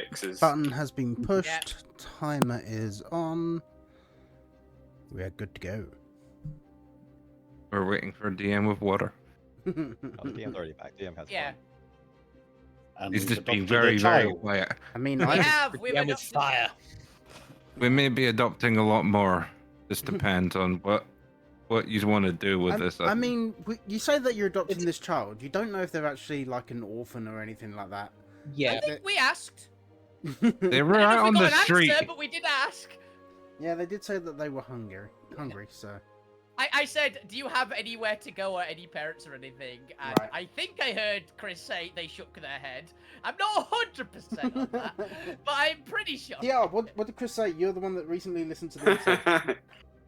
Rex's. Button has been pushed. Yep. Timer is on. We are good to go. We're waiting for DM with water. Oh, the DM's already back. DM has Yeah. fun. And He's we've just being adopted a very, very child. quiet. I mean, We I have. We've Yeah, with adopted- fire. We may be adopting a lot more. This depends on what you want to do with this. I mean, you say that you're adopting this child. You don't know if they're actually like an orphan or anything like that. I Yeah. think we asked. they were I don't know out if we on got the an street. answer, but we did ask. Yeah, they did say that they were hungry. So I said, do you have anywhere to go or any parents or anything? And Right. I think I heard Chris say they shook their head. I'm not 100% on that, but I'm pretty sure. yeah, what did Chris say? You're the one that recently listened to the episode.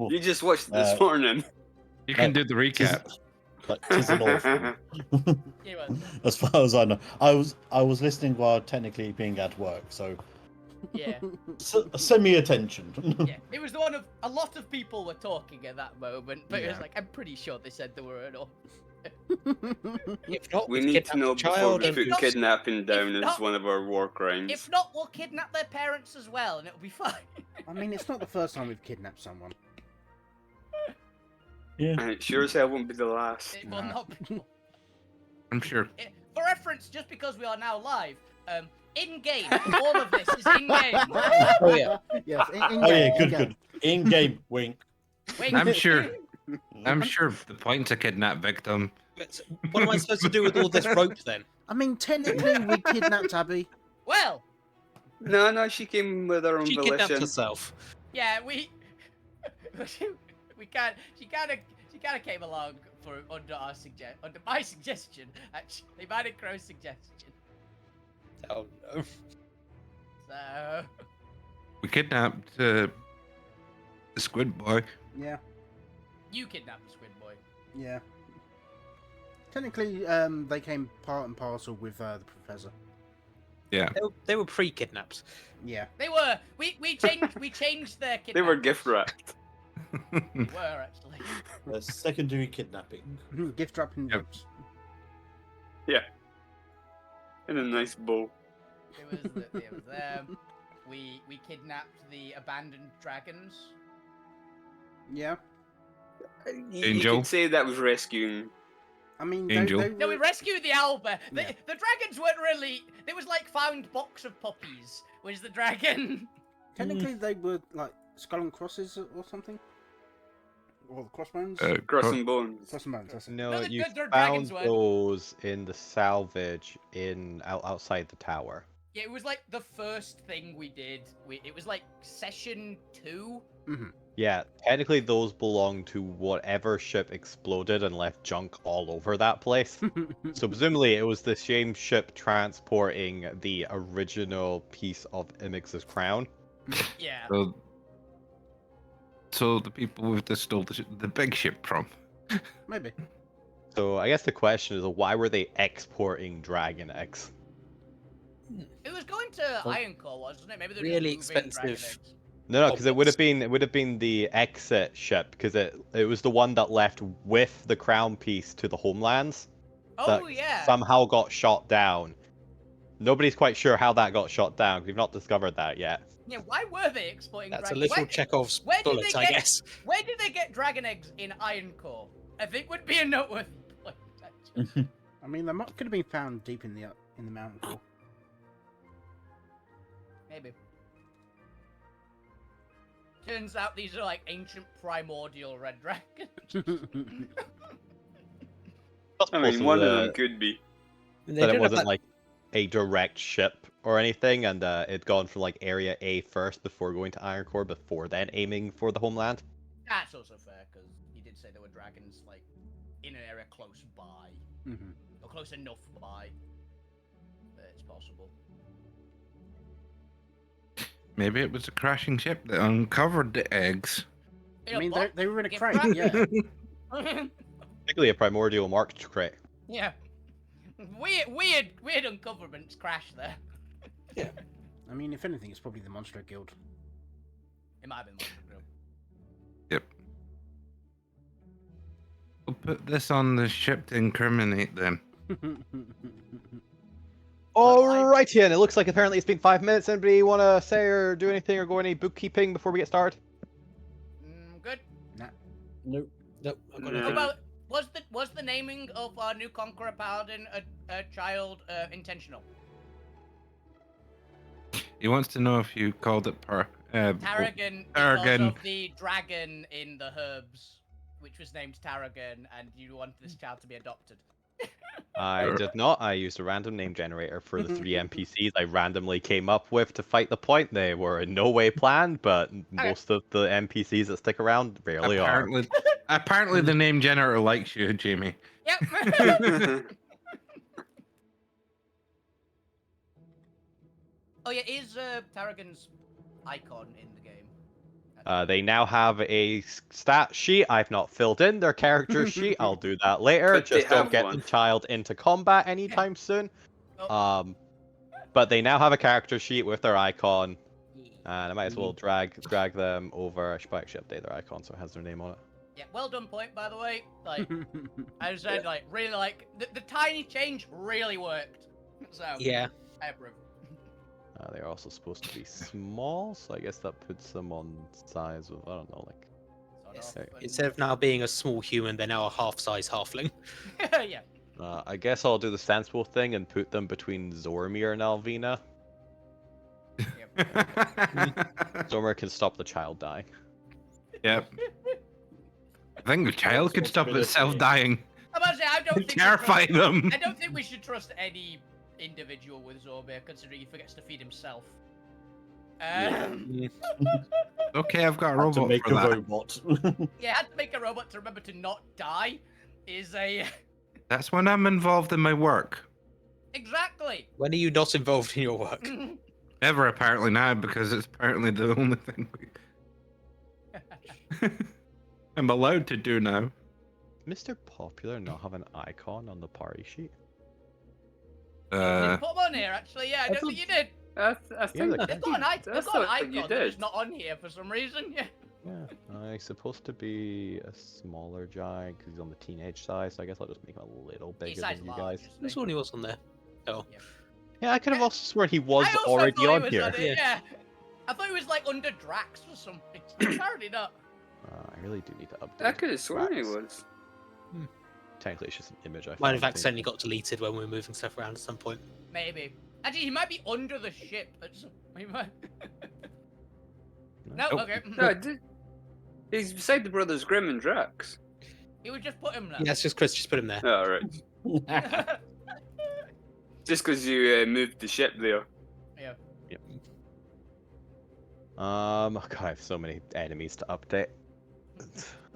You just watched this morning. You can do the recap. But 'tis an orphan. He was. As far as I know, I was listening while technically being at work, so Yeah. send me attention. Yeah. It was the one of a lot of people were talking at that moment, but it was Yeah. like, I'm pretty sure they said they were an orphan. If not, We we've need to know kidnapped a before child we and put not- kidnapping down as not- one of our war crimes. If not, we'll kidnap their parents as well, and it'll be fine. I mean, it's not the first time we've kidnapped someone. Yeah. And it sure as hell won't be the last. It will Nah. not be. I'm sure. For reference, just because we are now live, in game, all of this is in game. Oh yeah. Yes. Oh yeah, good. In game, wink. Wait, I'm sure. I'm sure the point's a kidnapped victim. But what am I supposed to do with all this rope then? I mean, technically, we kidnapped Abby. Well, No, she came with her own She kidnapped volition. herself. yeah, we can't. She kind of came along for under my suggestion, actually, mine and Crow's suggestion. Oh no. So We kidnapped the squid boy. Yeah. you kidnapped the squid boy. Yeah. Technically, they came part and parcel with the professor. Yeah. They were pre-kidnapped. Yeah. They were. We changed their kidnapping. They were gift wrapped. They were actually. Secondary kidnapping. Gift wrapping. Yep. books. In a nice bow. It was them. We kidnapped the abandoned dragons. Yeah. You Angel. could say that was rescuing. I mean, Angel. they No, we were... rescued the Alba. The, Yeah. the dragons weren't really. There was like found box of puppies. Was the dragon? Technically, they were like skull and crosses or something. Or the crossbones. Cross and bones. Cross and bones. That's it. No, No, you they're found dragons, weren't. those in the salvage outside the tower. Yeah, it was like the first thing we did. It was like session 2. Yeah, technically those belong to whatever ship exploded and left junk all over that place. So presumably it was the same ship transporting the original piece of Imix's crown. Yeah. So the people we've just stole the big ship from. Maybe. So I guess the question is, why were they exporting Dragon Eggs? It was going to Oh. Ironcore, wasn't it? Maybe they're Really just moving dragon expensive. eggs. No, because it would Objects. have been the exit ship, because it was the one that left with the crown piece to the homelands. Oh that yeah. Somehow got shot down. Nobody's quite sure how that got shot down. We've not discovered that yet. Yeah. Why were they exploiting? That's a dragon- little where, Chekhov's where did bullets, they I get- guess. Where did they get dragon eggs in Ironcore? I think would be a noteworthy point. Actually. I mean, they could have been found deep in the mountain core. Maybe. Turns out these are like ancient primordial red dragons. I mean, Also, one of them could be. They That it don't have wasn't that- like a direct ship or anything, and it'd gone from like Area A first before going to Iron Core, before then aiming for the homeland. That's also fair because he did say there were dragons like in an area close by, Mhm. or close enough by. That it's possible. Maybe it was a crashing ship that uncovered the eggs. In I mean, box? they were in a Gift crate. wrap? Yeah. Particularly a primordial marked crate. Yeah. Weird uncoverments crash there. I mean, if anything, it's probably the Monster Guild. It might have been Monster Grill. Yep. We'll put this on the ship to incriminate them. Alrighty, and it looks like apparently it's been 5 minutes. Anybody want to say or do anything or go any bookkeeping before we get started? Good. Nope. Nope, I've got No. nothing. Well, was the naming of our new Conqueror Paladin a child intentional? He wants to know if you called it Tarragon, because Tarragon. of the dragon in the herbs, which was named Tarragon, and you wanted this child to be adopted. I did not. I used a random name generator for the 3 NPCs I randomly came up with to fight the point. They were in no way planned, but most of the NPCs that stick around rarely are. Apparently, the name generator likes you, Jamie. Yep. Oh yeah, is Tarragon's icon in the game? They now have a stat sheet. I've not filled in their character sheet. I'll do that later. But they Just don't have get one. the child into combat anytime soon. Oh. But they now have a character sheet with their icon, and I might as well drag them over. I should probably actually update their icon so it has their name on it. Yeah, well done, point by the way. Like I said, like really like the tiny change really worked. So Yeah. I approve. They're also supposed to be small, so I guess that puts them on size of, I don't know, like... Sort of, but- Instead of now being a small human, they're now a half-size halfling. yeah. I guess I'll do the sensible thing and put them between Zormir and Alvina. Zormir can stop the child dying. Yep. I think the child could stop itself dying. I'm about to say I don't think Terrify them. I don't think we should trust any individual with Zorbir, considering he forgets to feed himself. Okay, I've got a To robot make for a that. robot. Yeah, had to make a robot to remember to not die is a That's when I'm involved in my work. exactly. When are you not involved in your work? Ever, apparently now, because it's apparently the only thing I'm allowed to do now. Mr. Popular not have an icon on the party sheet? Didn't put him on here actually. Yeah, I don't think you did. I think like They've got an icon. They've got an thought you icon. They're did. just not on here for some reason. Yeah. Yeah, he's supposed to be a smaller giant because he's on the teenage side, so I guess I'll just make him a little He's bigger size than you large, guys. isn't This he? one he was on there. Oh. Yeah, I could have also sworn he was I also already thought he on was here. it, yeah. I thought he was like under Drax or something. Apparently not. I really do need to update. I could have sworn he Drax. was. Technically, it's just an image I found. Might have accidentally got deleted when we were moving stuff around at some point. Maybe. Actually, he might be under the ship. He might... no, Nope. okay. No, he's beside the Brothers Grimm and Drax. He would just put him there. Yeah, it's just Chris, just put him there. Oh, right. Just because you moved the ship there. Yeah. Oh god, I have so many enemies to update.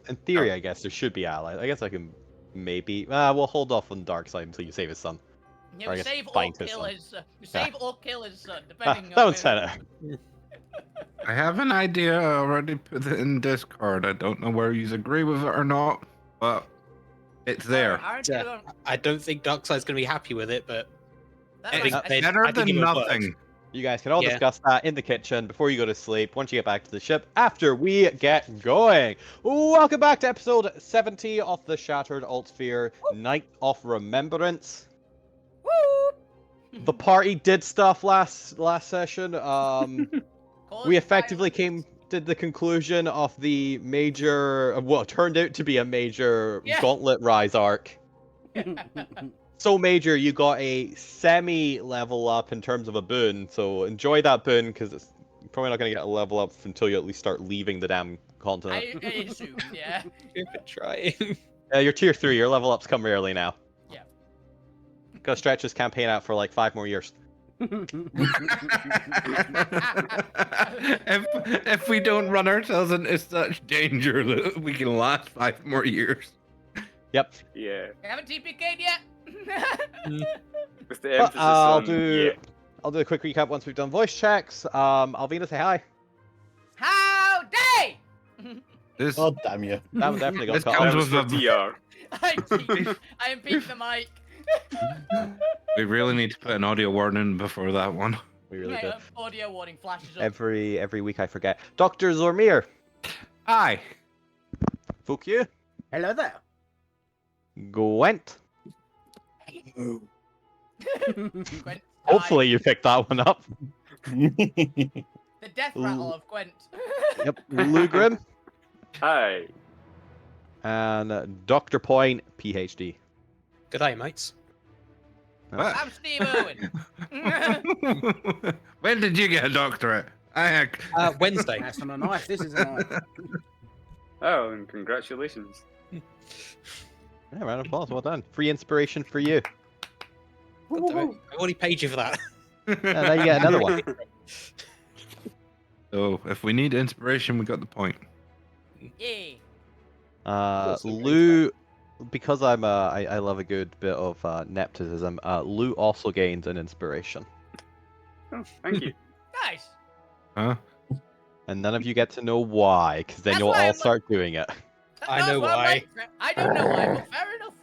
In theory, I guess there should be allies. I guess I can maybe. We'll hold off on Darkseid until you save his son. Yeah, Or I we guess save or find his kill son. his. We save or kill his son, Ah, depending that on. one's better. I have an idea. I already put it in Discord. I don't know where you agree with it or not, but it's there. Yeah. I don't think Darkseid's going to be happy with it, but That It's makes they- sense. better I think than it would work. nothing. You guys can all Yeah. discuss that in the kitchen before you go to sleep, once you get back to the ship, after we get going. Welcome back to episode 70 of the Shattered Altsphere Night of Remembrance. Woo! The party did stuff last session. Cause We effectively did the conclusion of the major, what turned out to be a major Yeah. Gauntlet Rise arc. So major, you got a semi-level up in terms of a boon, so enjoy that boon, because it's probably not going to get a level up until you at least start leaving the damn continent. I assume, yeah. if trying. You're tier 3, your level ups come rarely now. Yeah. Gotta stretch this campaign out for like 5 more years. if we don't run ourselves into such danger that we can last 5 more years. Yep. Yeah. You haven't TPK'd yet? With the emphasis I'll on do yeah. I'll do a quick recap once we've done voice checks. Alvina, say hi. Howdy! This, God damn you. That one definitely got This cut comes That off. was with for TR. I am Pete the mic. we really need to put an audio warning before that one. We really Yeah, did. audio warning flashes up. Every week I forget. Dr. Zormir. Aye. Fuck you. Hello there. Gwent. Gwent. Hopefully you picked that one up. The death rattle of Gwent. Yep, Lou Grim Hi. and Dr. Point, PhD. Good day, mates. What? I'm Steve Irwin. When did you get a doctorate? Wednesday. That's not a knife. This is a knife. Oh, and congratulations. Yeah, round of applause. Well done. Free inspiration for you. God damn it. I've already paid you for that. And now you get another one. So if we need inspiration, we got the point. Yay. Lou, because I love a good bit of nepotism. Lou also gains an inspiration, Oh, thank you. Nice. Huh? and none of you get to know why, because then That's you'll why all I'm- start doing it. I That's know what I'm why. like. I don't know why, but fair enough.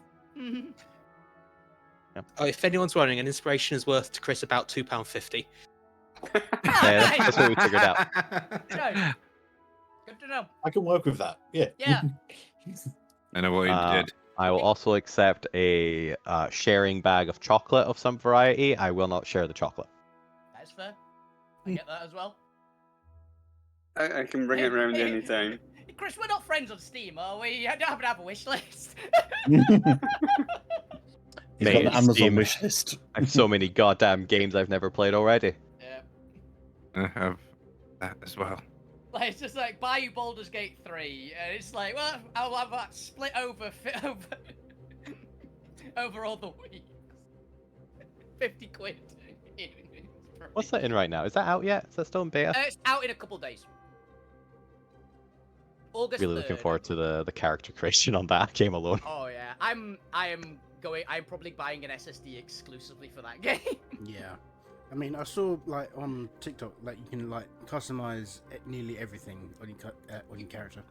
Oh, if anyone's wondering, an inspiration is worth to Chris about £2.50. Yeah, that's what we figured out. Nice. Good to know. I can work with that. Yeah. Yeah. I know what you did. I will also accept a sharing bag of chocolate of some variety. I will not share the chocolate. That's fair. I get that as well. I can bring it around anytime. Chris, we're not friends on Steam, are we? I don't happen to have a wish list. He's Mate, got an Amazon Steam. wish list. I have so many goddamn games I've never played already. Yeah. I have that as well. Like, it's just like, buy you Baldur's Gate 3, and it's like, well, I'll have that split over over all the weeks. 50 quid. What's that in right now? Is that out yet? Is that still in beta? It's out in a couple days. August Really looking 3rd. forward to the character creation on that game alone. Oh yeah, I'm probably buying an SSD exclusively for that game. Yeah. I mean, I saw like on TikTok like you can like customize nearly everything on your character.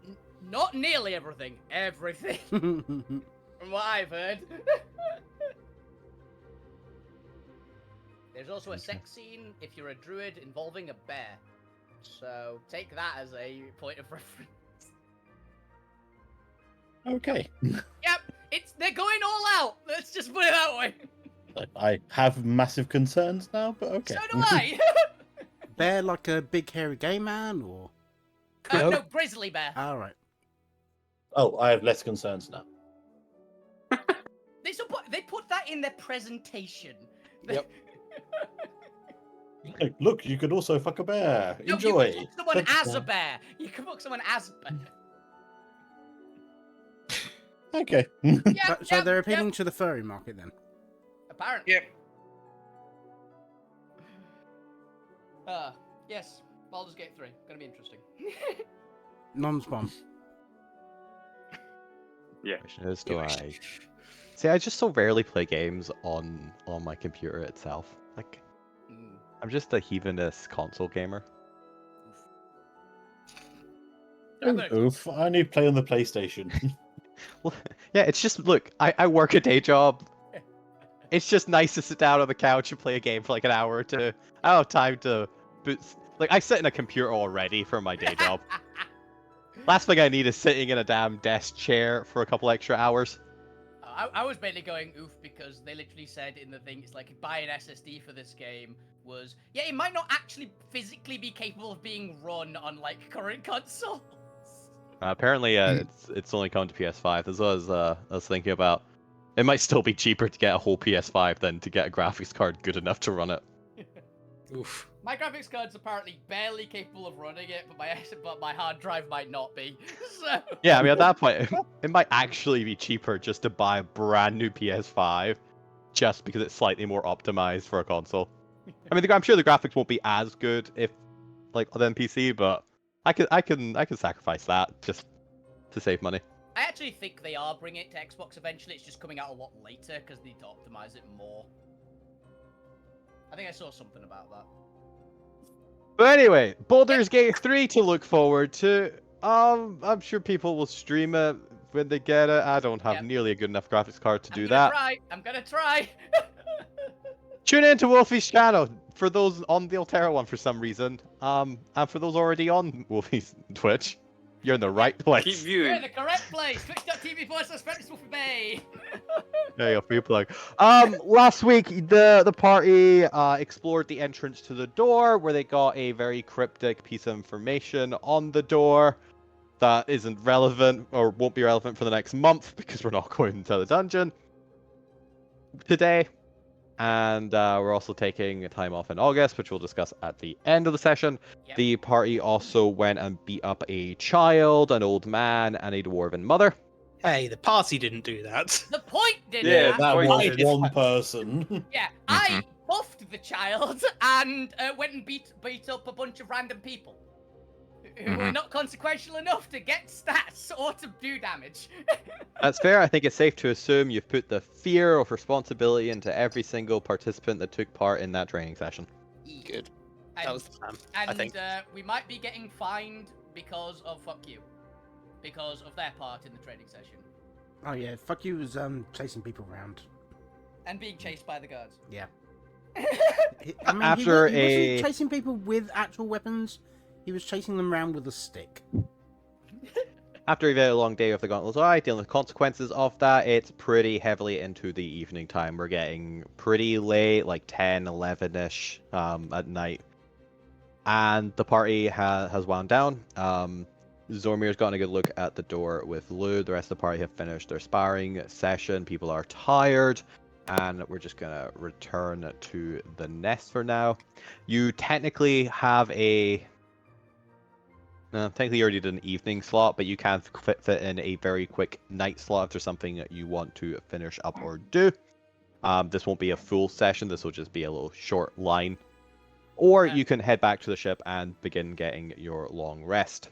Not nearly everything. Everything. From what I've heard. There's also a sex scene if you're a druid involving a bear. So take that as a point of reference. Okay. Yep, they're going all out. Let's just put it that way. I have massive concerns now, but okay. So do I. Bear like a big hairy gay man, or No, grizzly bear. all right. Oh, I have less concerns now. They put that in their presentation. Yep. Hey, look, you could also fuck a bear. No, Enjoy. you can book someone That's as a fine. bear. You can book someone as a bear. Okay. Yeah, So they're appealing to the furry market then. Apparently. Yep. Yes. Baldur's Gate 3. Gonna be interesting. Non-spawn. Question is, do I? See, I just so rarely play games on my computer itself. Like, Mm. I'm just a heathenous console gamer. Oof. I only play on the PlayStation. Well, yeah, it's just look. I work a day job. It's just nice to sit down on the couch and play a game for like an hour or two. I don't have time to like I sit in a computer already for my day job. Last thing I need is sitting in a damn desk chair for a couple extra hours. I was mainly going oof because they literally said in the thing, it's like buy an SSD for this game was, yeah, it might not actually physically be capable of being run on like current consoles. Apparently, it's only come to PS5. As well as I was thinking about, it might still be cheaper to get a whole PS5 than to get a graphics card good enough to run it. Oof. My graphics card's apparently barely capable of running it, but my hard drive might not be. So... Yeah, I mean, at that point, it might actually be cheaper just to buy a brand new PS5, just because it's slightly more optimized for a console. I mean, I'm sure the graphics won't be as good if, like, than PC, but I can sacrifice that just to save money. I actually think they are bringing it to Xbox eventually. It's just coming out a lot later because they need to optimize it more. I think I saw something about that. But anyway, Baldur's Gate 3 to look forward to. I'm sure people will stream it when they get it. I don't have Yep. nearly a good enough graphics card to do I'm that. gonna try. Tune in to Wolfie's channel for those on the Alterra one for some reason. And for those already on Wolfie's Twitch. You're in the right place. Keep You're in viewing. the correct place. Twitch.tv/FriendlySwolfie. There you go, free plug. Last week the party explored the entrance to the door, where they got a very cryptic piece of information on the door that isn't relevant or won't be relevant for the next month because we're not going into the dungeon today. And we're also taking time off in August, which we'll discuss at the end of the session. Yep. The party also went and beat up a child, an old man, and a dwarven mother. Hey, the party didn't do that. The point did Yeah, That Point was is- one person. Yeah, I buffed the child and went and beat up a bunch of random people who were not consequential enough to get stats or to do damage. That's fair. I think it's safe to assume you've put the fear of responsibility into every single participant that took part in that training session. Good. And, That was the plan, and I think. we might be getting fined because of fuck you, because of their part in the training session Oh yeah, fuck you was chasing people around. and being chased by the guards. Yeah. After he wasn't a- chasing people with actual weapons. He was chasing them around with a stick. After a very long day of the Gauntlet's Eye, dealing with consequences of that, it's pretty heavily into the evening time. We're getting pretty late, like 10, 11-ish at night. And the party has wound down. Zormir's gotten a good look at the door with Lou. The rest of the party have finished their sparring session. People are tired. And we're just going to return to the nest for now. You technically have a... technically you already did an evening slot, but you can fit in a very quick night slot if there's something that you want to finish up or do. This won't be a full session. This will just be a little short line. Or you can head back to the ship and begin getting your long rest.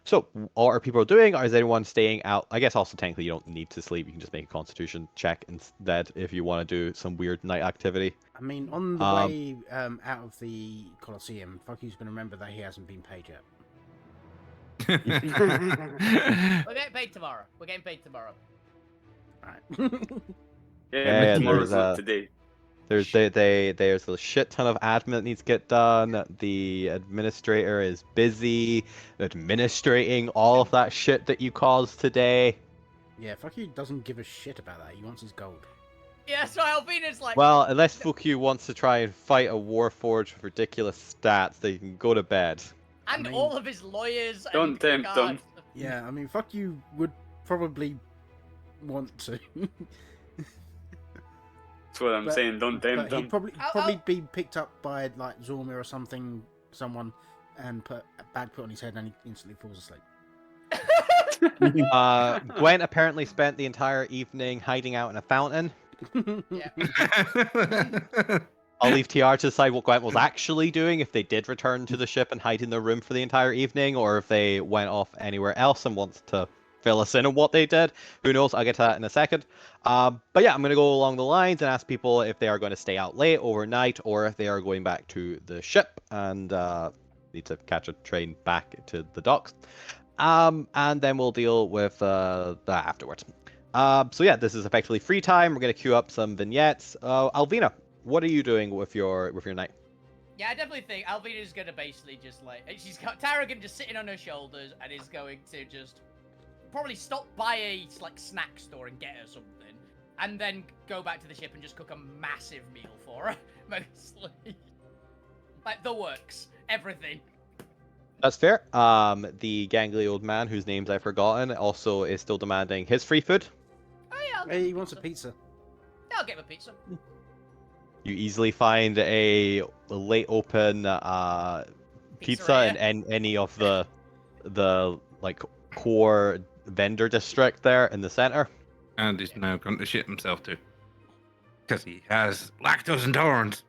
So, what are people doing? Or is anyone staying out? I guess also technically you don't need to sleep. You can just make a constitution check instead if you want to do some weird night activity. I mean, on the way out of the Colosseum, fuck you's gonna remember that he hasn't been paid yet. We're getting paid tomorrow. We're getting paid tomorrow. Alright. Yeah, Yeah, tomorrow's there's, not today. There's a shit ton of admin that needs to get done. The administrator is busy administrating all of that shit that you caused today. Yeah, fuck you doesn't give a shit about that. He wants his gold. Yeah, so Alvina's like, Well, unless Fuku wants to try and fight a warforged with ridiculous stats, they can go to bed. and I mean- all of his lawyers. Don't and tempt them. guards. Yeah, I mean, fuck you would probably want to. That's what I'm But- saying. Don't tempt But them. he'd probably I'll- be picked up by like Zormir or someone, and put a bag put on his head, and he instantly falls asleep. Gwen apparently spent the entire evening hiding out in a fountain. Yeah. I'll leave TR to decide what Gwent was actually doing, if they did return to the ship and hide in the room for the entire evening, or if they went off anywhere else and wants to fill us in on what they did. Who knows? I'll get to that in a second. But yeah, I'm going to go along the lines and ask people if they are going to stay out late overnight, or if they are going back to the ship and need to catch a train back to the docks. And then we'll deal with that afterwards. So yeah, this is effectively free time. We're going to queue up some vignettes. Alvina, what are you doing with your night? Yeah, I definitely think Alvina's gonna basically just like she's got Tarragon just sitting on her shoulders and is going to just probably stop by a like snack store and get her something, and then go back to the ship and just cook a massive meal for her, mostly. Like the works, everything. That's fair. The gangly old man whose names I've forgotten also is still demanding his free food. Oh yeah, I'll get Hey, he him wants a pizza. Yeah, I'll get him a pizza. You easily find a late open pizza in any of the like core vendor district there in the center. And he's now going to shit himself too. Because he has lactose intolerance.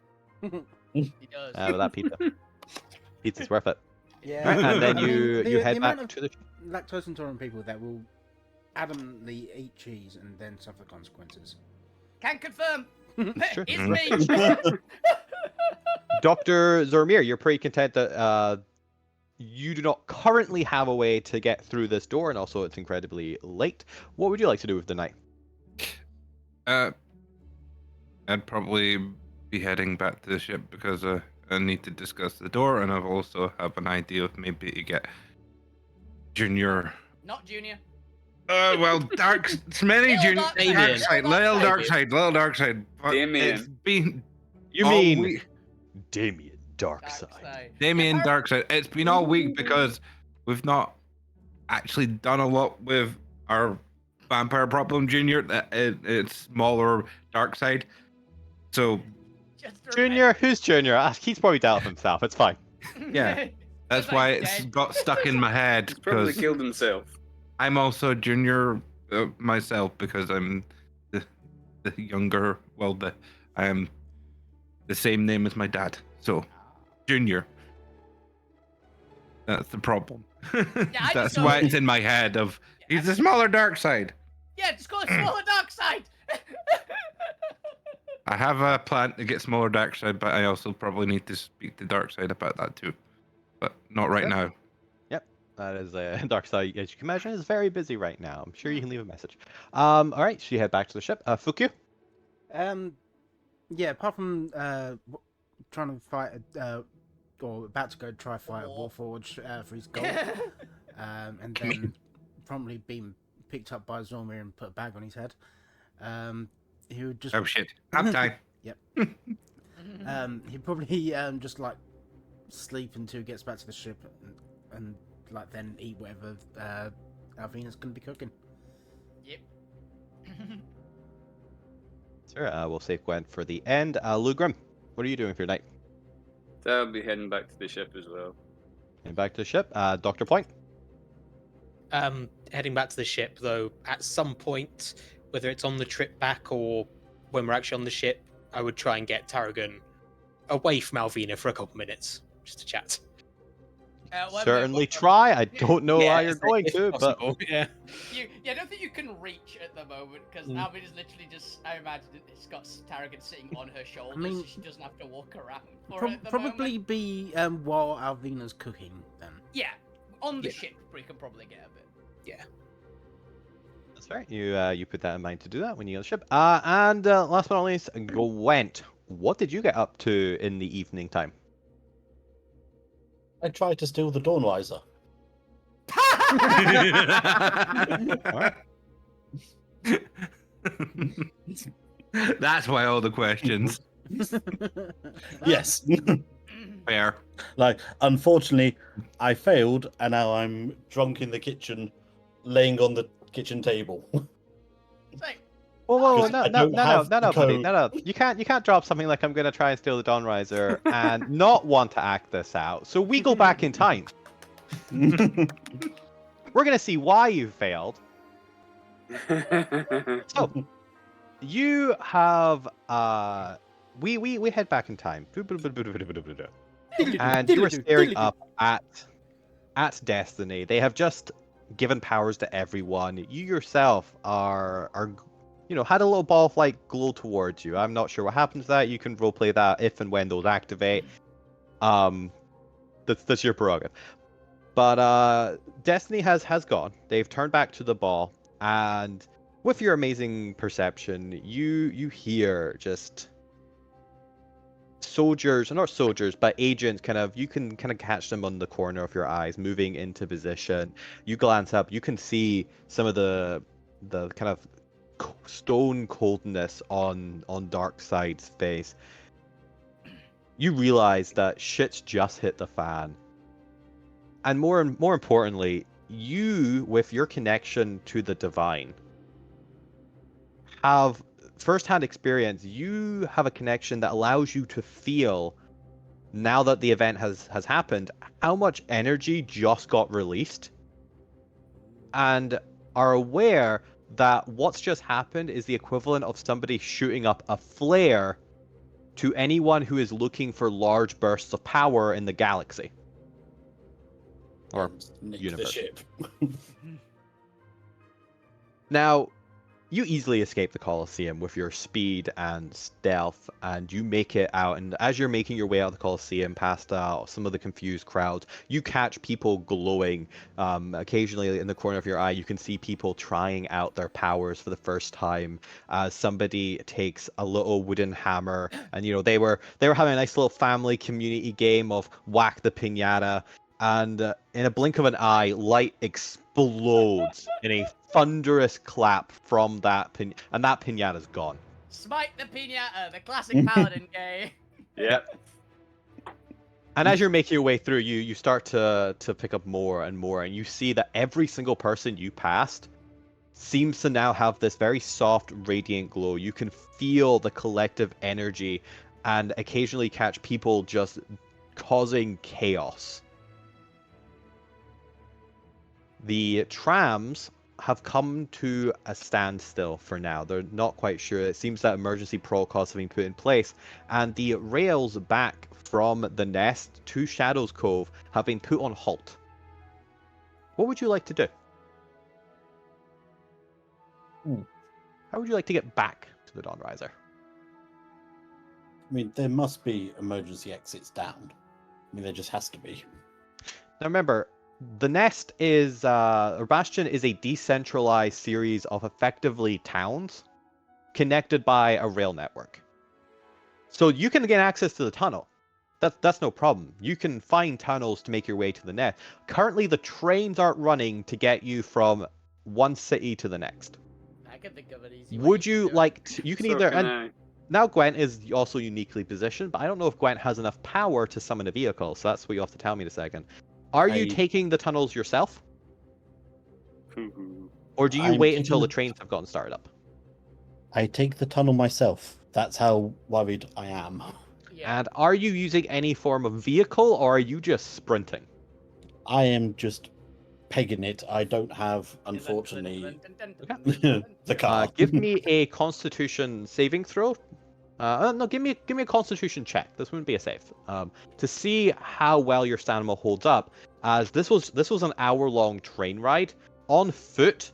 He does. With that pizza. Pizza's worth it. Yeah. Right, and then I mean, you the head amount back of to the. lactose intolerant people that will adamantly eat cheese and then suffer consequences. Can confirm. Sure. It's me. Dr. Zormir, you're pretty content that you do not currently have a way to get through this door, and also it's incredibly late. What would you like to do with the night? I'd probably be heading back to the ship because I need to discuss the door, and I've also have an idea of maybe to get Junior. Not Junior. Well, dark. It's many Little junior. dark side. Dark side, little dark side. But Damien. It's been You all mean week. Damien Dark Darkside? side. Damien Yeah, Darkside. It's been all week because we've not actually done a lot with our vampire problem, Junior. It's smaller dark side. So just Junior? Who's Junior? He's probably dealt with himself. It's fine. Yeah. that's It's why like it's dead. got stuck in my head. He's probably Because killed himself. I'm also a junior myself because I'm the younger. Well, I am the same name as my dad. So junior. That's the problem. I just That's don't- why it's in my head of he's the smaller dark side. Yeah, just call it smaller dark side. I have a plan to get smaller dark side, but I also probably need to speak to dark side about that too. But not right Okay. now. That is Darkside, as you can imagine, is very busy right now. I'm sure you can leave a message. All right, so you head back to the ship. Fukyu? Yeah. Apart from trying to fight, or about to go try fight a Warforged for his gold, and then promptly being picked up by Zormir and put a bag on his head. He would just. Oh shit! Up time. He'd probably just like sleep until he gets back to the ship, and like then eat whatever Alvina's gonna be cooking. Yep. Sure, we'll save Gwen for the end. Lugrim, what are you doing for your night? So I'll be heading back to the ship as well. Heading back to the ship. Dr. Point? Heading back to the ship, though, at some point, whether it's on the trip back or when we're actually on the ship, I would try and get Tarragon away from Alvina for a couple minutes, just to chat. Certainly try. I don't know how you're going to, but yeah. I don't think you can reach at the moment because Alvin is literally just. I imagine it's got Tarragon sitting on her shoulders. mean, so she doesn't have to walk around. For it at the probably moment. be while Alvina's cooking then. Yeah, on the Yeah. ship we can probably get a bit. that's fair. You put that in mind to do that when you get on the ship. And last but not least, Gwent. What did you get up to in the evening time? I tried to steal the Dawnriser. That's why all the questions. Yes. Fair. Like, unfortunately, I failed, and now I'm drunk in the kitchen, laying on the kitchen table. It's like, Whoa, Because I don't have the buddy, code. no. You can't drop something like I'm gonna try and steal the Dawnriser and not want to act this out. So we go back in time. We're gonna see why you failed. So you have we head back in time. And you are staring up at Destiny. They have just given powers to everyone. You yourself are had a little ball of light glow towards you. I'm not sure what happens to that. You can roleplay that if and when those activate. That's your prerogative. But Destiny has gone. They've turned back to the ball, and with your amazing perception, you hear just soldiers, or not soldiers, but agents you can catch them on the corner of your eyes moving into position. You glance up, you can see some of the kind of stone coldness on Darkseid's face. You realize that shit's just hit the fan. And more importantly, you, with your connection to the divine, have first-hand experience. You have a connection that allows you to feel, now that the event has happened, how much energy just got released, and are aware that what's just happened is the equivalent of somebody shooting up a flare to anyone who is looking for large bursts of power in the galaxy. Or Nick the universe. ship. Now, you easily escape the Colosseum with your speed and stealth, and you make it out. And as you're making your way out of the Colosseum, past some of the confused crowds, you catch people glowing. Occasionally, in the corner of your eye, you can see people trying out their powers for the first time. Somebody takes a little wooden hammer, and they were having a nice little family community game of whack the piñata. and in a blink of an eye, light explodes in a thunderous clap from that and that pinata's gone. Smite the pinata, the classic paladin game. Yeah. And as you're making your way through, you start to pick up more and more, and you see that every single person you passed seems to now have this very soft, radiant glow. You can feel the collective energy, and occasionally catch people just causing chaos. The trams have come to a standstill for now. They're not quite sure. It seems that emergency protocols have been put in place, and the rails back from the nest to Shadow's Cove have been put on halt. What would you like to do? How would you like to get back to the Dawnriser? I mean, there must be emergency exits down. I mean, there just has to be. Now remember, the Nest is, or Bastion is a decentralized series of effectively towns connected by a rail network. So you can get access to the tunnel. That's no problem. You can find tunnels to make your way to the Nest. Currently, the trains aren't running to get you from one city to the next. I can think of an easy way Would to you do it. like to, you can So either, can and now Gwent is also uniquely positioned, but I don't know if Gwent has enough power to summon a vehicle, so that's what you have to tell me in a second. Are you taking the tunnels yourself? Or do you I'm wait taking until the the- trains have gotten started up? I take the tunnel myself. That's how worried I am. Yeah. And are you using any form of vehicle, or are you just sprinting? I am just pegging it. I don't have, unfortunately, Dun. the car. Give me a Constitution saving throw. No, give me a Constitution check. This wouldn't be a save. To see how well your stamina holds up, as this was an hour-long train ride on foot.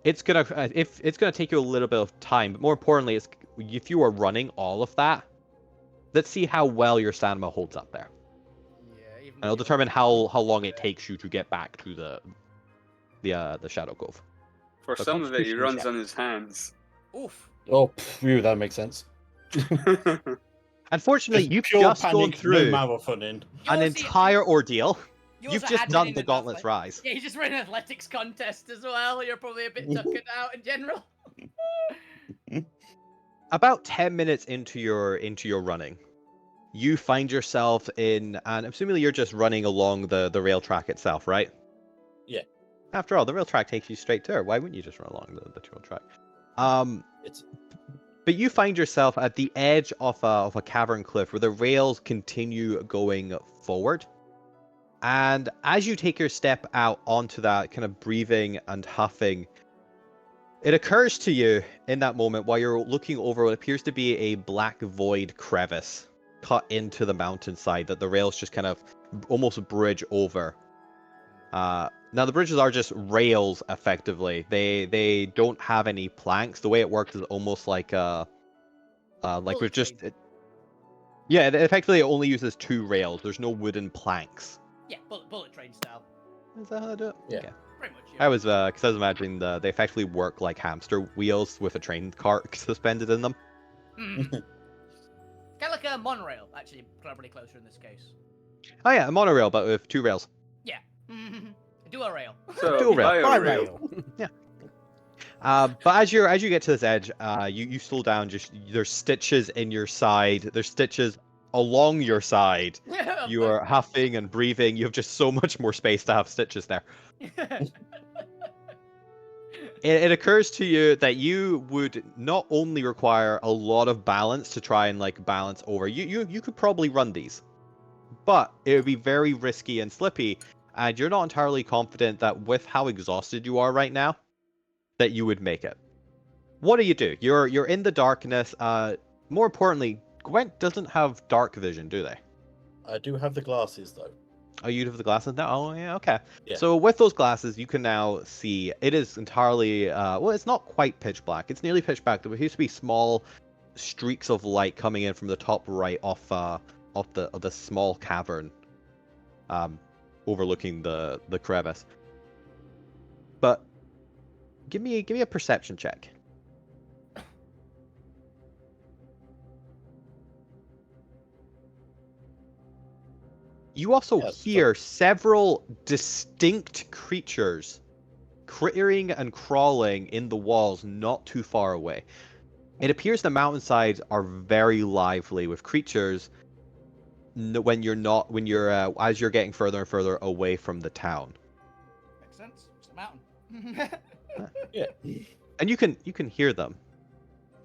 It's gonna take you a little bit of time, but more importantly, if you are running all of that, let's see how well your stamina holds up there. Yeah, even And it'll determine how long it takes you to get back to the Shadow Cove. For So some of it, he Constitution runs check. on his hands. Oof. Oh, phew, that makes sense. Unfortunately, you've pure just gone panic, through no marathon. an Yours, see, entire ordeal. yours You've are just adding done in the an Gauntlet's athletic- Rise. Yeah, you just ran an athletics contest as well. You're probably a bit tuckered out in general. About 10 minutes into your running, you find yourself in, and assuming you're just running along the rail track itself, right? Yeah. After all, the rail track takes you straight to her. Why wouldn't you just run along the rail track? It's But you find yourself at the edge of a cavern cliff where the rails continue going forward. And as you take your step out onto that, kind of breathing and huffing, it occurs to you in that moment while you're looking over what appears to be a black void crevice cut into the mountainside that the rails just kind of almost bridge over. Now the bridges are just rails, effectively. They don't have any planks. The way it works is almost like there's Bullet just train. yeah, it effectively only uses two rails. There's no wooden planks. Yeah, bullet train style. Is that how they do it? Yeah. Okay. Pretty much. Yeah. I was because I was imagining they effectively work like hamster wheels with a train cart suspended in them. Kind of like a monorail, actually, probably closer in this case. Oh yeah, a monorail but with two rails. Yeah. Dual rail. So, Dual rail. bio By rail. rail. But as you get to this edge, you slow down. Just there's stitches in your side. There's stitches along your side. You are huffing and breathing. You have just so much more space to have stitches there. It occurs to you that you would not only require a lot of balance to try and like balance over. You could probably run these, but it would be very risky and slippy. And you're not entirely confident that with how exhausted you are right now, that you would make it. What do? You're in the darkness. More importantly, Gwent doesn't have dark vision, do they? I do have the glasses though. Oh, you have the glasses now? Oh, yeah, okay. Yeah. So with those glasses, you can now see it is entirely, well, it's not quite pitch black. It's nearly pitch black. There used to be small streaks of light coming in from the top right of the small cavern, overlooking the crevice. But give me a perception check. You also Yes, hear several distinct creatures crittering and crawling in the walls not too far away. It appears the mountainsides are very lively with creatures when you're as you're getting further and further away from the town. Makes sense. It's a mountain. Yeah. And you can hear them,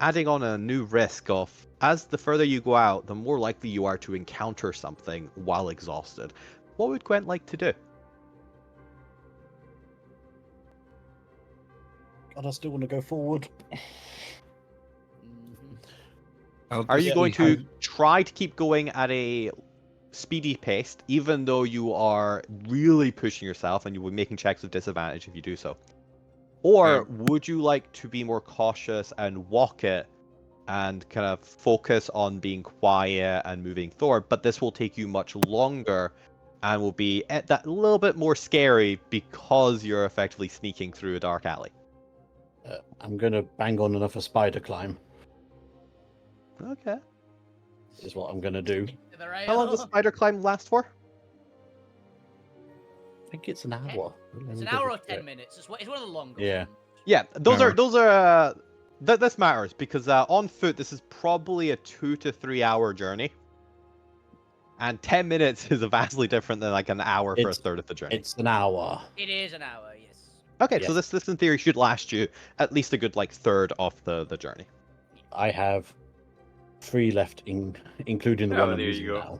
adding on a new risk of, as the further you go out, the more likely you are to encounter something while exhausted. What would Gwent like to do? God, I still want to go forward. Are you Yeah, going we to have- try to keep going at a speedy pace, even though you are really pushing yourself and you will be making checks with disadvantage if you do so? Or would you like to be more cautious and walk it and kind of focus on being quiet and moving forward, but this will take you much longer and will be at that little bit more scary because you're effectively sneaking through a dark alley? I'm going to bang on another spider climb, Okay. is what I'm going to do. To the How long does rail. spider climb last for? I think it's an hour. It's an hour or 10 minutes. It's one of the longer Yeah. ones. Yeah, those Hour. are this matters because on foot this is probably a 2 to 3 hour journey, and 10 minutes is vastly different than like an hour for a It's- third of the journey. It's an hour. It is an hour, yes. Okay, so yes. this in theory should last you at least a good like third of the journey. I have 3 left, including the Oh, one I'm there you using go. now.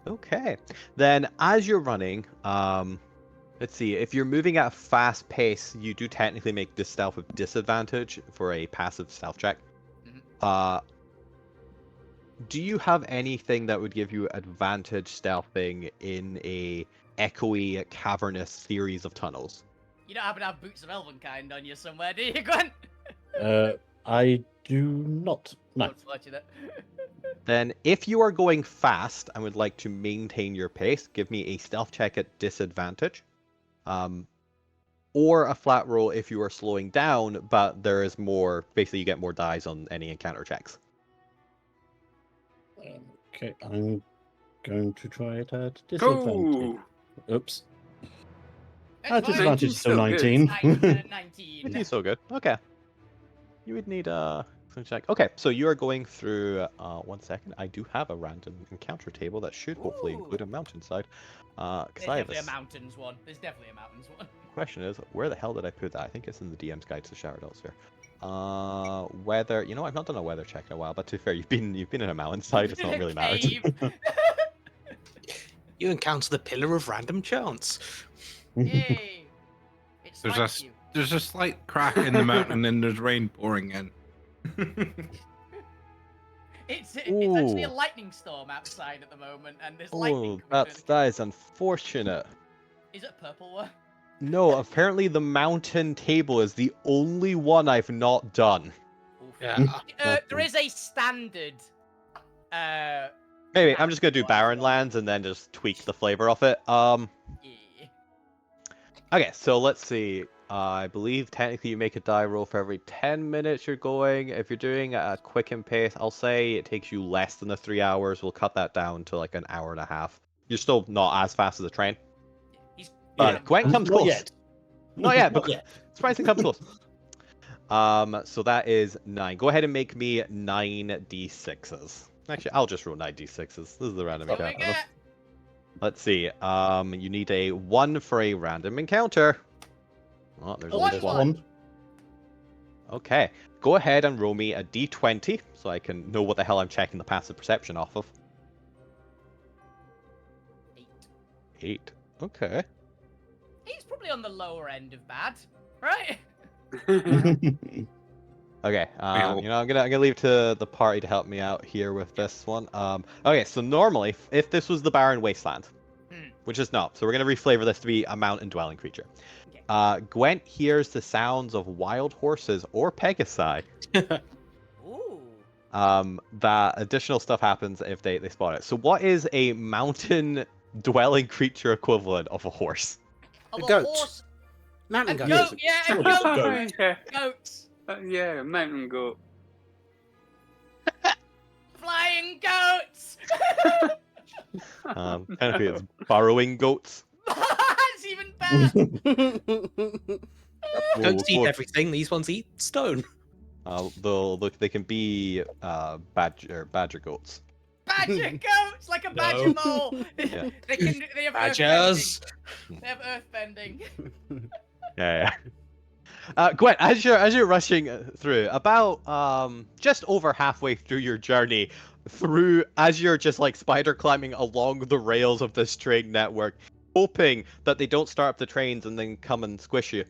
Okay, then as you're running, let's see, if you're moving at a fast pace, you do technically make this stealth with disadvantage for a passive stealth check. Do you have anything that would give you advantage stealthing in a echoey, cavernous series of tunnels? You don't happen to have boots of Elvenkind on you somewhere, do you, Gwen? I do not. No. Unfortunate. Then, if you are going fast and would like to maintain your pace, give me a stealth check at disadvantage. Or a flat roll if you are slowing down, but there is more, basically you get more dice on any encounter checks. Okay, I'm going to try it at disadvantage. Go! Oops. It's At fine. disadvantage is still So good. 19. 19. It is so good. Okay. You would need some check. Okay, so you are going through. 1 second. I do have a random encounter table that should hopefully include a mountainside. Because There's I have definitely a this mountains one. There's definitely a mountains one. question is, where the hell did I put that? I think it's in the DM's guide to the shower adults here. Weather. You know, I've not done a weather check in a while, but to be fair, you've been in a mountainside. It's not really mattered. Cave. You encounter the pillar of random chance. Yay. It's There's like you. There's a slight crack in the mountain and there's rain pouring in. It's actually a Ooh. lightning storm outside at the moment, and there's lightning Oh, coming through the that is unfortunate. Is it a purple one? No, apparently the mountain table is the only one I've not done. Yeah, There is a standard. Maybe I'm just gonna do barren lands and then just tweak the flavor of it. Yeah. Okay, so let's see. I believe technically you make a die roll for every 10 minutes you're going. If you're doing a quicken pace, I'll say it takes you less than the 3 hours. We'll cut that down to like an hour and a half. You're still not as fast as a train. He's But Gwen comes Not close. yet. Not yet, Not but yet. surprisingly comes close. So that is 9. Go ahead and make me 9d6s. Actually, I'll just roll 9d6s. This is the random What we encounter. get? Let's see. You need a 1 for a random encounter. Oh, there's Oh, only there's one. one. Okay. Go ahead and roll me a d20 so I can know what the hell I'm checking the passive perception off of. 8. 8. Okay. He's probably on the lower end of bad, right? Okay, hope. you know, I'm gonna leave to the party to help me out here with this one. Okay, so normally, if this was the barren wasteland, which is not, so we're gonna reflavor this to be a mountain-dwelling creature. Okay. Gwent hears the sounds of wild horses or pegasi. Ooh. That additional stuff happens if they spot it. So what is a mountain-dwelling creature equivalent of a horse? Of A a goat. horse. Mountain A goat. goat, yeah, a Surely goat. it's a goat. yeah. Goats. Yeah, mountain goat. Flying goats. Technically, it's burrowing goats. It's even better. Goats eat Well, everything. These ones eat stone. they can be badger goats. Badger goats, like a badger mole. Yeah. They have Badgers. earthbending. They have earthbending. Yeah. Gwen, as you're rushing through, about just over halfway through your journey, as you're just like spider climbing along the rails of this train network, hoping that they don't start up the trains and then come and squish you,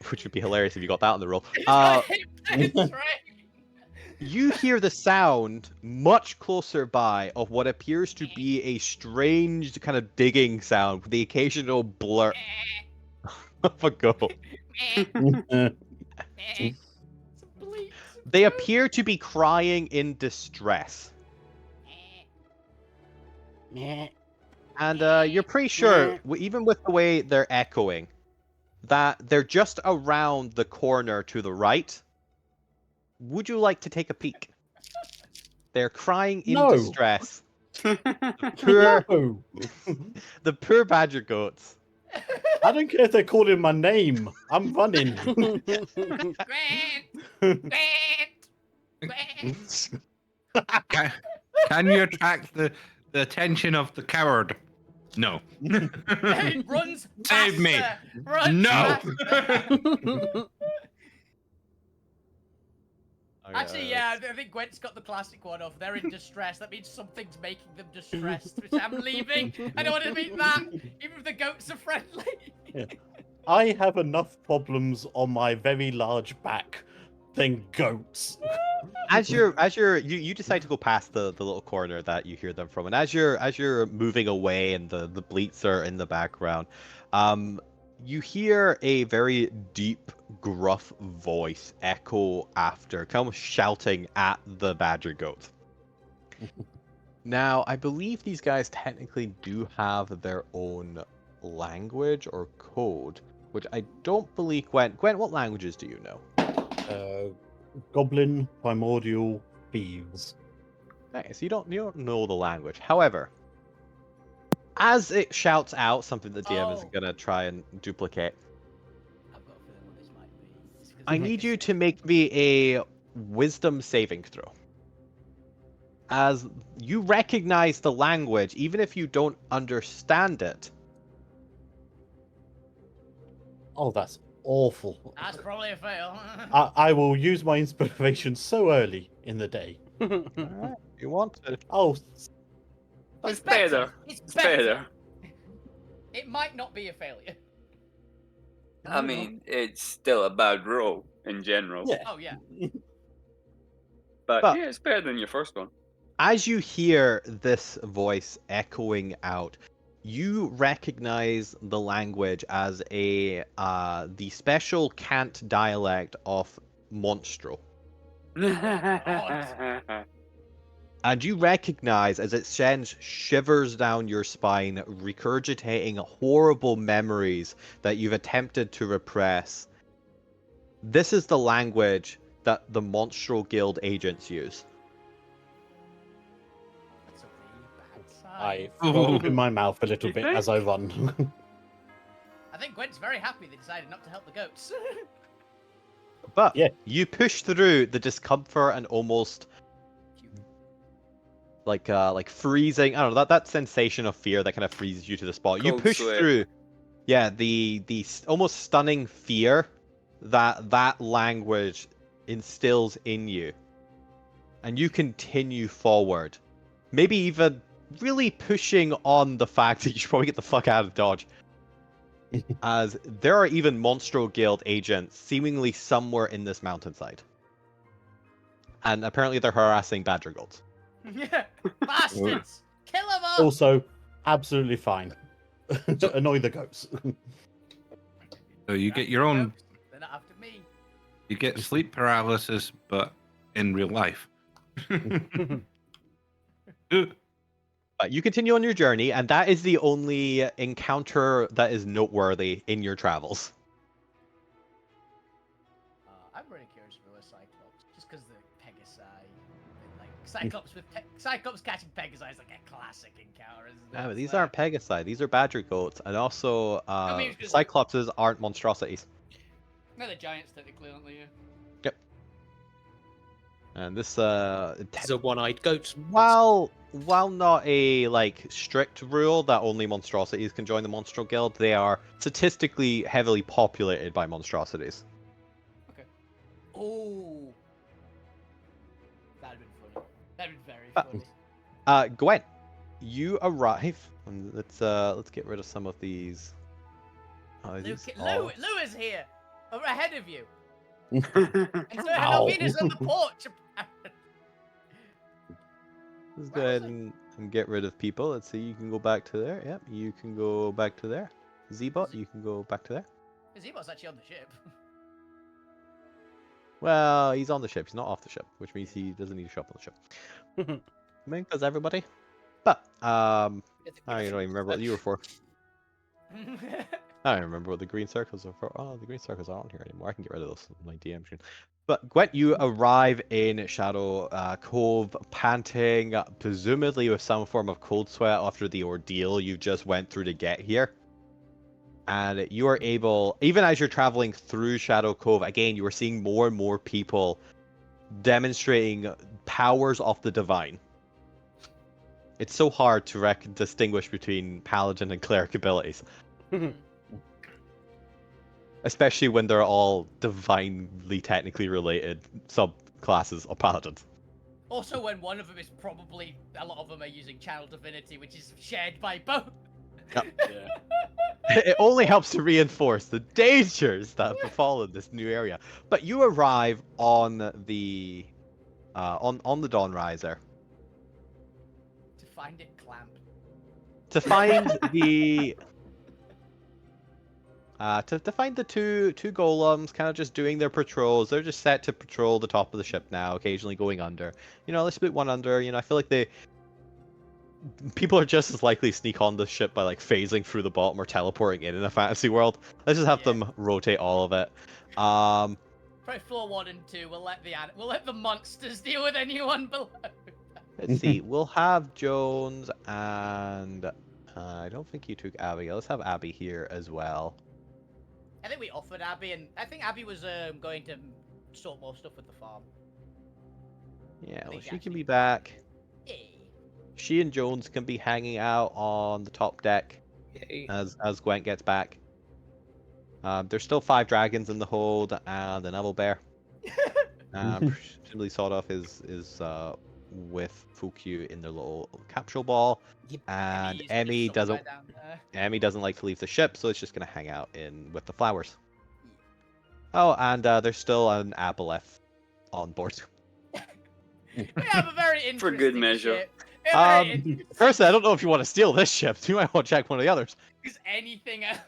which would be hilarious if you got that on the roll. That's right. You hear the sound much closer by of what appears to be a strange kind of digging sound with the occasional blur of a goat. They appear to be crying in distress. And you're pretty sure, even with the way they're echoing, that they're just around the corner to the right. Would you like to take a peek? They're crying in No. distress. Poor, No. the poor badger goats. I don't care if they're calling my name. I'm running. Grant. Can you attract the attention of the coward? No. It runs Save me. faster, runs No. faster. Actually, yeah, I think Gwent's got the classic one of they're in distress. That means something's making them distressed. Which I'm leaving. I don't want to meet that, even if the goats are friendly. Yeah. I have enough problems on my very large back than goats. As you decide to go past the little corner that you hear them from, and as you're moving away and the bleats are in the background, you hear a very deep, gruff voice echo after, kind of shouting at the badger goat. Now, I believe these guys technically do have their own language or code, which I don't believe Gwen, what languages do you know? Goblin, primordial, thieves. Nice. You don't know the language. However, as it shouts out something the DM is gonna try and duplicate, I've got a feeling what this might be. It's 'cause I it's need like you this- to make me a wisdom saving throw. As you recognize the language, even if you don't understand it. Oh, that's awful. That's probably a fail. I will use my inspiration so early in the day. Alright, you want to? Oh, It's better. It's It's better. better. It might not be a failure. I mean, it's still a bad roll in general. yeah. Oh yeah. But But- yeah, it's better than your first one. As you hear this voice echoing out, you recognize the language as the special cant dialect of Monstro. And you recognize as it sends shivers down your spine, regurgitating horrible memories that you've attempted to repress. This is the language that the Monstro Guild agents use. That's a really bad sign. I open my mouth a little bit as I run. I think Gwent's very happy they decided not to help the goats. But Yeah. you push through the discomfort and almost like freezing. I don't know, that sensation of fear that kind of freezes you to the spot. You Cold push sweat. through, yeah, the almost stunning fear that language instills in you, and you continue forward. Maybe even really pushing on the fact that you should probably get the fuck out of Dodge. As there are even Monstro Guild agents seemingly somewhere in this mountainside. And apparently they're harassing badger goats. Yeah, bastards! Kill them all! Also, absolutely fine. Annoy the goats. So you get your own, Goats, they're not after me. you get sleep paralysis, but in real life. But you continue on your journey, and that is the only encounter that is noteworthy in your travels. I'm really curious if it was Cyclops, just because the Pegasi, like Cyclops with Cyclops catching Pegasi is like a classic encounter, isn't it? Yeah, but It's these like- aren't Pegasi. These are badger goats, and also mean, it's 'cause they- Cyclopses aren't monstrosities. No, they're giants technically, aren't they? Yeah. And this This is a one-eyed goat. while not a like strict rule that only monstrosities can join the Monstro Guild, they are statistically heavily populated by monstrosities. Oh, that'd been funny. That'd been very funny. Gwen, you arrive. And let's get rid of some of these. Oh, these Lou is here, ahead of you. Ow. And so Malvina's on the porch. Let's go ahead and get rid of people. Let's see. You can go back to there. Yep. You can go back to there. Zbot, you can go back to there. Zebot's actually on the ship. Well, he's on the ship. He's not off the ship, which means he doesn't need to show up on the ship. I mean, does everybody? But I don't even remember what you were for. I don't remember what the green circles are for. Oh, the green circles aren't here anymore. I can get rid of those on my DM screen. But Gwent, you arrive in Shadow Cove, panting, presumably with some form of cold sweat after the ordeal you just went through to get here. And you are able, even as you're traveling through Shadow Cove, again, you are seeing more and more people demonstrating powers of the divine. It's so hard to distinguish between paladin and cleric abilities. Especially when they're all divinely technically related subclasses of paladins. Also, when one of them is probably, a lot of them are using channel divinity, which is shared by both. Yeah. It only helps to reinforce the dangers that have befallen this new area. But you arrive on the Dawn Riser To find it clamped. to find the to find the two golems kind of just doing their patrols. They're just set to patrol the top of the ship now, occasionally going under. You know, let's put one under. You know, I feel like people are just as likely to sneak on the ship by like phasing through the bottom or teleporting in a fantasy world. Let's just have them rotate all of it. Probably floor 1 and 2. We'll let the monsters deal with anyone below. Let's see. We'll have Jones and I don't think you took Abby. Let's have Abby here as well. I think we offered Abby, and I think Abby was going to sort more stuff with the farm. Yeah, well, think she can actually- be back. Yay. She and Jones can be hanging out on the top deck Yay. as Gwent gets back. There's still 5 dragons in the hold and an owl bear. Presumably sawed off is with Fukyu in their little capsule ball. Yep. And Emmy's Emmy just doesn't somewhere down there. Emmy doesn't like to leave the ship, so it's just gonna hang out with the flowers. Oh, and there's still an aboleth on board. We have a very interesting For good measure. ship. A very interesting Personally, I don't know if you want to steal this ship. You might want to check one of the others. Is anything else?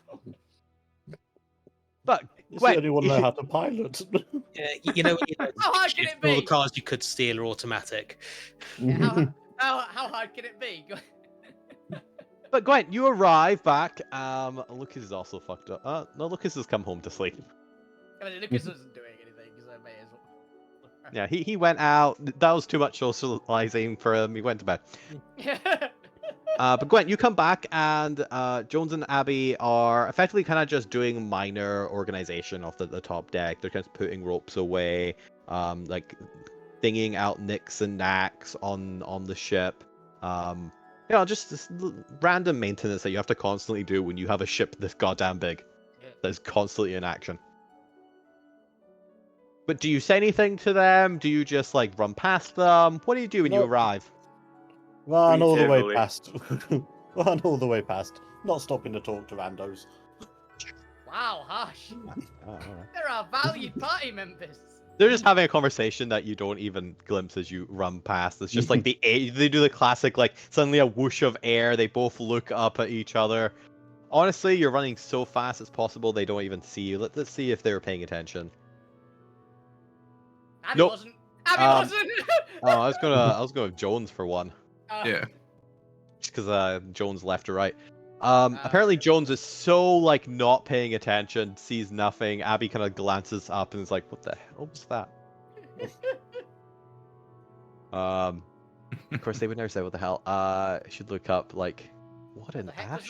But It's Gwen, the only one I know how to pilot. Yeah, you know, How hard can it all the be? cars you could steal are automatic. How hard can it be? But Gwen, you arrive back. Lucas is also fucked up. No, Lucas has come home to sleep. I mean, Lucas wasn't doing anything, so I may as well. Yeah, he went out. That was too much socializing for him. He went to bed. But Gwen, you come back, and Jones and Abby are effectively kind of just doing minor organization off the top deck. They're kind of putting ropes away, like thinging out nicks and knacks on the ship. You know, just this random maintenance that you have to constantly do when you have a ship this goddamn big that is constantly in action. But do you say anything to them? Do you just like run past them? What do you do when you No. arrive? Run all the way Heavily. past. Run all the way past. Not stopping to talk to randos. Wow, harsh. Oh, all right. There are valued party members. They're just having a conversation that you don't even glimpse as you run past. It's just like they do the classic, like suddenly a whoosh of air. They both look up at each other. Honestly, you're running so fast as possible. They don't even see you. Let's see if they were paying attention. Abby Nope. wasn't. Abby Um, wasn't. Oh, I was going with Jones for one, Oh. Yeah. just because Jones left or right. Apparently Jones is so like not paying attention, sees nothing. Abby kind of glances up and is like, "What the hell was that?" Of course, they would never say what the hell. I should look up like what What in the heck was ash.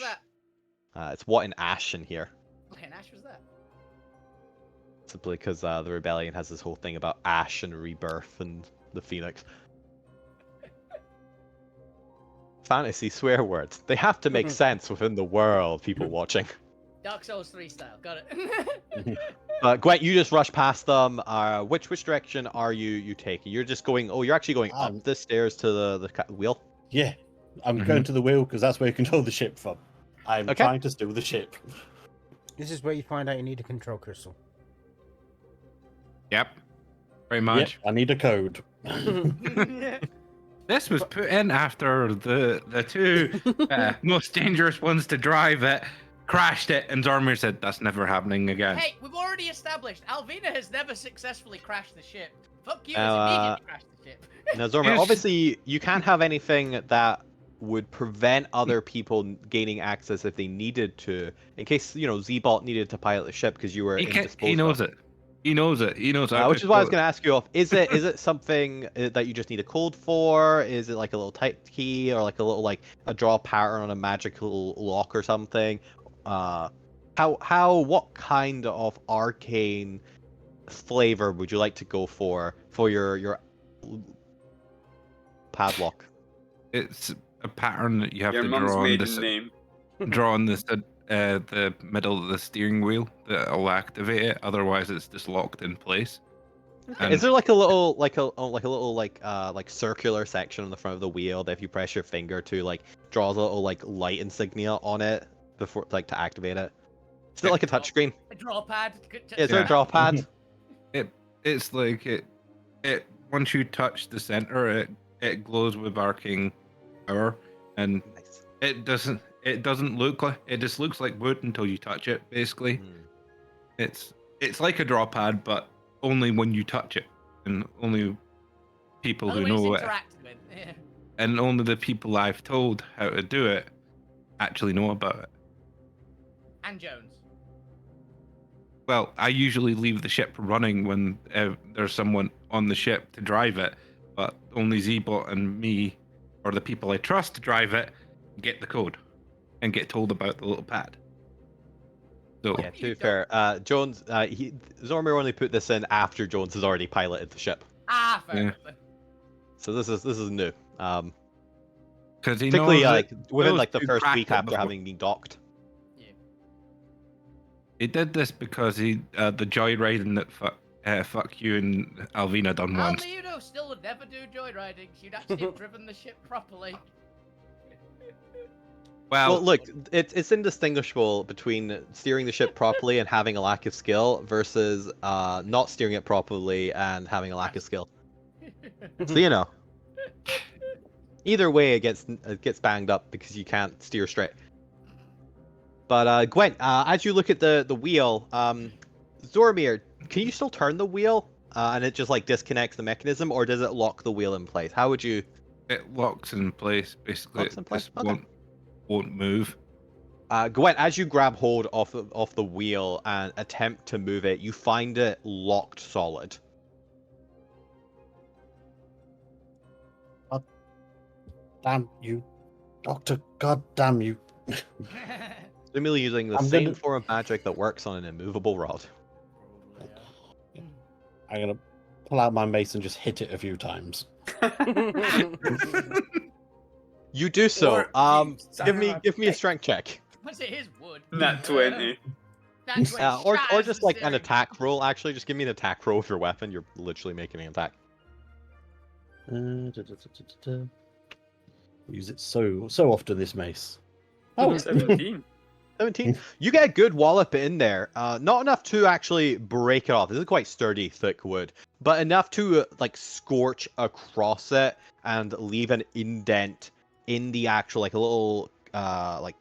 that? It's what in ash in here. What in ash was that? Simply because the rebellion has this whole thing about ash and rebirth and the phoenix. Fantasy swear words. They have to make sense within the world, people watching. Dark Souls 3 style. Got it. Gwent, you just rush past them. Which direction are you taking? You're just going. Oh, you're actually going up the stairs to the wheel. Yeah, I'm going to the wheel because that's where you control the ship from. I'm Okay. trying to steal the ship. This is where you find out you need a control crystal. Yep. Very Yep, much. I need a code. This was put in after the two most dangerous ones to drive it crashed it, and Zormir said that's never happening again. Hey, we've already established Alvina has never successfully crashed the ship. Fuck you, Now, has immediately crashed the ship. Now, Zormir, obviously, you can't have anything that would prevent other people gaining access if they needed to, in case Z-Bot needed to pilot the ship because you were He indisposed knows of. it. He knows it. He knows it. Which is why I was going to ask you off. Is it something that you just need a code for? Is it like a little type key or like a little a draw pattern on a magical lock or something? What kind of arcane flavor would you like to go for your padlock? It's a pattern that you have Your to mum's draw on maiden this. name. Draw on this the middle of the steering wheel that'll activate it. Otherwise, it's just locked in place. Is there like a little circular section on the front of the wheel that if you press your finger to draws a little light insignia on it before to activate it? Is it like a touchscreen? A draw pad. Is there a draw pad? It's like it once you touch the center, it glows with arcane power, and Nice. it doesn't look like it just looks like wood until you touch it. Basically, it's like a draw pad, but only when you touch it, and only people who know it, Yeah. and only the people I've told how to do it actually know about it. And Jones. Well, I usually leave the ship running when there's someone on the ship to drive it, but only Z-Bot and me, or the people I trust to drive it, get the code and get told about the little pad. So Yeah, to be fair, Jones, Zormir only put this in after Jones has already piloted the ship, Ah, fair Yeah. enough. so this is new. because he Particularly knows within those the two first cracked week it after before. having been docked. He did this because the joyriding that fuck you and Alvina done once. Alvina still would never do joyriding. She'd actually have driven the ship properly. Well, Well, look, it's indistinguishable between steering the ship properly and having a lack of skill versus not steering it properly and having a lack of skill. So either way, it gets banged up because you can't steer straight. But Gwent, as you look at the wheel, Zormir, can you still turn the wheel and it just disconnects the mechanism, or does it lock the wheel in place? How would you? it locks in place. Basically, Locks in place? It just Okay. won't move. Gwent, as you grab hold off the wheel and attempt to move it, you find it locked solid. Damn you, Doctor! God damn you! Seemingly using the I'm same gonna- form of magic that works on an immovable rod. I'm gonna pull out my mace and just hit it a few times. You do so. Or you Give me a strength check. What's it? His wood. Nat 20. That's when Or shatters just the an steering. attack roll. Actually, just give me an attack roll with your weapon. You're literally making an attack. Use it so often. This mace. Oh, 17. 17. You get a good wallop in there. Not enough to actually break it off. This is quite sturdy, thick wood, but enough to scorch across it and leave an indent in the actual a little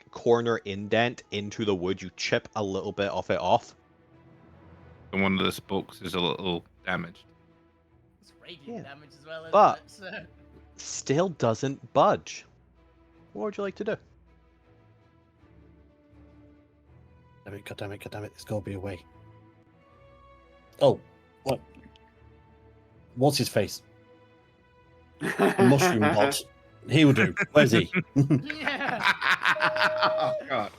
corner indent into the wood. You chip a little bit of it off. And one of the spokes is a little damaged. It's radiant damage as well, isn't But- it? So... Still doesn't budge. What would you like to do? God damn it! There's gotta be a way. Oh, what? What's his face? A mushroom bot. He'll do. Where's he? Oh God.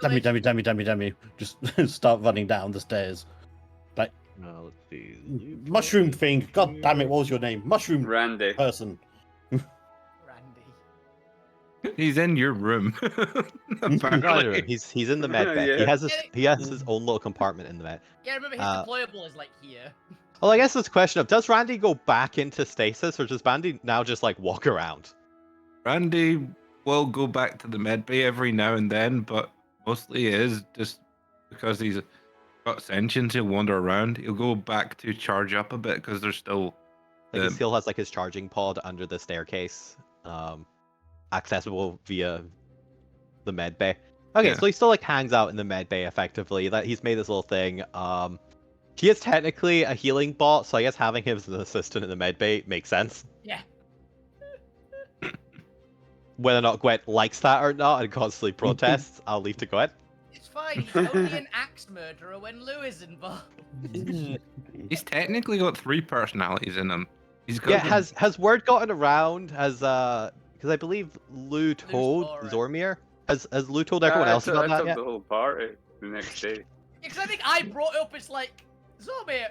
Damn me. Just start running down the stairs. Like, Let's see. mushroom thing. God damn it, what was your name? Mushroom Randy. person. Randy. He's in your room. Apparently. He's in the med bay. Yeah. He has his own little compartment in the med. Yeah, remember his deployable is like here. Well, I guess it's a question of, does Randy go back into stasis, or does Randy now just like walk around? Randy will go back to the med bay every now and then, but mostly is just because he's got sentience. He'll wander around. He'll go back to charge up a bit because there's still Like he still has like his charging pod under the staircase, accessible via the med bay. Okay, Yeah. so he still like hangs out in the med bay effectively. That he's made this little thing. He is technically a healing bot, so I guess having him as an assistant in the med bay makes sense. Yeah. Whether or not Gwent likes that or not and constantly protests, I'll leave to Gwent. It's fine. He's only an axe murderer when Lou is involved. he's technically got 3 personalities in him. He's got Yeah, has word gotten around? Has because I believe Lou told saw it. Zormir. Has Lou told everyone else I about that took yet? the whole party the next day. Because I think I brought it up. It's like, Zormir,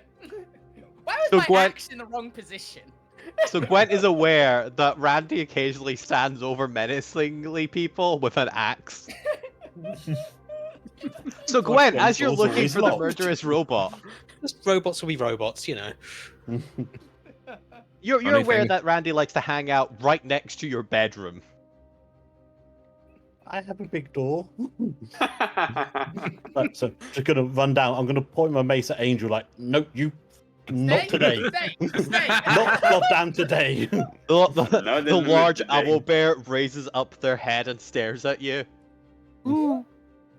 why was So my Gwent- axe in the wrong position? So Gwent is aware that Randy occasionally stands over menacingly people with an axe. So Gwent, Gwent's as you're also looking always for the locked. murderous robot, Just robots will be robots, you know. you're Funny aware thing- that Randy likes to hang out right next to your bedroom. I have a big door. Right, so just gonna run down. I'm gonna point my mace at Angel. Like, nope, you, not Stay, today. Stay. Not goddamn today. The No, the didn't large move today. owl bear raises up their head and stares at you.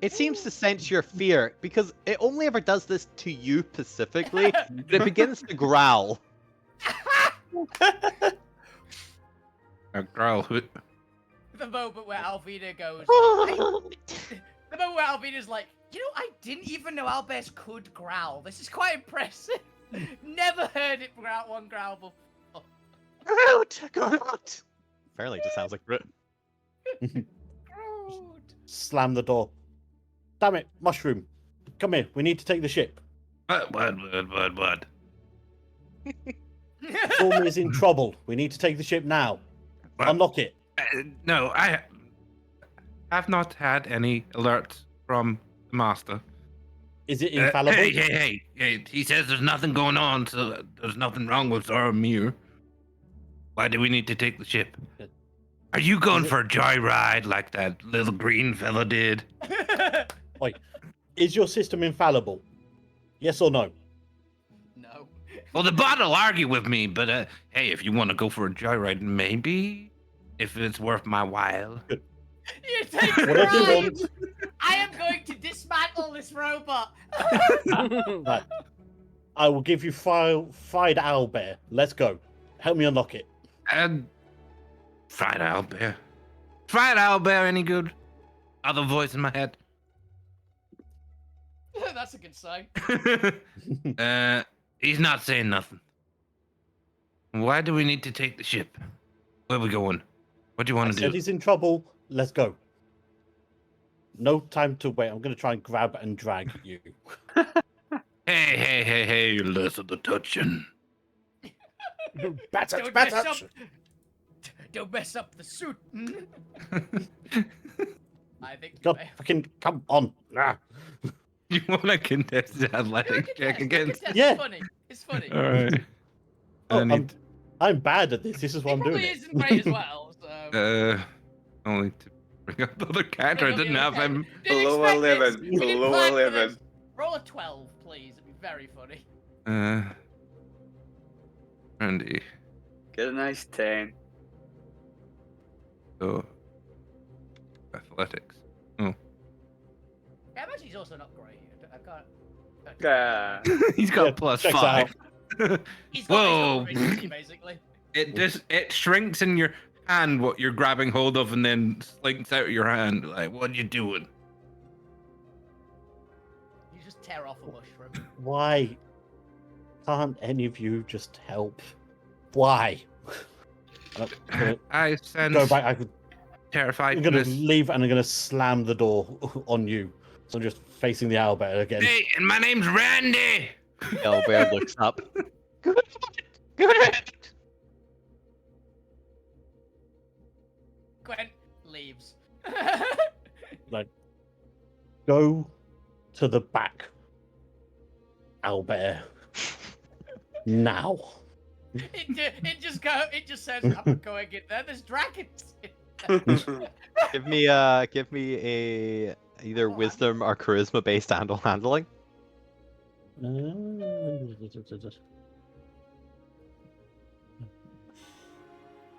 It seems to sense your fear because it only ever does this to you specifically, but it begins to growl. a growl. The moment where Alvina goes. The moment where Alvina's like, you know, I didn't even know owlbears could growl. This is quite impressive. Never heard it growl before. Apparently, it just sounds like Brit. Groot. Slam the door. Damn it, mushroom. Come here. We need to take the ship. What? Storm is in trouble. We need to take the ship now. What? Unlock it. No, I have not had any alerts from the master. Is it infallible? Hey! He says there's nothing going on, so there's nothing wrong with Zoromir. Why do we need to take the ship? Are you going for a joyride like that little green fella did? Is your system infallible? Yes or no? No. Well, the bot will argue with me, but hey, if you want to go for a joyride, maybe, if it's worth my while. You take Whatever you pride. want. I am going to dismantle this robot. Right. I will give you fried owlbear. Let's go. Help me unlock it. And fried owlbear. Fried owlbear, any good? Other voice in my head. That's a good sign. He's not saying nothing. Why do we need to take the ship? Where are we going? What do you I want to said do? he's in trouble. Let's go. No time to wait. I'm going to try and grab and drag you. Hey, less of the touching. Don't mess up. Don't mess up the suit. I think you God, may. fucking come on. Ah. You want to contest the athletic check against? Yeah. It's funny. It's funny. All right. Oh, I need, I'm bad at this. This is He why I'm probably doing isn't great as well. So. only to bring up the other character. I didn't have him. Didn't Below expect this. 11. We didn't Below plan for 11. this. Roll a 12, please. It'd be very funny. Randy. Get a nice 10. So, athletics. Oh. Yeah, I imagine he's also not great. I can't. Ah. He's got Yeah, plus checks 5. He's Whoa. got proficiency, basically. It shrinks in your hand what you're grabbing hold of and then slinks out of your hand. Like, what you doing? You just tear off a mushroom. Why? can't any of you just help? Why? I'm gonna I sense go back. I'm gonna terrifiedness. leave and I'm gonna slam the door on you. So I'm just facing the owlbear again. Hey, and my name's Randy. Owlbear looks up. Good. Gwen leaves. Go to the back, owlbear. Now. It just says, I'm going in there. There's dragons. Give me a either Go on. wisdom or charisma based handling.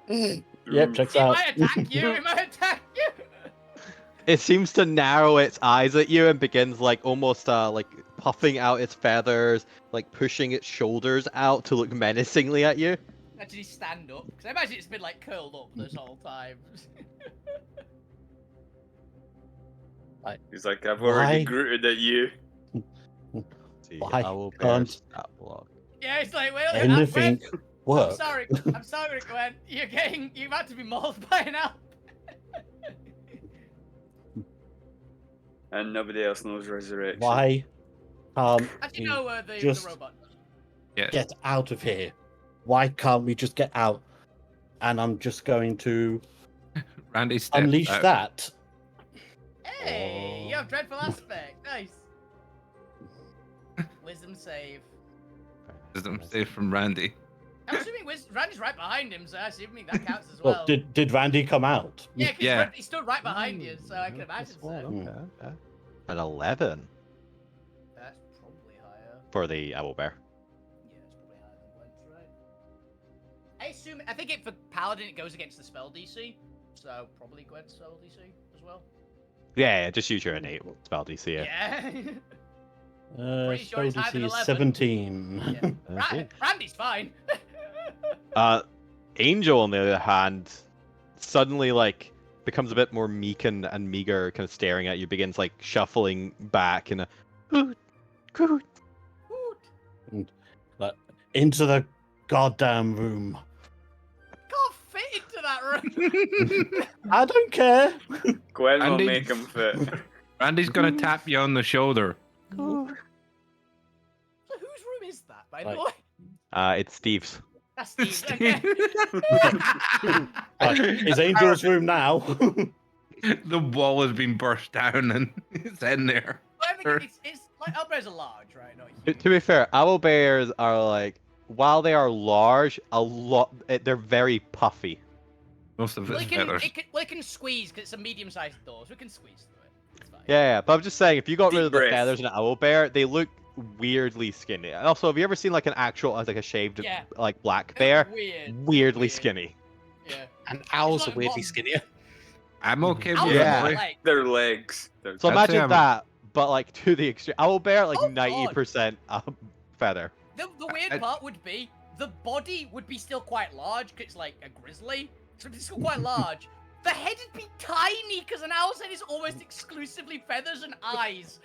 Yep, checks It out. might attack you. It might attack you. It seems to narrow its eyes at you and begins like almost like puffing out its feathers, like pushing its shoulders out to look menacingly at you. Actually, stand up. Because I imagine it's been like curled up this whole time. He's like, I've already Why? grooted at you. See, Why Owlbear can't stat block. Yeah, it's like, well, Anything I'm work? sorry, Gwen. You're about to be mauled by an owl. And nobody else knows resurrection. Why can't Actually, we no, the just robot. Yeah. get out of here? Why can't we just get out? And I'm just going to Randy steps unleash out. that. Hey, you have dreadful aspect. Nice. Wisdom save. Wisdom save from Randy. I'm assuming Randy's right behind him, so I assuming that counts as Well, well. did Randy come out? Yeah, because Yeah. he stood right behind you, so I can imagine so. Okay. An 11 That's probably higher. for the owlbear. Yeah, it's probably higher than Gwen's, right? I think for Paladin it goes against the spell DC, so probably Gwen's spell DC as well. Yeah, just use your innate spell DC. Yeah. Pretty sure Spell it's higher than DC is 11. 17. Yeah. Randy's fine. Angel, on the other hand, suddenly like becomes a bit more meek and meager, kind of staring at you. Begins like shuffling back and Into the goddamn room. Can't fit into that room. I don't care. Gwen will Andy- make him fit. Randy's gonna tap you on the shoulder. So whose room is that, by the Like- way? it's Steve's. That's Steve's. Okay. Right, is Angel's room now? The wall has been burst down and it's in there. Well, I mean, it's like owlbears are large, right? Not huge. To be fair, owlbears are like, while they are large, they're very puffy. Most of Well, it's it can, feathers. it can squeeze because it's a medium-sized door, so it can squeeze through it. It's fine. Yeah, but I'm just saying, if you got Deep rid of the breath. feathers in an owlbear, they look weirdly skinny. And also, have you ever seen like an actual, like a shaved, Yeah. like black They're bear? Weird. Weirdly Weird. skinny. Yeah. And owls like are weirdly one- skinnier. I'm okay Owls with Yeah. are it. like, Their legs. So I'd say imagine I'm- that, but like to the extreme. Owlbear, like Oh, God. 90% feather. the weird I- part would be the body would be still quite large because it's like a grizzly, so it's still quite large. The head would be tiny because an owl's head is almost exclusively feathers and eyes.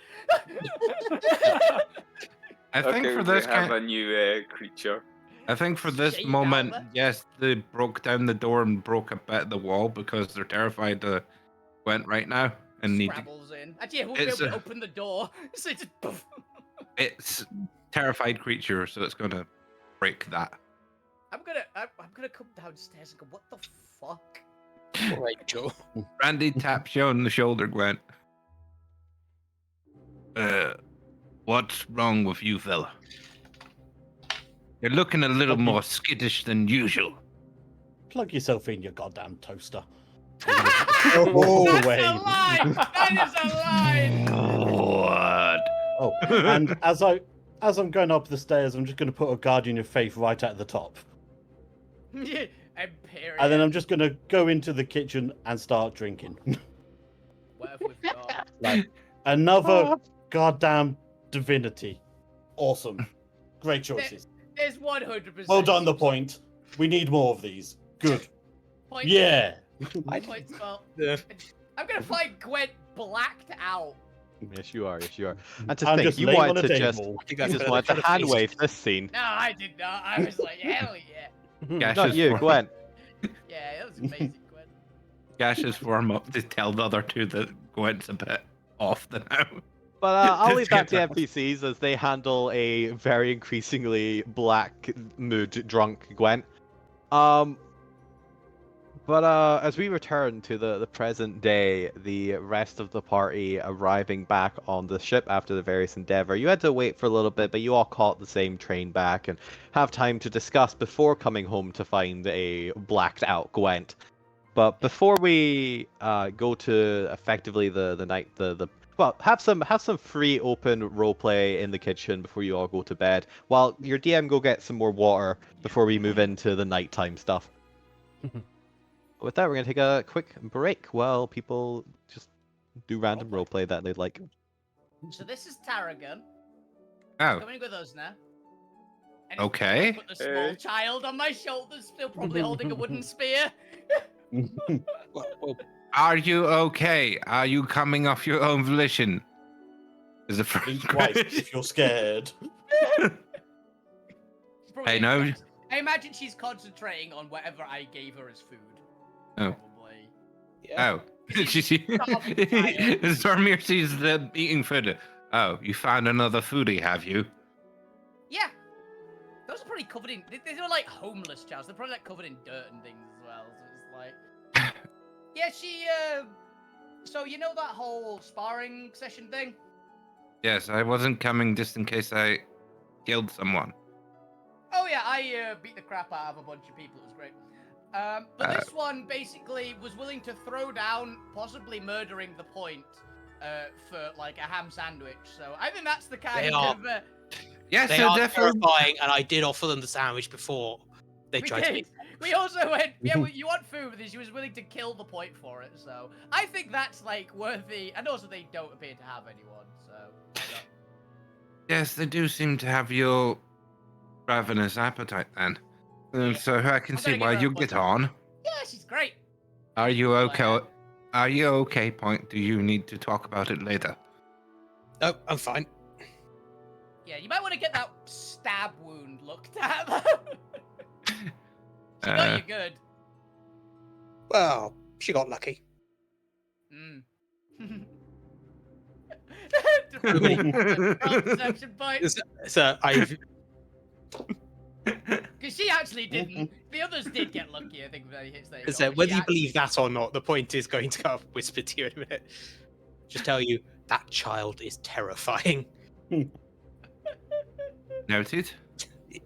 I think Okay, for we this have kind, a new creature. I think for this Shaved moment, owlet. yes, they broke down the door and broke a bit of the wall because they're terrified to went right now and need to, Scrabbles in. Actually, I won't be It's able to a- open the door, so it's just poof. it's terrified creature, so it's gonna break that. I'm gonna come downstairs and go, what the fuck? Right, Joe. Randy taps you on the shoulder, Gwen. What's wrong with you, fella? You're looking a little Fuck you. more skittish than usual. Plug yourself in, your goddamn toaster. That's Oh, a wait. lie! That is a lie! What? Oh, and as I'm going up the stairs, I'm just going to put a Guardian of Faith right at the top, Imperial. and then I'm just going to go into the kitchen and start drinking. Whatever we've got. Like another goddamn divinity. Awesome, great choices. There's 100%. Well done. The point. We need more of these. Good. Point. Yeah. Point spell. Yeah. I'm gonna find Gwen blacked out Yes, you are. Yes, you are. And to I'm think, just you laying on wanted a to just, table. I think that's you just another wanted to kind of hand feast. wave this scene. No, I did not. I was like, hell yeah. Gash Not is you, for- Gwen. Yeah, that was amazing, Gwen. Gash is form up to tell the other two that Gwent's a bit off the now. But I'll leave that to Skip NPCs as they handle a very increasingly black mood drunk Gwen. But as we return to the present day, the rest of the party arriving back on the ship after the various endeavor, you had to wait for a little bit, but you all caught the same train back and have time to discuss before coming home to find a blacked out Gwent. But before we go to effectively the night well, have some free open roleplay in the kitchen before you all go to bed, while your DM go get some more water before we move into the nighttime stuff. With that, we're gonna take a quick break while people just do random roleplay that they'd like. So this is Tarragon. Oh, Coming with us now. And he's okay. put the small child on my shoulders, still probably holding a wooden spear. Well, Are you okay? Are you coming off your own volition? Is the first Think twice question. if you're scared. She's probably Hey, no. I imagine she's concentrating on whatever I gave her as food. Oh. Probably. yeah. Oh, she see? Zormir sees the eating food. Oh, you found another foodie, have you? Yeah. Those are probably covered in. They were like homeless childs. They're probably like covered in dirt and things as well. So it's like. Yeah, she. So you know that whole sparring session thing? Yes, I wasn't coming just in case I killed someone. Oh yeah, I beat the crap out of a bunch of people. It was great. But this one basically was willing to throw down, possibly murdering the point, for like a ham sandwich. So I think that's the kind They are- of. Yes, They so are definitely. terrifying, and I did offer them the sandwich before they We tried to. did. We also went. Yeah, well, you want food, but she was willing to kill the point for it. So I think that's like worthy. And also, they don't appear to have anyone. So. why not? Yes, they do seem to have your ravenous appetite then. And Yeah. so I can I'm see gonna why give her a you get bunch. on. Yeah, she's great. Are you Like, okay? Are you okay, Point? Do you need to talk about it later? No, I'm fine. Yeah, you might want to get that stab wound looked at. She got you good. Well, she got lucky. Mm. Really? Perception point. So I've. Because she actually didn't. The others did get lucky, I think, with any hits they got. So but whether she you actually- believe that or not, the point is going to come whisper to you in a minute. Just tell you that child is terrifying. Noted.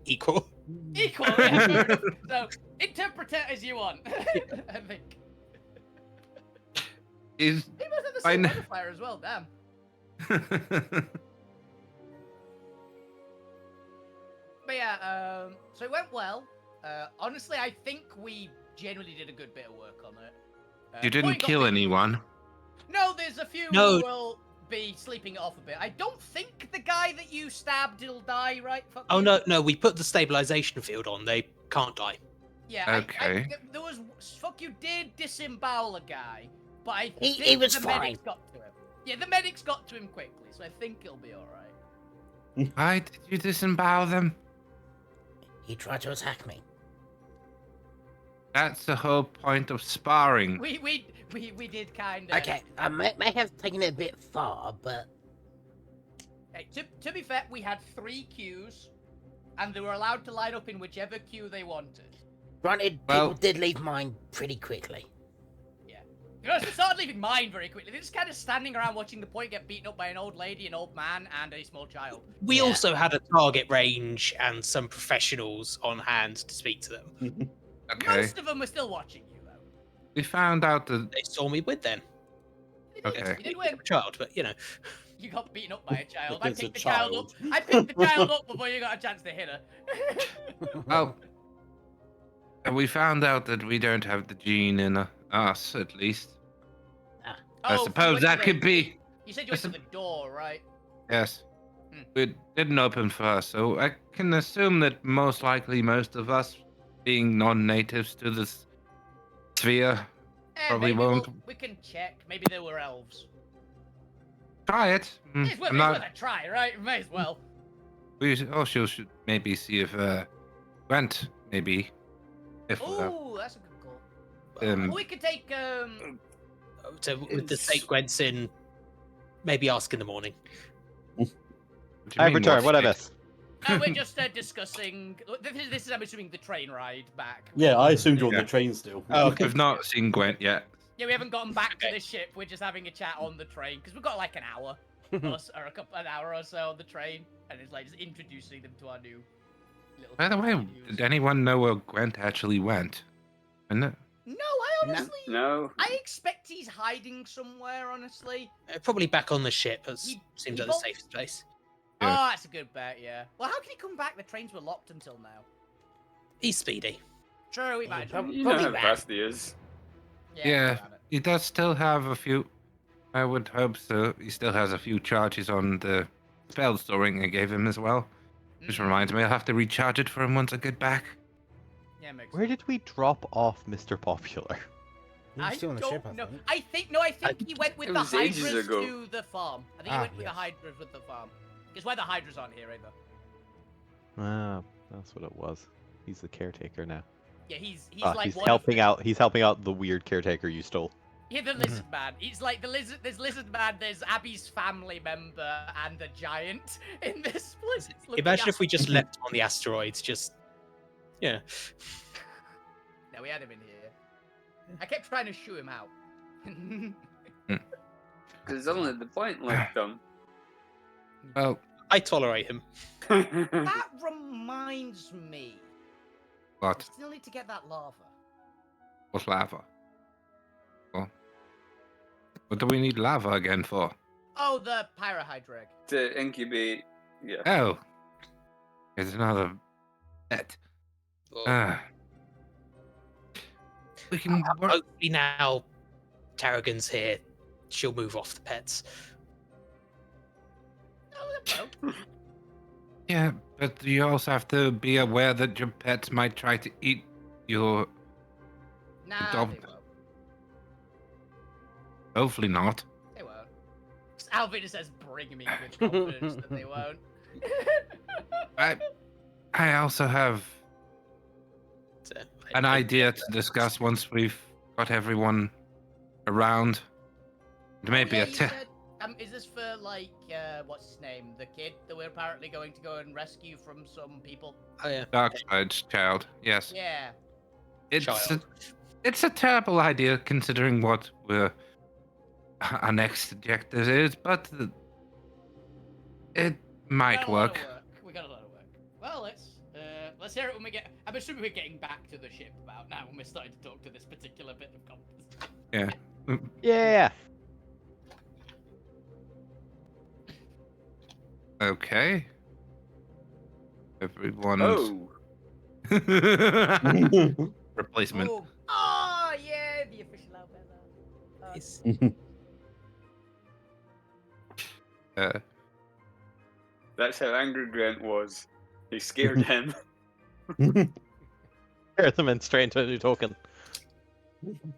Equal. Equal, yeah, fair enough. So, interpret it as you want. I think. Is He must have the same I modifier as well, damn. But yeah, so it went well. Honestly, I think we generally did a good bit of work on it. you didn't Point got kill bitten. anyone. No, there's a few No. who will be sleeping it off a bit. I don't think the guy that you stabbed will die, right? Fuck Oh you. no, we put the stabilization field on. They can't die. Yeah. Okay. There was fuck. You did disembowel a guy, but I He think was the fine. medics got to him. Yeah, the medics got to him quickly, so I think he'll be all right. Why did you disembowel them? He tried to attack me. That's the whole point of sparring. We did kind of. Okay, I may have taken it a bit far, but Hey, to be fair, we had 3 queues, and they were allowed to line up in whichever queue they wanted. granted, Well- people did leave mine pretty quickly. You know, they started leaving mine very quickly. They're just kind of standing around watching the point get beaten up by an old lady, an old man, and a small child. We Yeah. also had a target range and some professionals on hand to speak to them. Okay. Most of them were still watching you, though. We found out that. They saw me with them. You did, Okay. You did win. A child, but you know. You got beaten up by a child. I It's a picked the child up. child. I picked the child up before you got a chance to hit her. Oh. We found out that we don't have the gene in us, at least. I Oh, you suppose went to that the- could be. You said you went to the door, right? Yes. Hmm. It didn't open first, so I can assume that most likely most of us, being non-natives to this sphere, Probably maybe won't. We can check. Maybe they were elves. Try it. It's worth, I'm it's not. worth a try, right? May as well. We also should maybe see if Gwent maybe if Ooh, that's a good call. um We could take So with the It's- state Gwent's in, maybe ask in the morning. what do you I mean, return. What I state? miss? we're just discussing. This is, I'm assuming, the train ride back. Yeah, I assumed you're on Yeah. the train still. Oh, okay. We've not seen Gwent yet. Yeah, we haven't gotten back to Okay. the ship. We're just having a chat on the train because we've got like an hour or an hour or so on the train, and it's like just introducing them to our new little. By the way, companions. did anyone know where Gwent actually went? And No, I honestly. No. I expect he's hiding somewhere. Honestly. Probably back on the ship. That He- seems he like the bol- safest place. Yeah. Oh, that's a good bet. Yeah. Well, how can he come back? The trains were locked until now. He's speedy. True, he might. prob- You know Probably how ran. fast he is. Yeah. got it. he does still have a few. I would hope so. He still has a few charges on the spell storing I gave him as well. Which Mm, reminds me, I'll have to recharge it for him once I get back. Yeah, makes Where sense. did we drop off Mr. Popular? He's still on the ship, I know. think. I think he went with It the was ages Hydras ago. to the farm. I think he Ah, went with yes. the Hydras with the farm. Because why the Hydras aren't here either. Ah, that's what it was. He's the caretaker now. Yeah, he's Ah, like he's one helping of the, out. He's helping out the weird caretaker you stole. Yeah, the lizard man. He's like the lizard. There's lizard man. There's Abby's family member and a giant in this place. looking Imagine at- if we just left him on the asteroids. Just yeah. No, we had him in here. I kept trying to shoo him out. There's only the point left done. Well, I tolerate him. That reminds me. We what? still need to get that lava. What's lava? Well, what do we need lava again for? Oh, the pyrohydric. To incubate. Yeah. Oh, it's another pet. Ah. We can work. Hopefully now Tarragon's here, she'll move off the pets. Oh, no. Yeah, but you also have to be aware that your pets might try to eat your. Nah, Dom- they won't. Hopefully not. They won't. Alvina says, bring me good confidence that they won't. I also have So, an idea to discuss once we've got everyone around. Maybe yeah, a you te- said, is this for, like, what's his name? The kid that we're apparently going to go and rescue from some people? Oh yeah. Darkside's child. Yes, Yeah. it's a terrible idea considering what our next objective is, but it might work. We got a lot of work. Well, let's hear it when we get. I'm assuming we're getting back to the ship about now when we're starting to talk to this particular bit of compass. Yeah. Okay. Everyone's Oh. replacement. Oh, yeah, the official Alvina. It's, That's how angry Grant was. He scared him. Tear them in straight into a new token.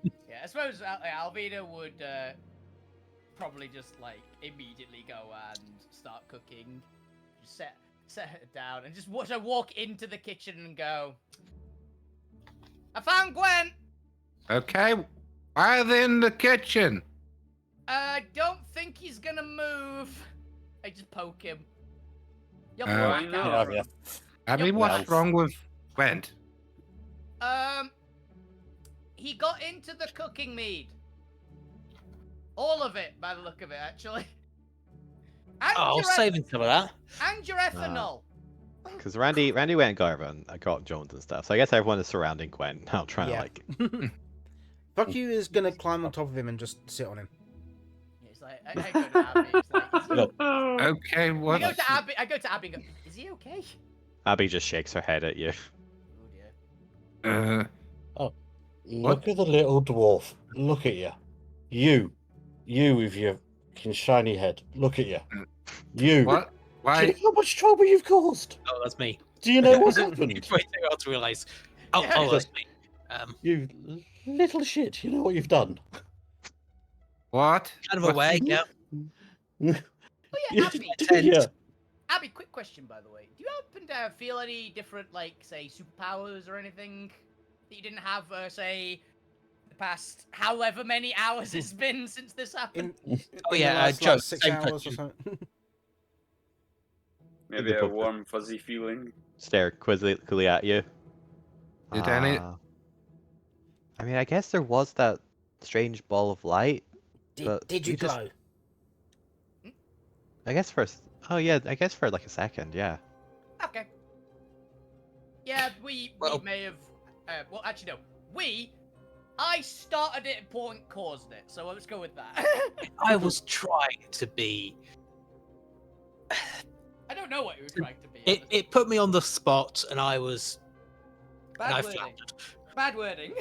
Yeah, I suppose Alvina would probably just like immediately go and start cooking. Just set her down and just watch her walk into the kitchen and go, I found Gwen! Okay. Why are they in the kitchen? I don't think he's gonna move. I just poke him. You're Uh, black no. out. Yeah. I mean, what's Yes. wrong with Gwent? He got into the cooking mead. All of it, by the look of it, actually. And oh, I was saving some of that. And your ethanol. Because Randy went and got everyone, got Jones and stuff. So I guess everyone is surrounding Gwen now, trying Yeah. to like. Fuck you is gonna climb on top of him and just sit on him. It's like, I go to Abby. It's like, is he... Look. Okay, I what? go to Abby. I go to Abby and go, is he okay? Abby just shakes her head at you. Oh dear. Look at the little dwarf. Look at you. You with your fucking shiny head. Look at you. You. What? Do you Why? know how much trouble you've caused? Oh, that's me. Do you know what's It's happened? way too hard to realise. Oh, Yeah. oh, that's me. You little shit. You know what you've done? What? Kind of What's- away, yeah. Oh yeah, Abby. Yeah. Abby, quick question by the way. Do you happen to feel any different, like, say, superpowers or anything that you didn't have, say, the past however many hours it's been since this happened? In Oh, the yeah, last, Joe, like, 6 same hours or question. something. Maybe Good a focus. warm, fuzzy feeling. Stare quizzically at you. Did any? I mean, I guess there was that strange ball of light. But Did you we just- glow? I guess for oh yeah, I guess for like a second, yeah. Okay. Yeah, we Well- may have. Well, actually, no. I started it and Point caused it, so let's go with that. I was trying to be. I don't know what you were trying to be. It honestly. it put me on the spot, and I was. and I Bad wording. floundered. Bad wording.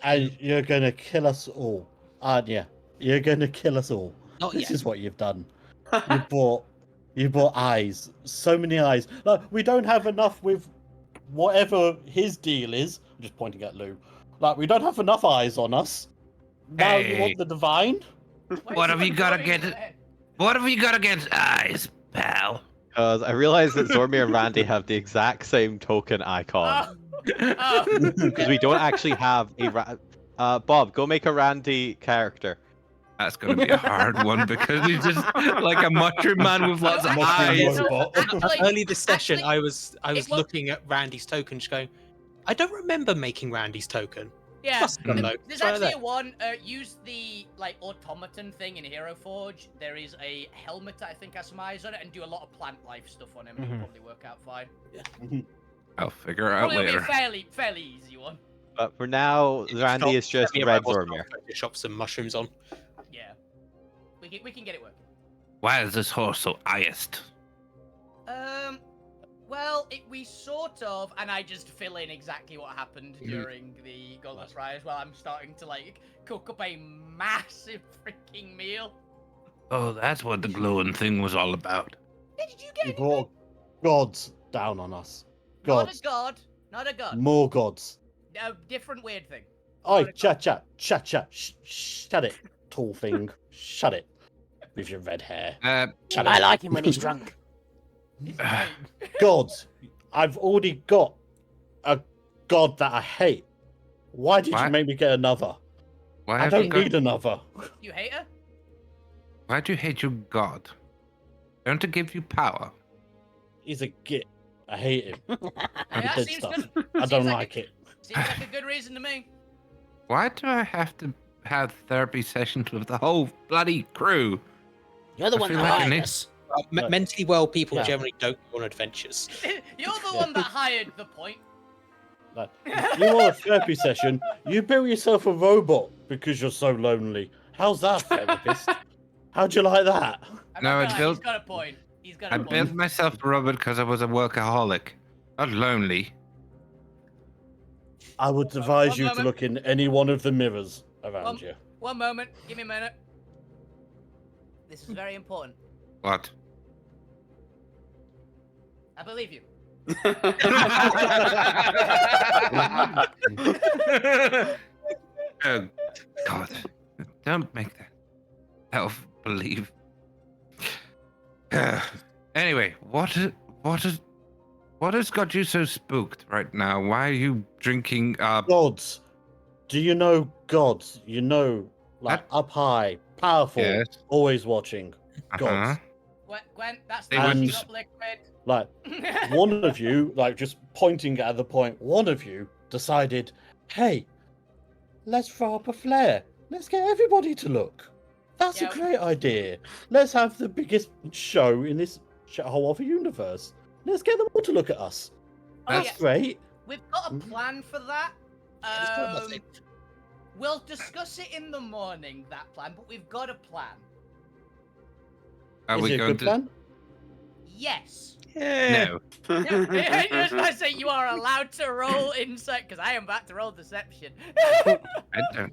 And you're gonna kill us all, aren't you? You're gonna kill us all. Not This yet. is what you've done. You bought eyes. So many eyes. Like, we don't have enough with whatever his deal is. I'm just pointing at Lou. Like, we don't have enough eyes on us. Now you Hey. want the divine? What have you got against? What have you got against eyes, pal? Because I realized that Zormir and Randy have the exact same token icon. Oh. Because we don't actually have a Bob, go make a Randy character. That's going to be a hard one because he's just like a mushroom man with lots of Mushroom eyes. robot. Actually- Early this session, actually, I was it wa- looking at Randy's token, just going, I don't remember making Randy's token. Yeah. Must have done though. There's Try actually that. a one. Use the like automaton thing in Hero Forge. There is a helmet that I think has some eyes on it, and do a lot of plant life stuff on him. It'll Mhm. probably work out fine. I'll figure it out Probably be a later. fairly easy one. But for now, Randy is just Red Zormir. Shop some mushrooms on. Yeah. We can get it working. Why is this horse so iced? Well, we sort of, and I just fill in exactly what happened during the Gauntlet Ride as well. I'm starting to like cook up a massive freaking meal. Oh, that's what the glowing thing was all about. Hey, did you get You anything? brought gods down on us. Not a Gods. god, not a god. More gods. A different weird thing. Oi, Not a god. chat. Shut it, tall thing. Shut it. With your red hair. Shut I it. like him when he's drunk. Gods. I've already got a god that I hate. Why did you What? make me get another? Why I have don't you got- need another. You hate her? Why do you hate your god? Don't it give you power? He's a git. I hate him. Yeah, He did seems stuff. good. I Seems don't like like it. Seems like a good reason to me. Why do I have to have therapy sessions with the whole bloody crew? You're the I one feel that like I hired need- us. Right. Mentally well people Yeah. generally don't go on adventures. You're the one that hired the point. Like, you want a therapy session? You built yourself a robot because you're so lonely. How's that, therapist? How'd you like that? I'm No, not I gonna lie, built- He's got a point. He's got I a built point. myself a robot because I was a workaholic. Not lonely. I would advise One you to moment. look in any one of the mirrors around One- you. One moment. Give me a minute. This is very important. What? I believe you. Oh, God. Don't make that self-believe. Anyway, what has got you so spooked right now? Why are you drinking Gods. Do you know gods? You know, like up high, powerful, Yes. always watching. Uh-huh. Gods. Gwen, that's They the would- washing up liquid. Like, one of you, like just pointing at the point, one of you decided, hey, let's throw up a flare. Let's get everybody to look. That's Yeah. a great idea. Let's have the biggest show in this whole other universe. Let's get them all to look at us. Oh, That's yeah. great. We've got a plan for that. It's got nothing. We'll discuss it in the morning, that plan, but we've got a plan. Are Is we it a going good to? plan? Yes. No. I just want to say you are allowed to roll insight, because I am about to roll deception. I don't.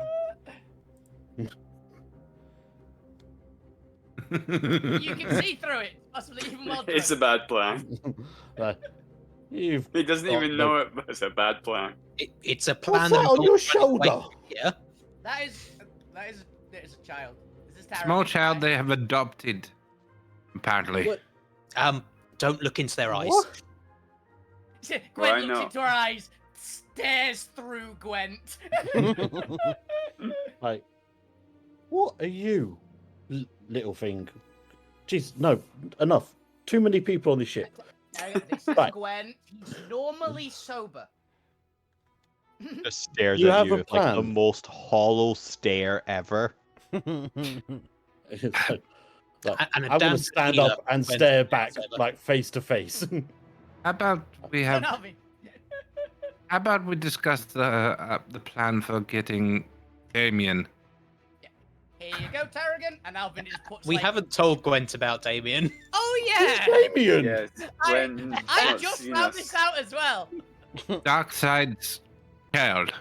You can see through it, possibly even more. It's a bad plan. Like, you've He doesn't Oh, even no. know it, but it's a bad plan. It's a plan What's that on your involves running away shoulder? from here. That is a child. This is Tara. Small child they have adopted. Apparently. What? Don't look into their eyes. What? Gwen Why looks not? into her eyes, stares through Gwent. Like, what are you, little thing? Jeez, no, enough. Too many people on this ship. Now, this is Right. Gwen. He's normally sober. Just stares You at have you a with like the plan. most hollow stare ever. It's like, And a I'm damn gonna stand tequila up and when stare it's back, over. like face to face. How about we Don't have? have me. How about we discuss the plan for getting Damien? Here you go, Tarragon. And Alvin just puts. We like, haven't told Gwent about Damien. Oh Who's yeah. Damien? Yes. Gwen's I not just seen found us. this out as well. Darkseid's child.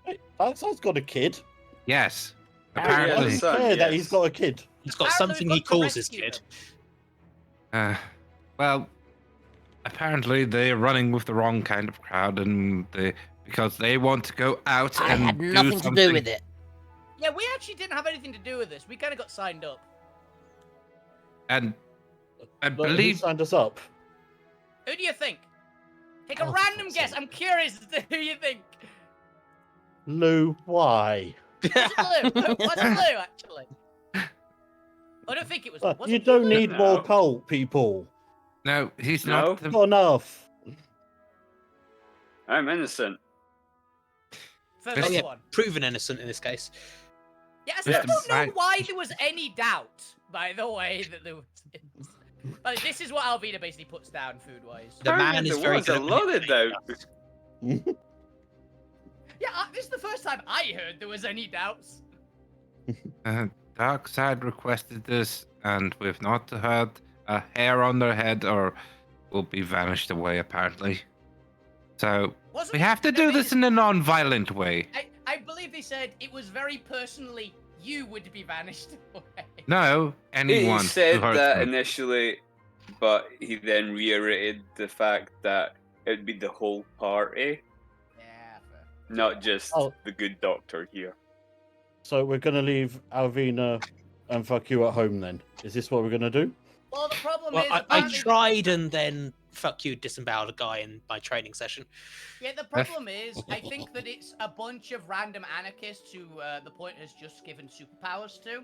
Hey, Darkseid's got a kid. Yes. yeah, Why Apparently. does he son, care that yes. he's got a kid? He's got Apparently something we've he got to calls his rescue kid. them. Well, apparently they're running with the wrong kind of crowd, and because they want to go out I and had do nothing to something. do with it. Yeah, we actually didn't have anything to do with this. We kind of got signed up. And I Look, who believe signed us up? Who do you think? Take a Oh, for random fuck's guess. sake. I'm curious as to who you think. Lou, why? Was it Lou? Was it Lou, actually? I don't think it was. was You it don't Lou? need more No. cult people. no, he's No? not. The, Not enough. I'm innocent. For Oh, this yeah. one. Proven innocent in this case. Yeah, I still Yes. don't know Right. why there was any doubt, by the way, that there was. Like, this is what Alvina basically puts down food-wise. The man Apparently is there very was good a at lot of manipulating doubt. us. Yeah, this is the first time I heard there was any doubts. Darkseid requested this, and we've not heard a hair on their head, or will be vanished away. Apparently, so Wasn't we it- have to no, do this in a non-violent way. I believe they said it was very personally you would be vanished away. No, He anyone said who hurts that them. initially, but he then reiterated the fact that it'd be the whole party, Yeah, fair. not just Oh. the good doctor here. So we're gonna leave Alvina and fuck you at home then. Is this what we're gonna do? Well, the problem Well, is, I apparently- tried and then fuck you disemboweled a guy in my training session. Yeah, the problem is, I think that it's a bunch of random anarchists who the point has just given superpowers to.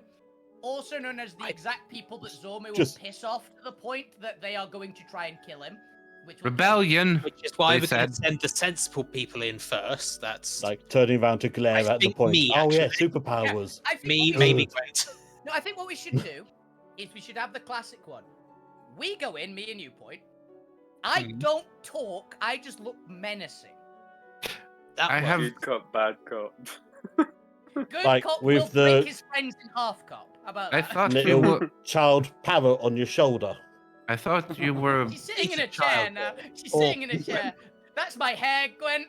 Also known as the exact people that Zormi will Just- piss off to the point that they are going to try and kill him. Which will Rebellion. Which is why They we're going to said- send the sensible people in first. That's Like turning around to glare I at the think point. me, Oh yeah, actually. superpowers. I think me, what we maybe Good. Gwent. No, I think what we should do is we should have the classic one. We go in, me and you point. I Mhm. don't talk, I just look menacing. That I works. have- Good cop, bad cop. Good Like, cop with will the- break his friends in half cop. How about I that? thought you Little were. child parrot on your shoulder. I thought you were. She's sitting in a He's a child. chair now. She's Oh. sitting in a chair. That's my hair, Gwen.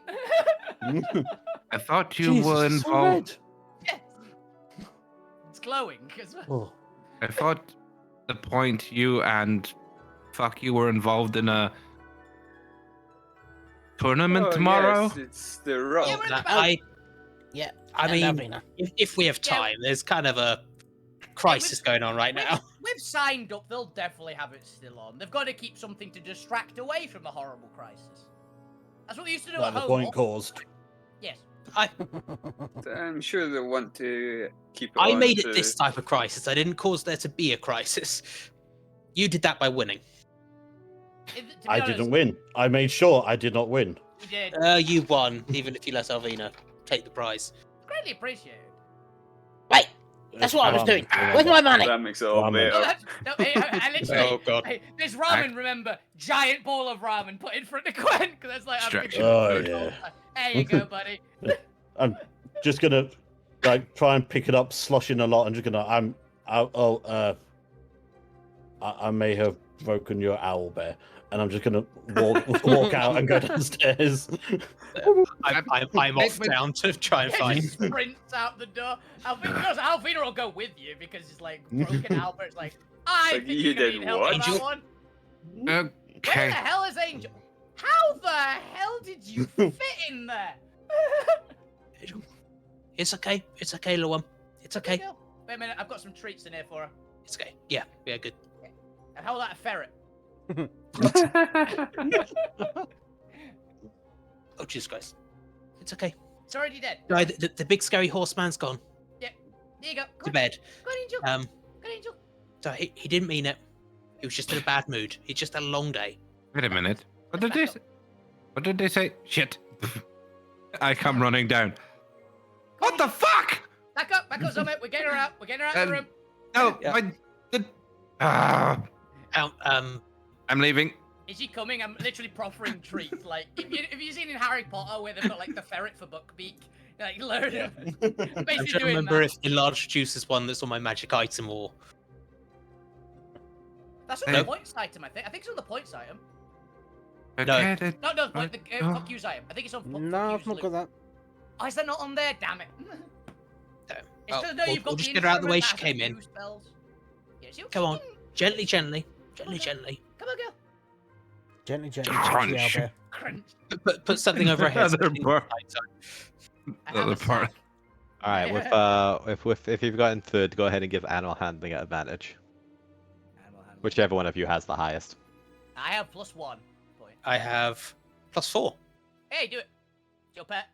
I thought you Jesus, were it's so involved. Yes. It's glowing as well. red. Oh. I thought the point you and fuck you were involved in a tournament Oh, tomorrow. Yes, it's the rock. Yeah, we're in the That- back. Yeah. I and mean, Alvina. if we have Yeah. time, there's kind of a crisis going on right now. We've signed up. They'll definitely have it still on. They've got to keep something to distract away from the horrible crisis. That's what we used to do Like at the home. point caused. Yes. I'm sure they'll want to keep it I on made to... it this type of crisis. I didn't cause there to be a crisis. You did that by winning. To be I honest, didn't win. I made sure I did not win. We did. You won, even if you let Alvina take the prize. Greatly appreciated. Wait, that's what I was Ramen, doing. remember. Where's my money? That makes it all Ramen. No, better. that's, no, I literally. Oh god. Hey, this ramen, remember, giant bowl of ramen put in front of Gwen, because that's like I'm Stretch thinking Oh, of food yeah. all the time. There you go, buddy. I'm just gonna like try and pick it up, sloshing a lot. I'm just gonna. I may have broken your owl bear, and I'm just gonna walk out and go downstairs. I'm off down to try and He find. just sprints out the door. Alvina will go with you because it's like broken Albert's like, I Like, think you you're gonna did need help what? with that Angel? one. Where Okay. the hell is Angel? How the hell did you fit in there? It's okay. It's okay, little one. It's okay. Wait a minute, I've got some treats in here for her. It's okay. Yeah, good. And how about a ferret? Oh, Jesus Christ. It's okay. It's already dead. No, the big scary horseman's gone There you go. Go to on, bed. Go on, Angel. Um, Go on, Angel. so he didn't mean it. He was just in a bad mood. He just had a long day. Wait a minute. What did they say? What did they say? Shit. I come running down. What the fuck? Back up, Summit. We're getting her out. We're getting her out of the room. No, Yeah. I'm leaving. Is she coming? I'm literally proffering treats. Like, if you've seen in Harry Potter where they've got like the ferret for Buckbeak, like learn. Yeah. Basically I'm trying to doing remember that. if the large juice is one that's on my magic item or. That's on the points item, I think. I think it's on the points item. No. No, like the fuck yous item. I think it's on. No, I've not got that. Oh, is that not on there? Damn it. It's because no, we'll you've got just the get her out of the way instrument she that came has in. two spells. Yeah, Come on. Gently. Come on, girl. Gently, Crunch. Albert. Crunch. Put something over her head. Other part. I The have other a part. sack. All right, if you've gotten third, go ahead and give animal handling at advantage. Animal handling. Whichever one of you has the highest. I have +1 point. I have +4. Hey, do it. It's your pet.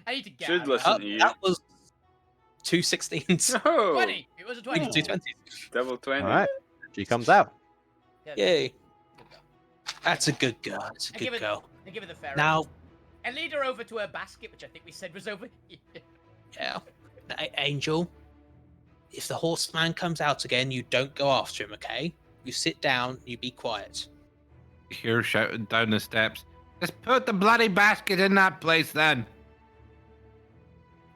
I need to get Should out. listen to you. That was 2 16s. No! 20. It was a 20. 2 20s. Double 20. All right, she comes out. Yeah, Yay. good girl. That's a good girl. That's a I give good it- girl. I give her the ferret. Now, And lead her over to her basket, which I think we said was over here. yeah, Angel, if the horseman comes out again, you don't go after him, okay? You sit down, you be quiet. Here shouting down the steps. Just put the bloody basket in that place then.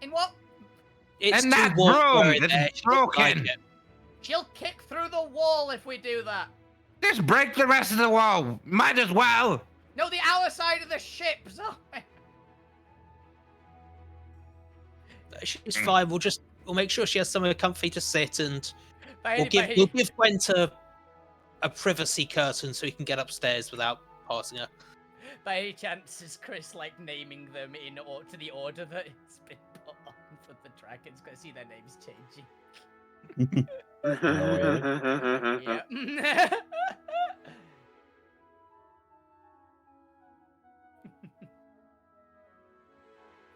In what? It's And too that warm broom, for her it's there, she doesn't like broken. it. She'll kick through the wall if we do that. Just break the rest of the wall. Might as well. No, the our side of the ship. So... She's fine. We'll make sure she has somewhere comfy to sit, and By we'll give Gwent a privacy curtain so he can get upstairs without passing her. by any chance is Chris like naming them in or to the order that it's been put on for the dragons? Because I see their names changing. Yeah.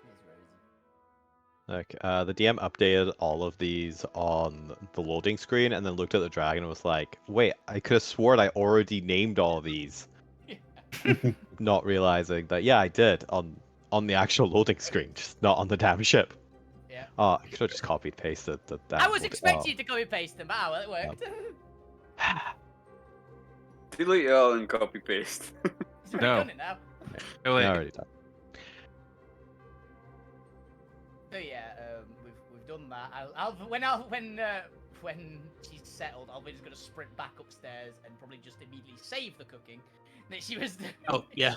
There's Rosie. Like, the DM updated all of these on the loading screen and then looked at the dragon and was like, wait, I could have sworn I already named all these. Not realizing that, yeah, I did on the actual loading screen, just not on the damn ship. Yeah. Oh, I could have just copied pasted the damn I was loading- expecting you to copy paste them, but well, it worked. Delete it all and copy paste. He's already No. done it now. Oh, Wait. yeah, already done. So yeah, we've done that. When she's settled, I'll be just gonna sprint back upstairs and probably just immediately save the cooking that she was doing. Oh, yeah.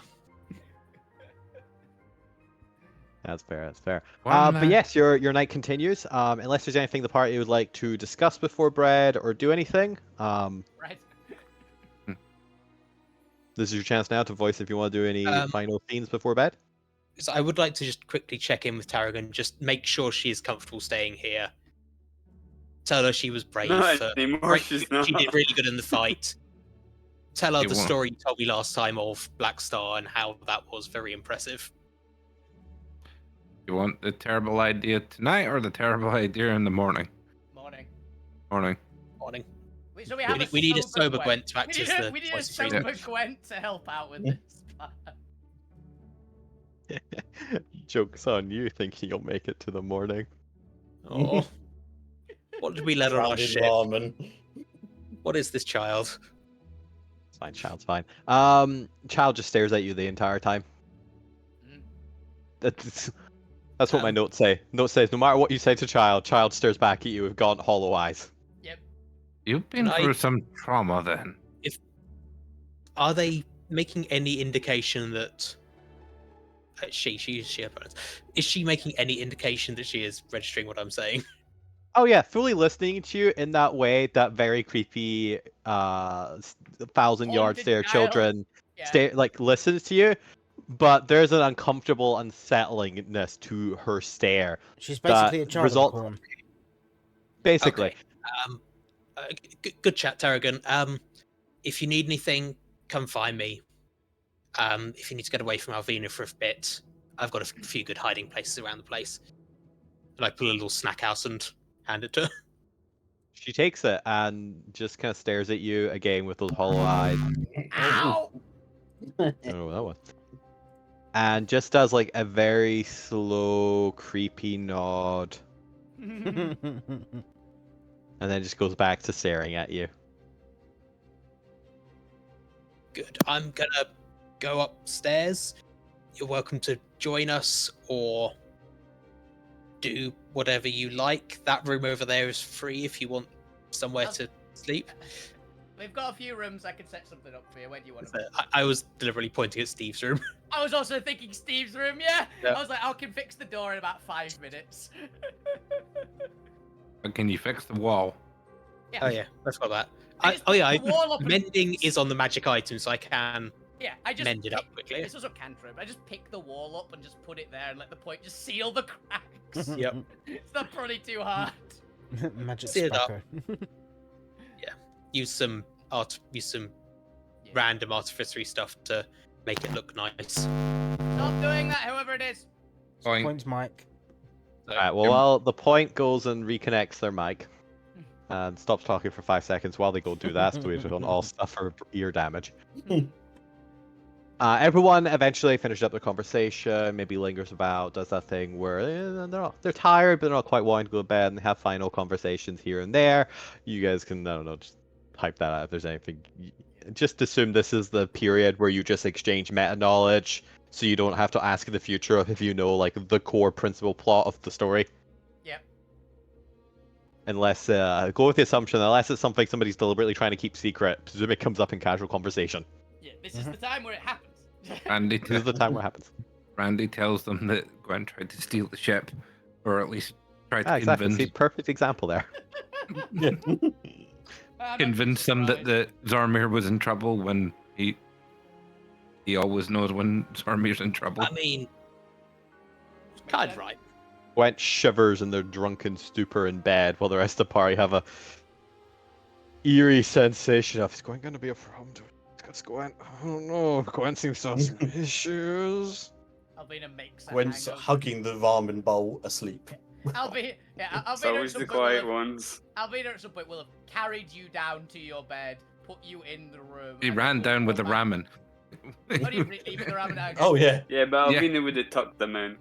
That's fair, that's fair. One, But yes, your night continues. Unless there's anything the party would like to discuss before bed or do anything. Right. This is your chance now to voice if you want to do any final scenes before bed. So I would like to just quickly check in with Tarragon, just make sure she is comfortable staying here. Tell her she was brave. Not for- anymore, brave- she's not. She did really good in the fight. Tell her You the won't. story you told me last time of Black Star and how that was very impressive. You want the terrible idea tonight or the terrible idea in the morning? Morning. Morning. Morning. So we have We need a sober Gwent to act as the We need a voice of reason. sober Gwent to help out with this. Joke's on you thinking you'll make it to the morning. Oh. What did we let on our Drowned in ship? ramen. What is this child? It's fine, child's fine. Child just stares at you the entire time. Mm. That's what my notes say. Note says, no matter what you say to child stares back at you with gaunt, hollow eyes. You've been I- through some trauma then. Are they making any indication that she her pronouns. Is she making any indication that she is registering what I'm saying? Oh yeah, fully listening to you in that way, that very creepy, 1,000 yard Haunted stare child. children Yeah. stare, like listens to you, but there's an uncomfortable unsettlingness to her stare. She's basically a child result- of the corn. Basically, Okay. Good chat, Tarragon. If you need anything, come find me. If you need to get away from Alvina for a bit, I've got a few good hiding places around the place. And I pull a little snack house and hand it to her. She takes it and just kind of stares at you again with those hollow eyes. Ow! I don't know what that was. And just does like a very slow, creepy nod, and then just goes back to staring at you. Good. I'm gonna go upstairs. You're welcome to join us or do whatever you like. That room over there is free if you want somewhere to sleep. We've got a few rooms. I can set something up for you. Where do you want to? I was deliberately pointing at Steve's room. I was also thinking Steve's room. Yeah. Yeah. I was like, I can fix the door in about 5 minutes. But can you fix the wall? Yeah. Oh yeah, that's got that. I just put the wall up and- Mending is on the magic item, so I can Yeah, I just mend it up quickly. This was a cantrip. I just pick the wall up and just put it there and let the point just seal the cracks. Yep. It's not probably too hard. Magic See it up. spackle. Use some Yeah. random artificery stuff to make it look nice. Stop doing that, whoever it is. Point. Points, Mike. Alright, well, while the point goes and reconnects their mic and stops talking for 5 seconds while they go do that, so we on all stuff for ear damage. Everyone eventually finishes up their conversation, maybe lingers about, does that thing where they're tired, but they're not quite wanting to go to bed, and they have final conversations here and there. You guys can, I don't know, just type that out if there's anything. Just assume this is the period where you just exchange meta knowledge, so you don't have to ask in the future if you know like the core principal plot of the story. Yep. Unless go with the assumption, unless it's something somebody's deliberately trying to keep secret, presume it comes up in casual conversation. Yeah, this is the time where it happens. Randy, This is the time where it happens. Randy tells them that Gwen tried to steal the ship, or at least tried to Exactly. convince, See, perfect example there. Yeah. convince them that the Zarmir was in trouble when he always knows when Zarmir's in trouble. I mean, kind of right. Gwent shivers in their drunken stupor in bed, while the rest of the party have a eerie sensation of, is Gwent going to be a problem to discuss Gwent? I don't know. Gwent seems to have some issues. Alvina makes a Gwen's hangover. hugging the ramen bowl asleep. Alvina It's at always some the point will quiet have- ones. Alvina at some point will have carried you down to your bed, put you in the room. He and ran then down with the go back. ramen. What do you even the ramen out? Oh yeah. Yeah, but Yeah. Alvina would have tucked them in.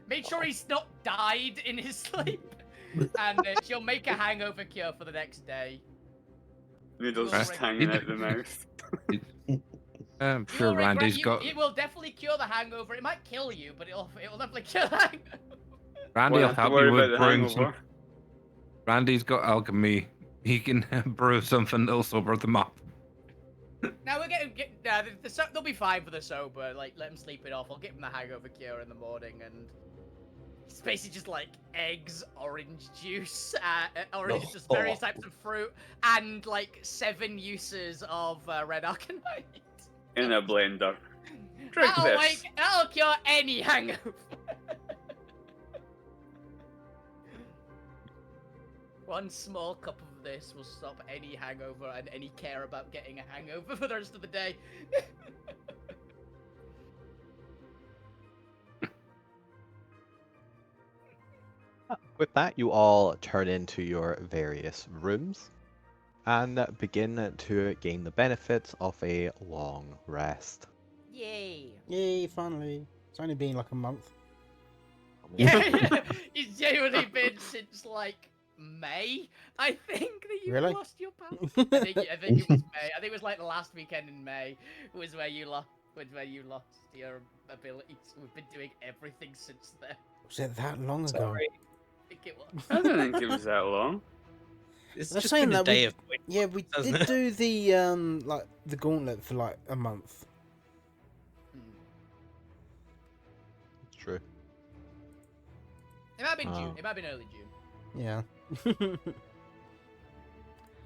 Make sure he's not died in his sleep, and she'll make a hangover cure for the next day. Noodles Right. just hanging out the mouth. I'm You sure will regret- Randy's you- got. It will definitely cure the hangover. It might kill you, but it'll definitely cure the hangover. Randy Won't will have to help worry you with about the brewing some. hangover. Randy's got alchemy. He can brew something that'll sober them up. Now we're getting they'll be fine for the sober. Like let them sleep it off. I'll give them the hangover cure in the morning, and it's basically just like eggs, orange juice, orange, just various types of fruit, and like 7 uses of red arcanite. In a blender. Drink this. That'll cure any hangover. One small cup of this will stop any hangover and any care about getting a hangover for the rest of the day. With that, you all turn into your various rooms and begin to gain the benefits of a long rest. Yay! Yay, finally. It's only been like a month. It's genuinely been since like May, I think, that you Really? lost your power. I think it was May. I think it was like the last weekend in May was where you lost your abilities. We've been doing everything since then. Was it that long ago? Sorry. I think it was. I don't think it was that long. It's They're just saying been a that we- day of Yeah, we Doesn't did it? do the like the gauntlet for like a month. True. It might have been Oh. June. It might have been early June. Yeah.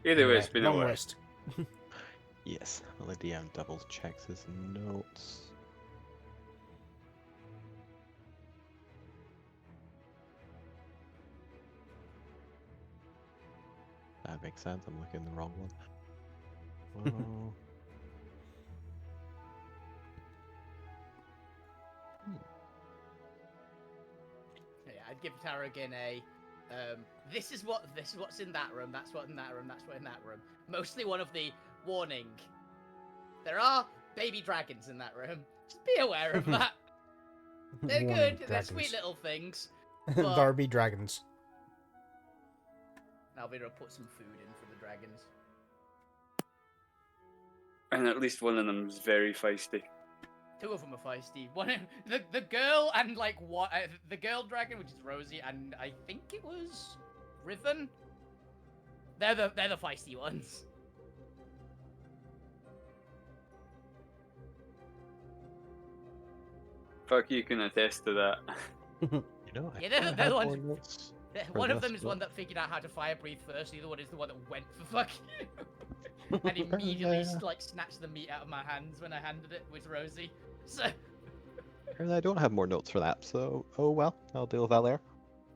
Either way, it's Anyway, been a long while. rest. Yes, well, the DM double checks his notes. That makes sense. I'm looking at the wrong one. Oh. Yeah, I'd give Tarragon a. This is what's in that room. That's what in that room. That's what in that room. Mostly one of the warning. There are baby dragons in that room. Just be aware of that. They're Warning, good. They're dragons. sweet little things. But Barbie dragons. Alvina will put some food in for the dragons. And at least one of them is very feisty. Two of them are feisty. One, the girl and like what the girl dragon, which is Rosie, and I think it was Riven. They're the feisty ones. Fuck, you can attest to that. You know, I Yeah, they're kinda the had ones- more notes for One of this, them is but- one that figured out how to fire breathe first. The other one is the one that went for fuck you. And immediately like snatched the meat out of my hands when I handed it with Rosie. So. Apparently I don't have more notes for that, so oh well, I'll deal with that later.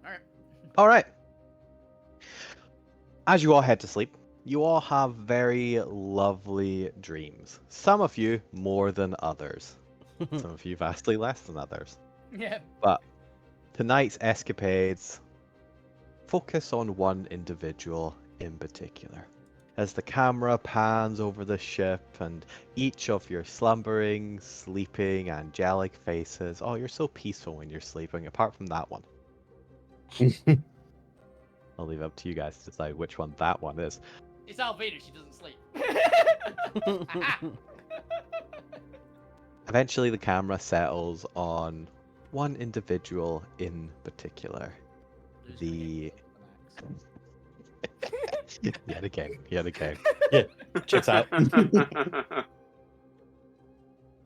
Alright. Alright. As you all head to sleep, you all have very lovely dreams. Some of you more than others. Some of you vastly less than others. Yeah. But tonight's escapades focus on one individual in particular. As the camera pans over the ship and each of your slumbering, sleeping, angelic faces. Oh, you're so peaceful when you're sleeping, apart from that one. I'll leave it up to you guys to decide which one that one is. It's Alvina, she doesn't sleep. Eventually, the camera settles on one individual in particular. The yet again. Checks out.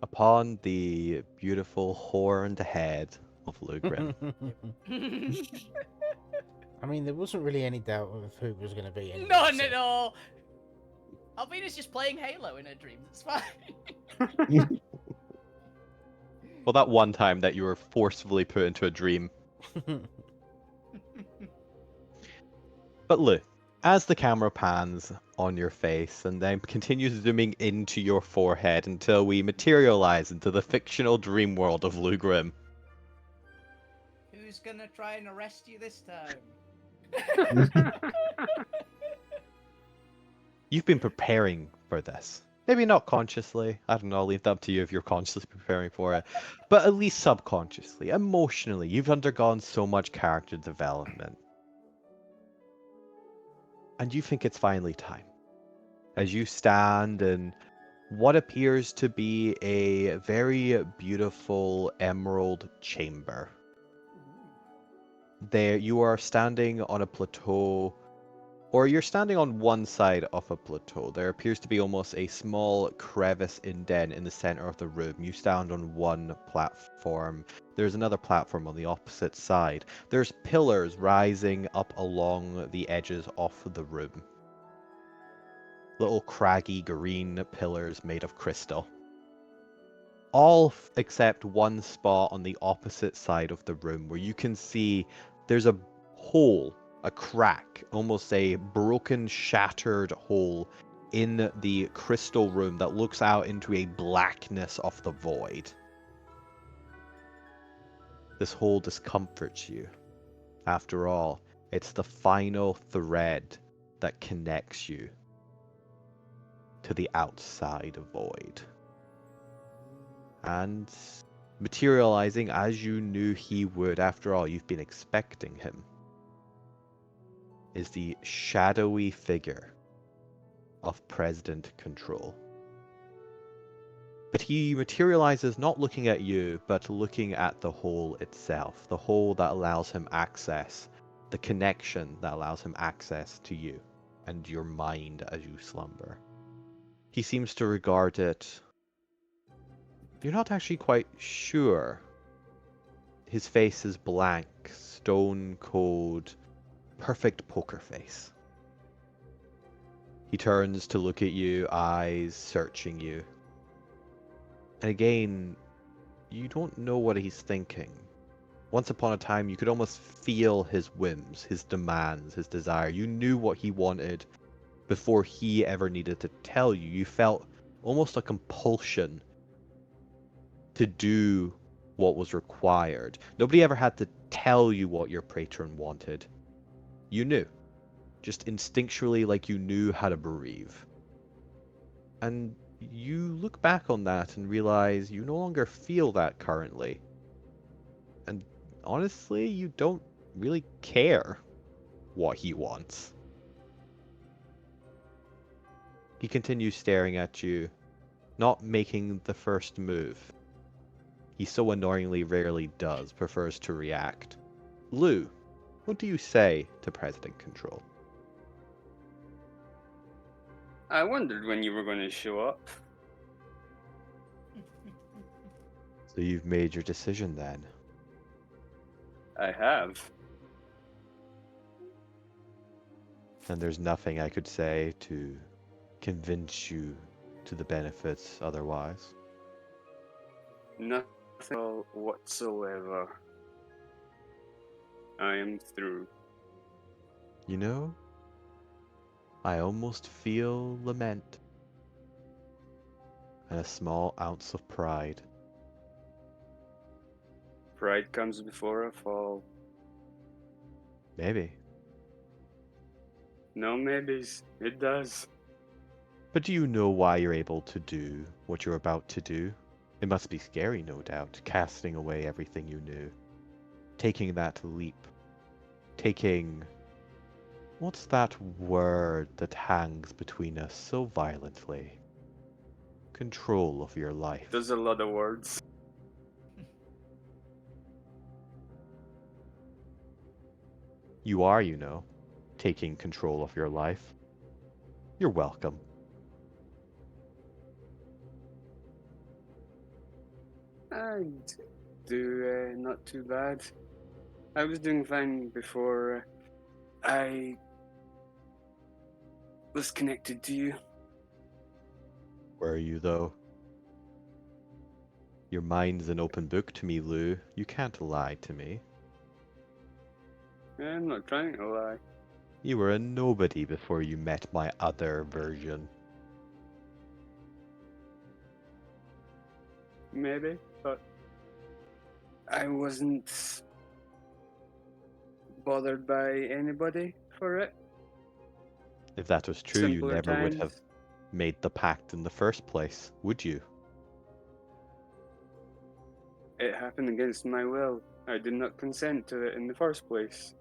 Upon the beautiful horned head of Lugrim. I mean, there wasn't really any doubt of who was going to be. Anyway, None so- at all. Alvina's just playing Halo in her dreams. It's fine. Well, that one time that you were forcefully put into a dream. But look, as the camera pans on your face and then continues zooming into your forehead until we materialize into the fictional dream world of Lugrim. Who's gonna try and arrest you this time? You've been preparing for this. Maybe not consciously. I don't know, I'll leave that up to you if you're consciously preparing for it. But at least subconsciously, emotionally, you've undergone so much character development. And you think it's finally time. As you stand in what appears to be a very beautiful emerald chamber. There, you are standing on a plateau, or you're standing on one side of a plateau. There appears to be almost a small crevice indent in the center of the room. You stand on one platform. There's another platform on the opposite side. There's pillars rising up along the edges of the room. Little craggy green pillars made of crystal. All except one spot on the opposite side of the room where you can see there's a hole, a crack, almost a broken, shattered hole in the crystal room that looks out into a blackness of the void. This hole discomforts you. After all, it's the final thread that connects you to the outside void. And materializing as you knew he would, after all, you've been expecting him, is the shadowy figure of President Control. But he materializes not looking at you, but looking at the hole itself, the hole that allows him access, the connection that allows him access to you and your mind as you slumber. He seems to regard it. You're not actually quite sure. His face is blank, stone cold, perfect poker face. He turns to look at you, eyes searching you. And again, you don't know what he's thinking. Once upon a time, you could almost feel his whims, his demands, his desire. You knew what he wanted before he ever needed to tell you. You felt almost a compulsion to do what was required. Nobody ever had to tell you what your patron wanted. You knew. Just instinctually, like you knew how to bereave. And you look back on that and realize you no longer feel that currently. And honestly, you don't really care what he wants. He continues staring at you, not making the first move. He so annoyingly rarely does, prefers to react. Lou, what do you say to President Control? I wondered when you were going to show up. So you've made your decision then. I have. And there's nothing I could say to convince you to the benefits otherwise. Nothing whatsoever. I am through. You know, I almost feel lament and a small ounce of pride. Pride comes before a fall. Maybe. No maybes. It does. But do you know why you're able to do what you're about to do? It must be scary, no doubt, casting away everything you knew. Taking that leap. Taking... What's that word that hangs between us so violently? Control of your life. There's a lot of words. You are, you know, taking control of your life. You're welcome. I do not too bad. I was doing fine before I was connected to you. Were you, though? Your mind's an open book to me, Lou. You can't lie to me. I'm not trying to lie. You were a nobody before you met my other version. Maybe, but I wasn't bothered by anybody for it. If that was true, you Simpler never would have times. made the pact in the first place, would you? It happened against my will. I did not consent to it in the first place.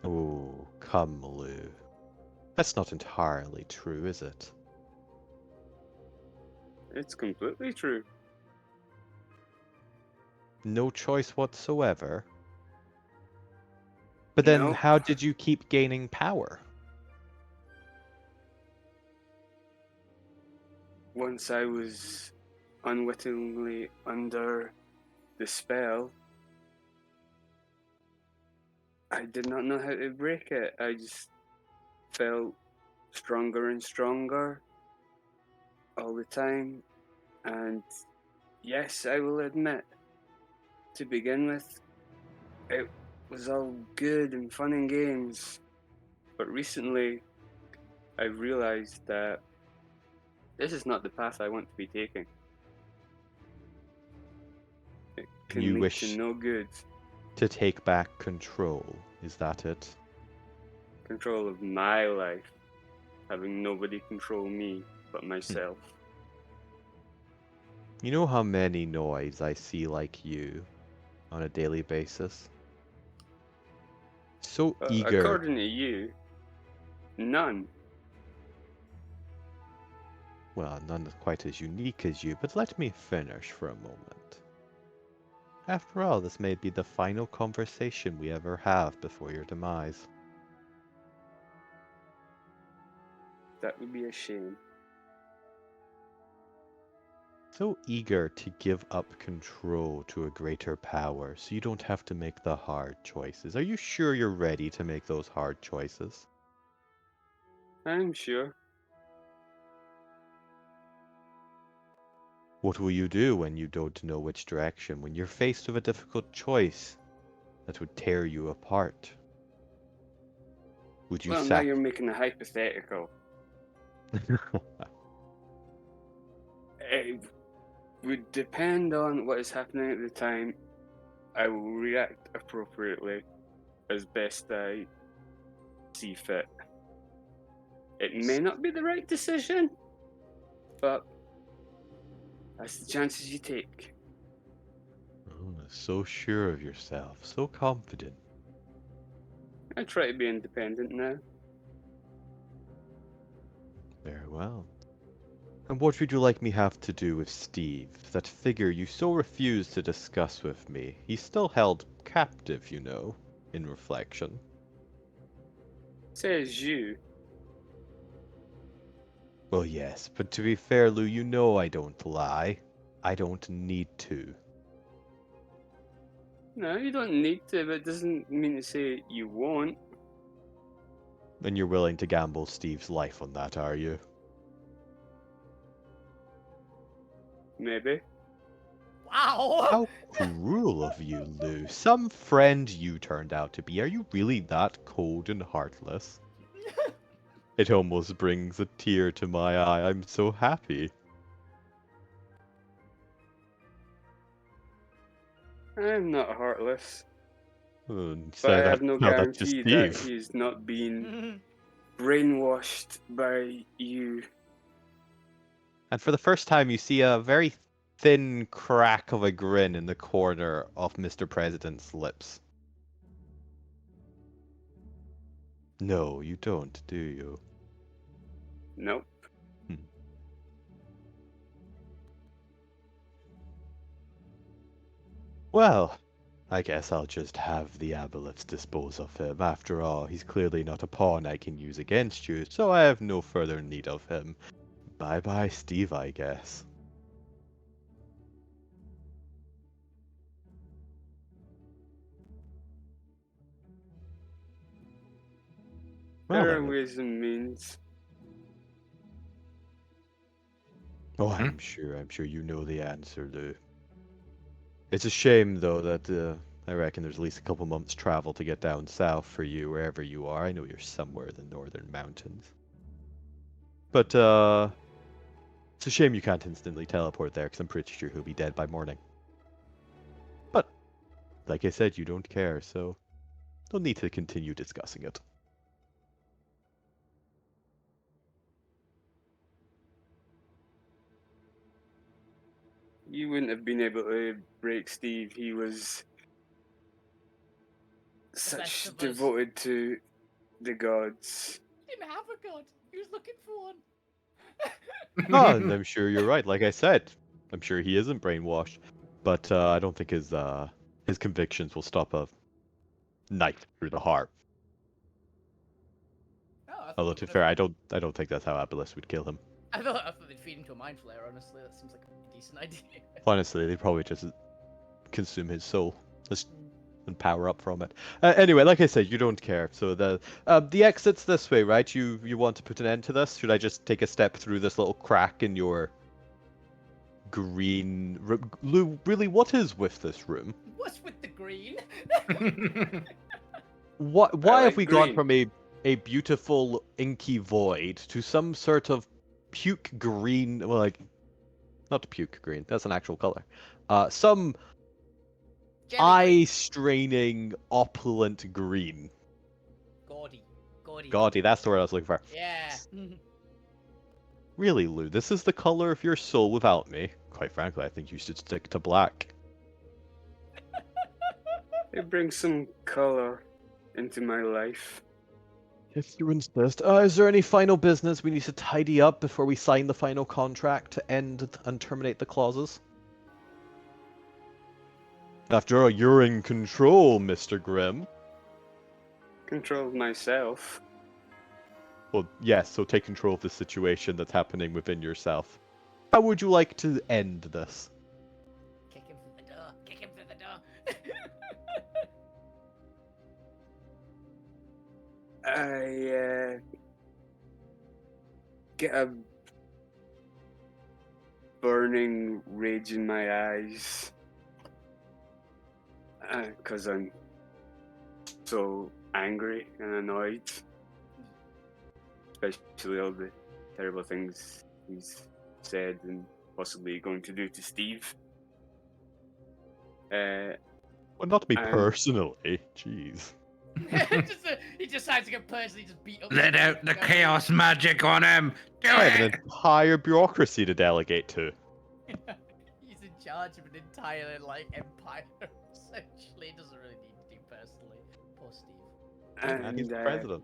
Oh, come, Lou. That's not entirely true, is it? It's completely true. No choice whatsoever? But then No. how did you keep gaining power? Once I was unwittingly under the spell, I did not know how to break it. I just felt stronger and stronger all the time. And yes, I will admit, to begin with, it was all good and fun and games. But recently, I've realized that this is not the path I want to be taking. It can You lead wish to no good. to take back control, is that it? Control of my life, having nobody control me but myself. You know how many noids I see like you on a daily basis? So eager. According to you, none. Well, none quite as unique as you, but let me finish for a moment. After all, this may be the final conversation we ever have before your demise. That would be a shame. So eager to give up control to a greater power so you don't have to make the hard choices. Are you sure you're ready to make those hard choices? I'm sure. What will you do when you don't know which direction, when you're faced with a difficult choice that would tear you apart? Would you Well, now you're making a hypothetical. It would depend on what is happening at the time. I will react appropriately as best I see fit. It may not be the right decision, but that's the chances you take. Oh, so sure of yourself, so confident. I try to be independent now. Very well. And what would you like me have to do with Steve, that figure you so refused to discuss with me? He's still held captive, you know, in reflection. Says you. Well, yes, but to be fair, Lou, you know I don't lie. I don't need to. No, you don't need to, but it doesn't mean to say you won't. And you're willing to gamble Steve's life on that, are you? Maybe. Wow. How cruel of you, Lou. Some friend you turned out to be. Are you really that cold and heartless? It almost brings a tear to my eye. I'm so happy. I'm not heartless, And but I say that. have no No, that's just guarantee that Steve. he's not being brainwashed by you. And for the first time, you see a very thin crack of a grin in the corner of Mr. President's lips. No, you don't, do you? Nope. Well, I guess I'll just have the aboleths dispose of him. After all, he's clearly not a pawn I can use against you, so I have no further need of him. Bye-bye, Steve, I guess. Well There are then. ways and means. Oh, I'm sure you know the answer, Lou. It's a shame, though, that I reckon there's at least a couple months' travel to get down south for you, wherever you are. I know you're somewhere in the northern mountains. But, it's a shame you can't instantly teleport there, because I'm pretty sure he'll be dead by morning. But, like I said, you don't care, so don't need to continue discussing it. You wouldn't have been able to break Steve. He was best such of us. devoted to the gods. Didn't have a god. He was looking for one. Oh, and I'm sure you're right. Like I said, I'm sure he isn't brainwashed, but I don't think his convictions will stop a knife through the heart. Oh, I thought Although they to be would've- fair, I don't think that's how Aboleth would kill him. I thought they'd feed him to a mind flare. Honestly, that seems like a decent idea. Honestly, they probably just consume his soul and power up from it. Anyway, like I said, you don't care. So the exit's this way, right? You want to put an end to this? Should I just take a step through this little crack in your green? Lou, really, what is with this room? What's with the green? Why I have like we gone green. from a beautiful inky void to some sort of puke green? Well, like not puke green. That's an actual color. Some Jelly green. eye-straining opulent green. Gaudy. Gaudy, that's the word I was looking for. Yeah. Really, Lou, this is the color of your soul without me. Quite frankly, I think you should stick to black. It brings some color into my life. If you insist. Is there any final business we need to tidy up before we sign the final contract to end and terminate the clauses? After all, you're in control, Mr. Grimm. Control myself. Well, yes, so take control of the situation that's happening within yourself. How would you like to end this? Kick him through the door. Kick him through the door. I get a burning rage in my eyes. Because I'm so angry and annoyed. Especially all the terrible things he's said and possibly going to do to Steve. Well, not me And- personally. Jeez. He decides to get personally just beat up. Let out the No, chaos magic on him. Do I have an it. entire bureaucracy to delegate to. He's in charge of an entire empire. Essentially, he doesn't really need to do personally. Poor Steve. And he's the and president.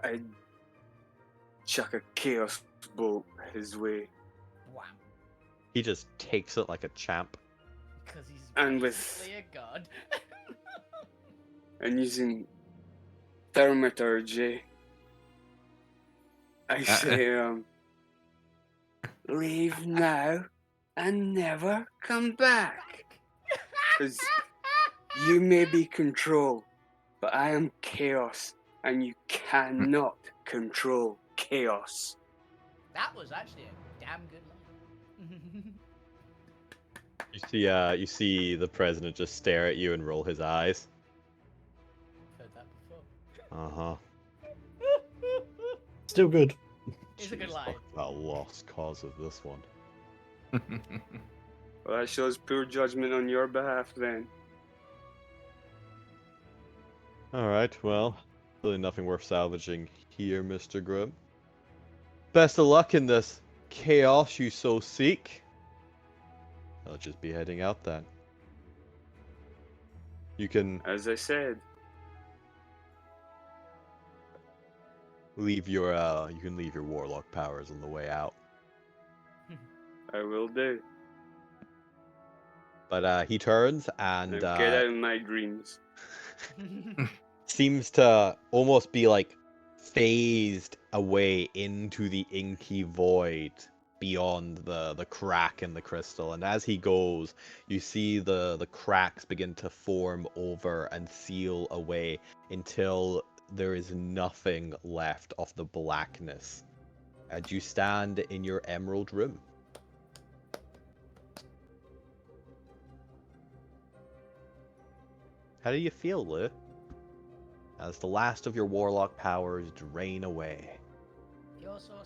I chuck a chaos bolt his way. Wow. He just takes it like a champ. Because he's And with- basically a god. And using thaumaturgy, I say, leave now and never come back. 'Cause you may be control, but I am chaos, and you cannot control chaos. That was actually a damn good line. You see the president just stare at you and roll his eyes. Heard that before. Uh-huh. Still good. It's a good Jeez, line. fuck that lost cause of this one. Well, that shows poor judgment on your behalf, then. Alright, well, really nothing worth salvaging here, Mr. Grimm. Best of luck in this chaos you so seek. I'll just be heading out then. You can As I said, leave your warlock powers on the way out. I will do. But he turns and Now get out of my dreams. seems to almost be like phased away into the inky void beyond the crack in the crystal. And as he goes, you see the cracks begin to form over and seal away until there is nothing left of the blackness as you stand in your emerald room. How do you feel, Lou? As the last of your warlock powers drain away. Your sorcerer.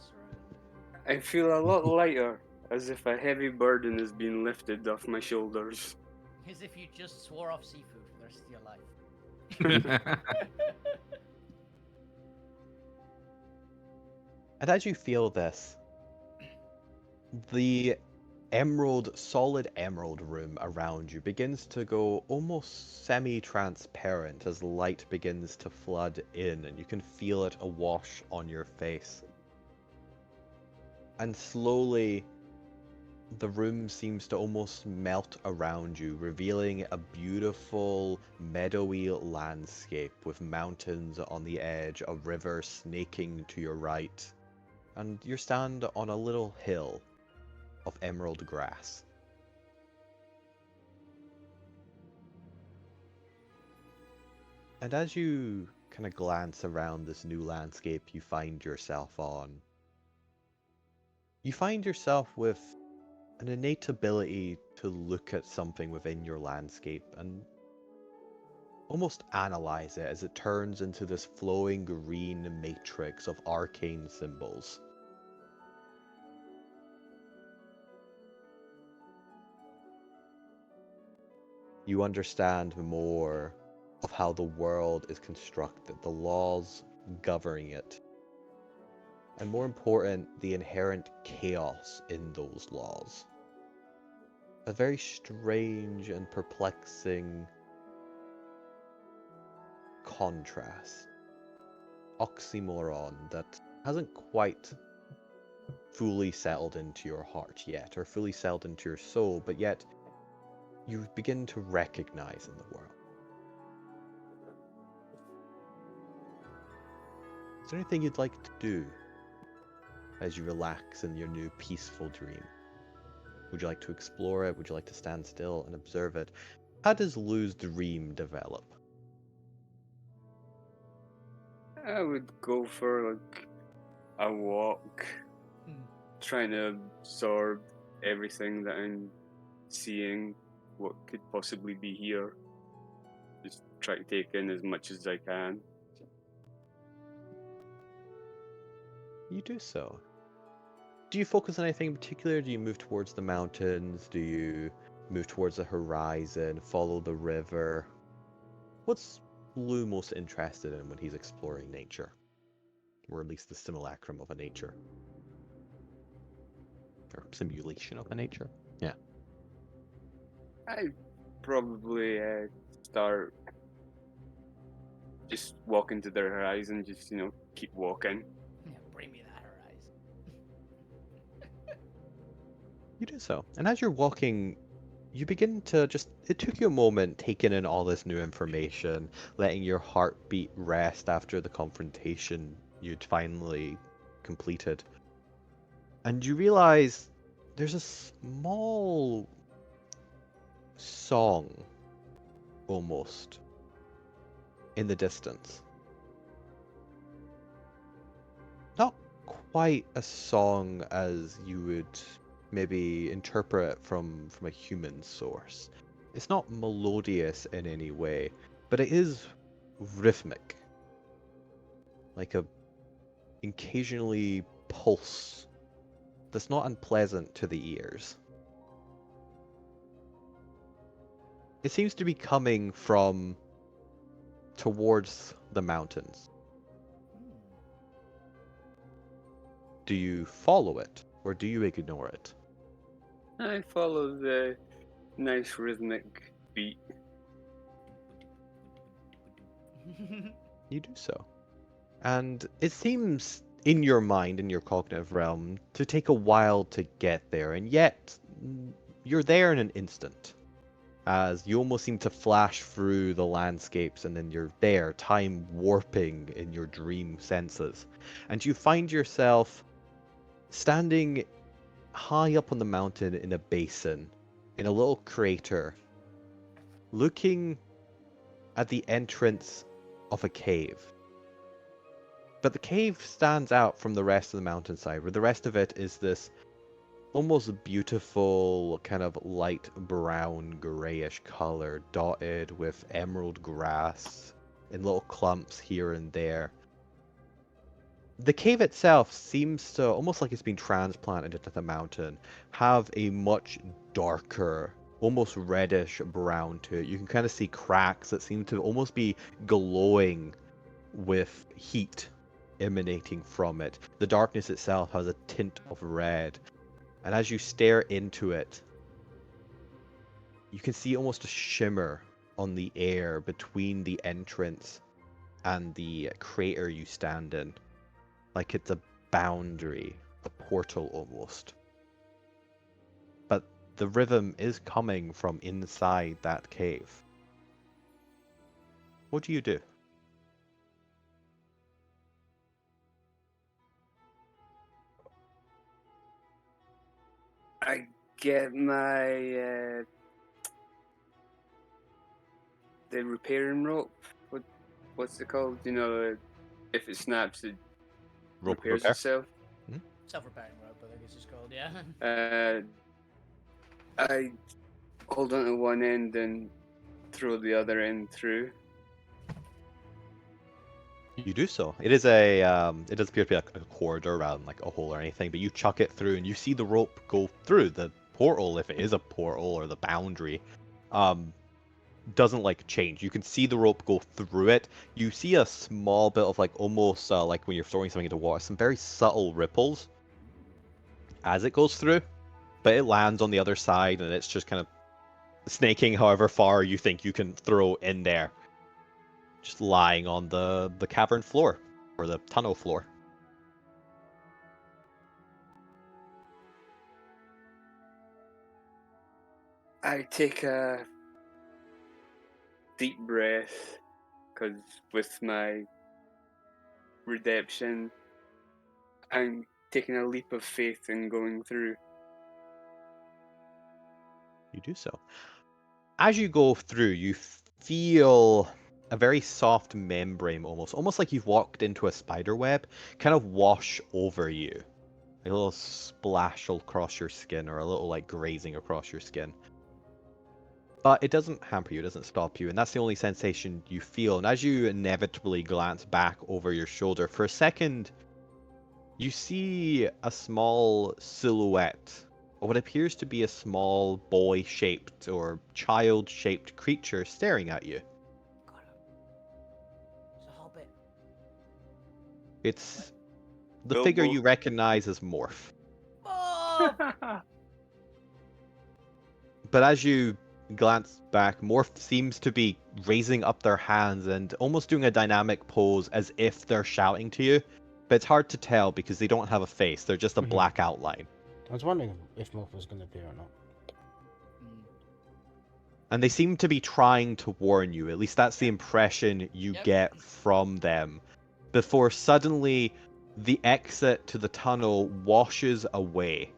I feel a lot lighter, as if a heavy burden has been lifted off my shoulders. As if you just swore off seafood for the rest of your life. And as you feel this, the solid emerald room around you begins to go almost semi-transparent as light begins to flood in, and you can feel it awash on your face. And slowly, the room seems to almost melt around you, revealing a beautiful meadowy landscape with mountains on the edge, a river snaking to your right, and you stand on a little hill of emerald grass. And as you kind of glance around this new landscape you find yourself on, you find yourself with an innate ability to look at something within your landscape and almost analyze it as it turns into this flowing green matrix of arcane symbols. You understand more of how the world is constructed, the laws governing it, and more important, the inherent chaos in those laws. A very strange and perplexing contrast, oxymoron that hasn't quite fully settled into your heart yet, or fully settled into your soul, but yet you begin to recognize in the world. Is there anything you'd like to do as you relax in your new peaceful dream? Would you like to explore it? Would you like to stand still and observe it? How does Lou's dream develop? I would go for like a walk, trying to absorb everything that I'm seeing, what could possibly be here. Just try to take in as much as I can. You do so. Do you focus on anything in particular? Do you move towards the mountains? Do you move towards the horizon? Follow the river? What's Lou most interested in when he's exploring nature? Or at least the simulacrum of a nature? Or simulation of a nature? Yeah. I probably start just walking to the horizon, just, keep walking. Yeah, bring me that horizon. You do so. And as you're walking, you begin to just. It took you a moment taking in all this new information, letting your heartbeat rest after the confrontation you'd finally completed. And you realize there's a small song almost in the distance. Not quite a song as you would maybe interpret from a human source. It's not melodious in any way, but it is rhythmic. Like a occasionally pulse that's not unpleasant to the ears. It seems to be coming from towards the mountains. Do you follow it, or do you ignore it? I follow the nice rhythmic beat. You do so. And it seems in your mind, in your cognitive realm, to take a while to get there, and yet you're there in an instant. As you almost seem to flash through the landscapes and then you're there, time warping in your dream senses. And you find yourself standing high up on the mountain in a basin, in a little crater, looking at the entrance of a cave. But the cave stands out from the rest of the mountainside, where the rest of it is this almost beautiful kind of light brown grayish color, dotted with emerald grass in little clumps here and there. The cave itself seems to, almost like it's been transplanted into the mountain, have a much darker, almost reddish brown to it. You can kind of see cracks that seem to almost be glowing with heat emanating from it. The darkness itself has a tint of red. And as you stare into it, you can see almost a shimmer on the air between the entrance and the crater you stand in. Like it's a boundary, a portal almost. But the rhythm is coming from inside that cave. What do you do? I get my the repairing rope. What's it called? If it snaps, it Rope repairs repair? itself. Self-repairing rope, I think it's just called, yeah. I hold on to one end and throw the other end through. You do so. It does appear to be like a corridor rather than like a hole or anything, but you chuck it through and you see the rope go through the portal, if it is a portal, or the boundary. Doesn't like change. You can see the rope go through it. You see a small bit of like almost like when you're throwing something into water, some very subtle ripples as it goes through, but it lands on the other side and it's just kind of snaking however far you think you can throw in there. Just lying on the cavern floor, or the tunnel floor. I take a deep breath, because with my redemption, I'm taking a leap of faith and going through. You do so. As you go through, you feel a very soft membrane almost like you've walked into a spider web, kind of wash over you a little splash across your skin, or a little like grazing across your skin. But it doesn't hamper you, it doesn't stop you, and that's the only sensation you feel. And as you inevitably glance back over your shoulder, for a second, you see a small silhouette of what appears to be a small boy-shaped or child-shaped creature staring at you. Got him. It's a hobbit. It's the Bilbo. figure you recognize as Morph. Oh! But as you glance back, Morph seems to be raising up their hands and almost doing a dynamic pose as if they're shouting to you. But it's hard to tell because they don't have a face, they're just a Mhm. black outline. I was wondering if Morph was going to appear or not. And they seem to be trying to warn you, at least that's the impression you Yep. get from them, before suddenly the exit to the tunnel washes away.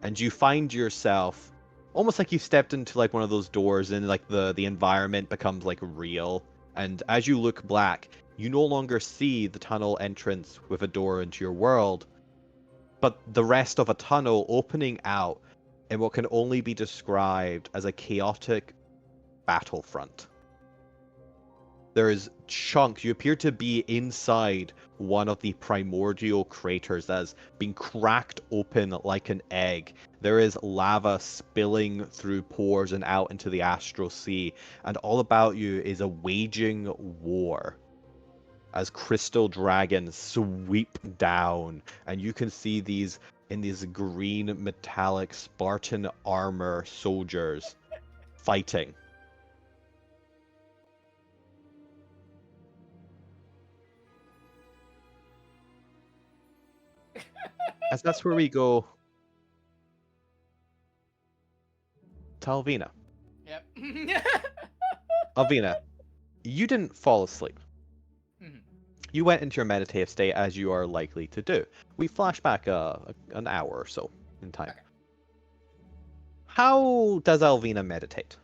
And you find yourself almost like you stepped into like one of those doors and like the environment becomes like real. And as you look back, you no longer see the tunnel entrance with a door into your world, but the rest of a tunnel opening out in what can only be described as a chaotic battlefront. There is chunks. You appear to be inside one of the primordial craters that has been cracked open like an egg. There is lava spilling through pores and out into the astral sea, and all about you is a waging war as crystal dragons sweep down, and you can see these in these green metallic Spartan armor soldiers fighting. As that's where we go to Alvina. Yep. Alvina, you didn't fall asleep. Mhm. You went into your meditative state as you are likely to do. We flash back an hour or so in time. Okay. How does Alvina meditate?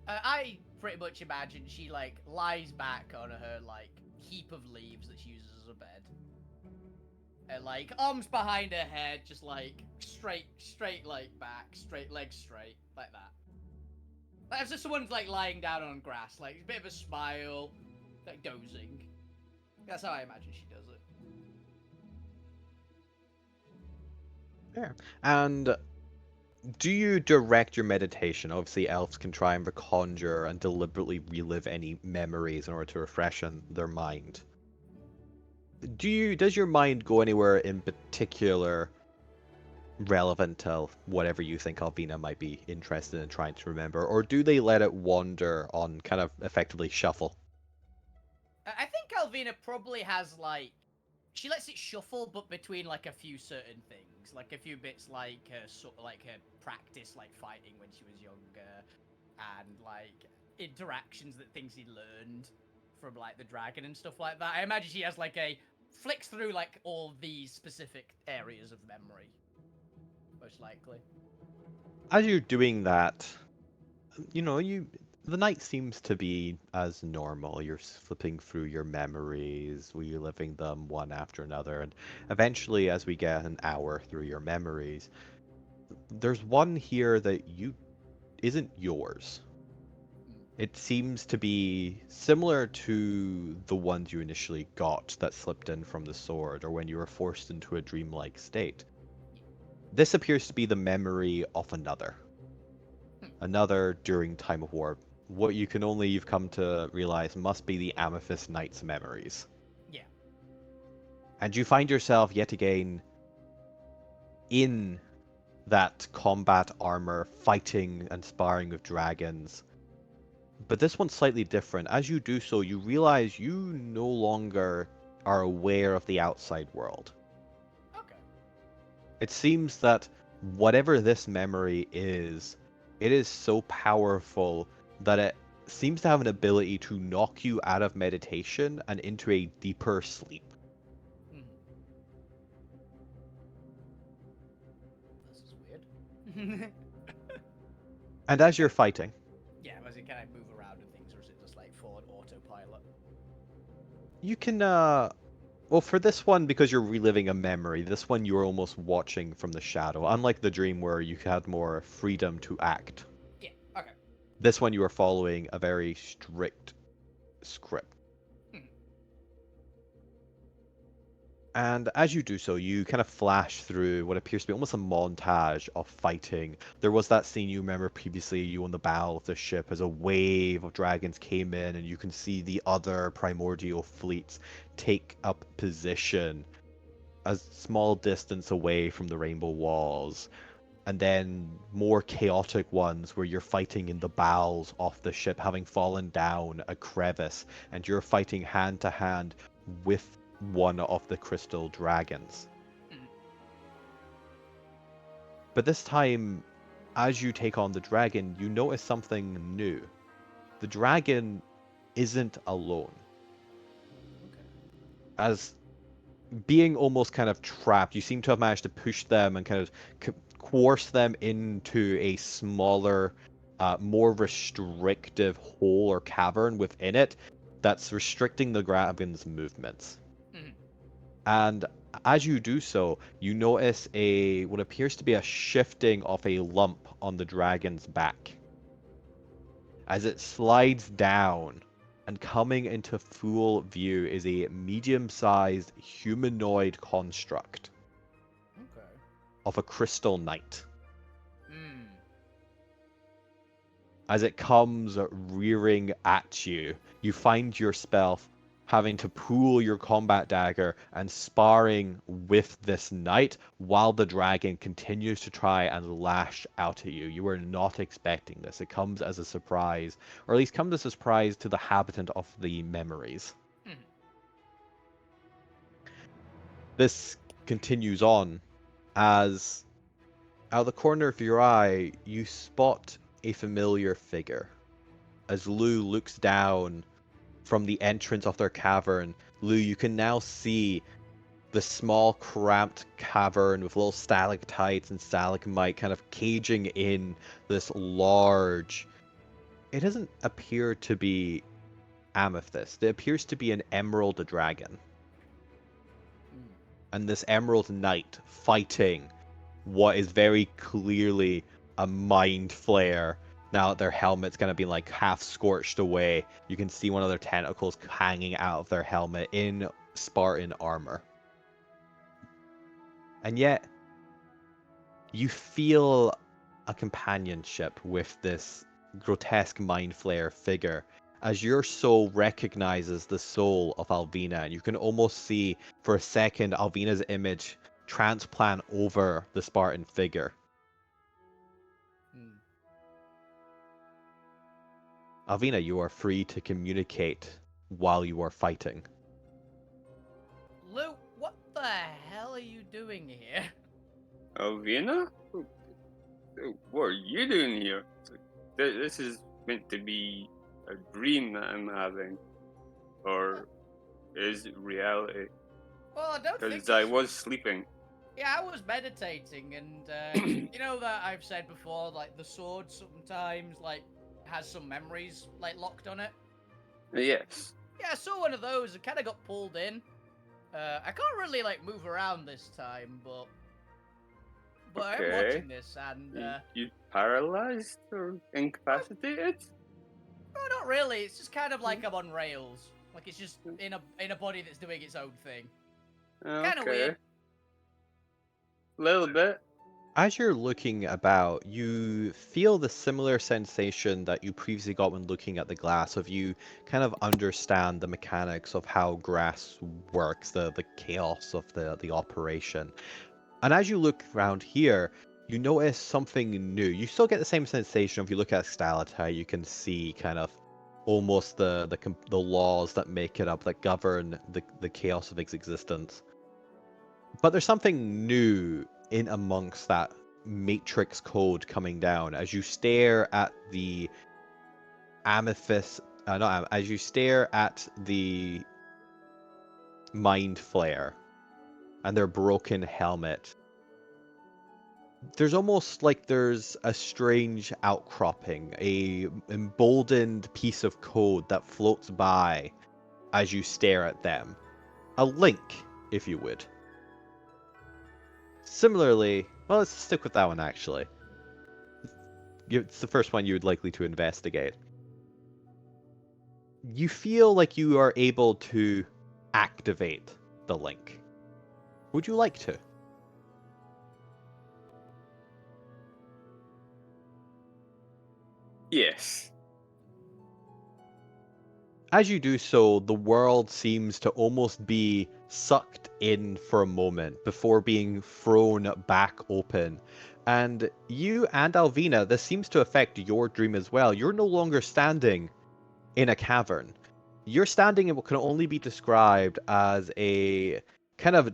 I pretty much imagine she like lies back on her like heap of leaves that she uses as a bed, and like arms behind her head, just like straight like back, straight legs straight like that. Like as if someone's like lying down on grass, like a bit of a smile, like dozing. That's how I imagine she does it. Fair. And do you direct your meditation? Obviously, elves can try and reconjure and deliberately relive any memories in order to refreshen their mind. Does your mind go anywhere in particular relevant to whatever you think Alvina might be interested in trying to remember, or do they let it wander on kind of effectively shuffle? I think Alvina probably has like she lets it shuffle, but between like a few certain things, like a few bits like her practice like fighting when she was younger, and like interactions that things he learned from like the dragon and stuff like that. I imagine she has like a flicks through like all these specific areas of memory, most likely. As you're doing that, the night seems to be as normal. You're flipping through your memories, reliving them one after another, and eventually, as we get an hour through your memories, there's one here that isn't yours. It seems to be similar to the ones you initially got that slipped in from the sword, or when you were forced into a dreamlike state. This appears to be the memory of another. Another during Time of War. What you've come to realize must be the Amethyst Knight's memories. Yeah. And you find yourself yet again in that combat armor, fighting and sparring with dragons. But this one's slightly different. As you do so, you realize you no longer are aware of the outside world. Okay. It seems that whatever this memory is, it is so powerful that it seems to have an ability to knock you out of meditation and into a deeper sleep. This is weird. And as you're fighting, Yeah, can I move around and things, or is it just like full on autopilot? you can Well, for this one, because you're reliving a memory, this one you're almost watching from the shadow. Unlike the dream where you had more freedom to act. Yeah. Okay. This one you are following a very strict script. Hmm. And as you do so, you kind of flash through what appears to be almost a montage of fighting. There was that scene you remember previously, you on the bow of the ship as a wave of dragons came in, and you can see the other primordial fleets take up position a small distance away from the rainbow walls. And then more chaotic ones where you're fighting in the bowels of the ship, having fallen down a crevice, and you're fighting hand to hand with one of the crystal dragons. Mhm. But this time, as you take on the dragon, you notice something new. The dragon isn't alone. Okay. As being almost kind of trapped, you seem to have managed to push them and kind of coerce them into a smaller, more restrictive hole or cavern within it that's restricting the dragon's movements. Mhm. And as you do so, you notice what appears to be a shifting of a lump on the dragon's back. As it slides down, and coming into full view is a medium-sized humanoid construct Okay. of a crystal knight. Hmm. As it comes rearing at you, you find yourself having to pull your combat dagger and sparring with this knight while the dragon continues to try and lash out at you. You were not expecting this. It comes as a surprise, or at least comes as a surprise to the habitant of the memories. Mhm. This continues on as out of the corner of your eye, you spot a familiar figure. As Lou looks down from the entrance of their cavern, Lou, you can now see the small, cramped cavern with little stalactites and stalagmite kind of caging in this large. It doesn't appear to be amethyst. It appears to be an emerald dragon. Hmm. And this emerald knight fighting what is very clearly a mind flare. Now that their helmet's gonna be like half scorched away, you can see one of their tentacles hanging out of their helmet in Spartan armor. And yet, you feel a companionship with this grotesque mind flare figure, as your soul recognizes the soul of Alvina, and you can almost see for a second Alvina's image transplant over the Spartan figure. Hmm. Alvina, you are free to communicate while you are fighting. Lou, what the hell are you doing here? Alvina? What are you doing here? This is meant to be a dream that I'm having. Or is it reality? Well, I don't think Because I it's... was sleeping. Yeah, I was meditating, and you know that I've said before, like the sword sometimes like has some memories like locked on it. Yes. Yeah, I saw one of those and kind of got pulled in. I can't really like move around this time, but I'm Okay. watching this, and You paralyzed or incapacitated? no, not really. It's just kind of like I'm on rails. Like it's just in a body that's doing its own thing. Kind of Okay. weird. Little bit. As you're looking about, you feel the similar sensation that you previously got when looking at the glass, of you kind of understand the mechanics of how grass works, the chaos of the operation. And as you look around here, you notice something new. You still get the same sensation if you look at stalactite, you can see kind of almost the laws that make it up, that govern the chaos of its existence. But there's something new in amongst that matrix code coming down as you stare at the amethyst, as you stare at the mind flare and their broken helmet. There's almost like there's a strange outcropping, a emboldened piece of code that floats by as you stare at them. a link, if you would. Similarly, well, let's stick with that one actually. It's the first one you would likely to investigate. You feel like you are able to activate the link. Would you like to? Yes. As you do so, the world seems to almost be sucked in for a moment before being thrown back open. And you and Alvina, this seems to affect your dream as well. You're no longer standing in a cavern. You're standing in what can only be described as a kind of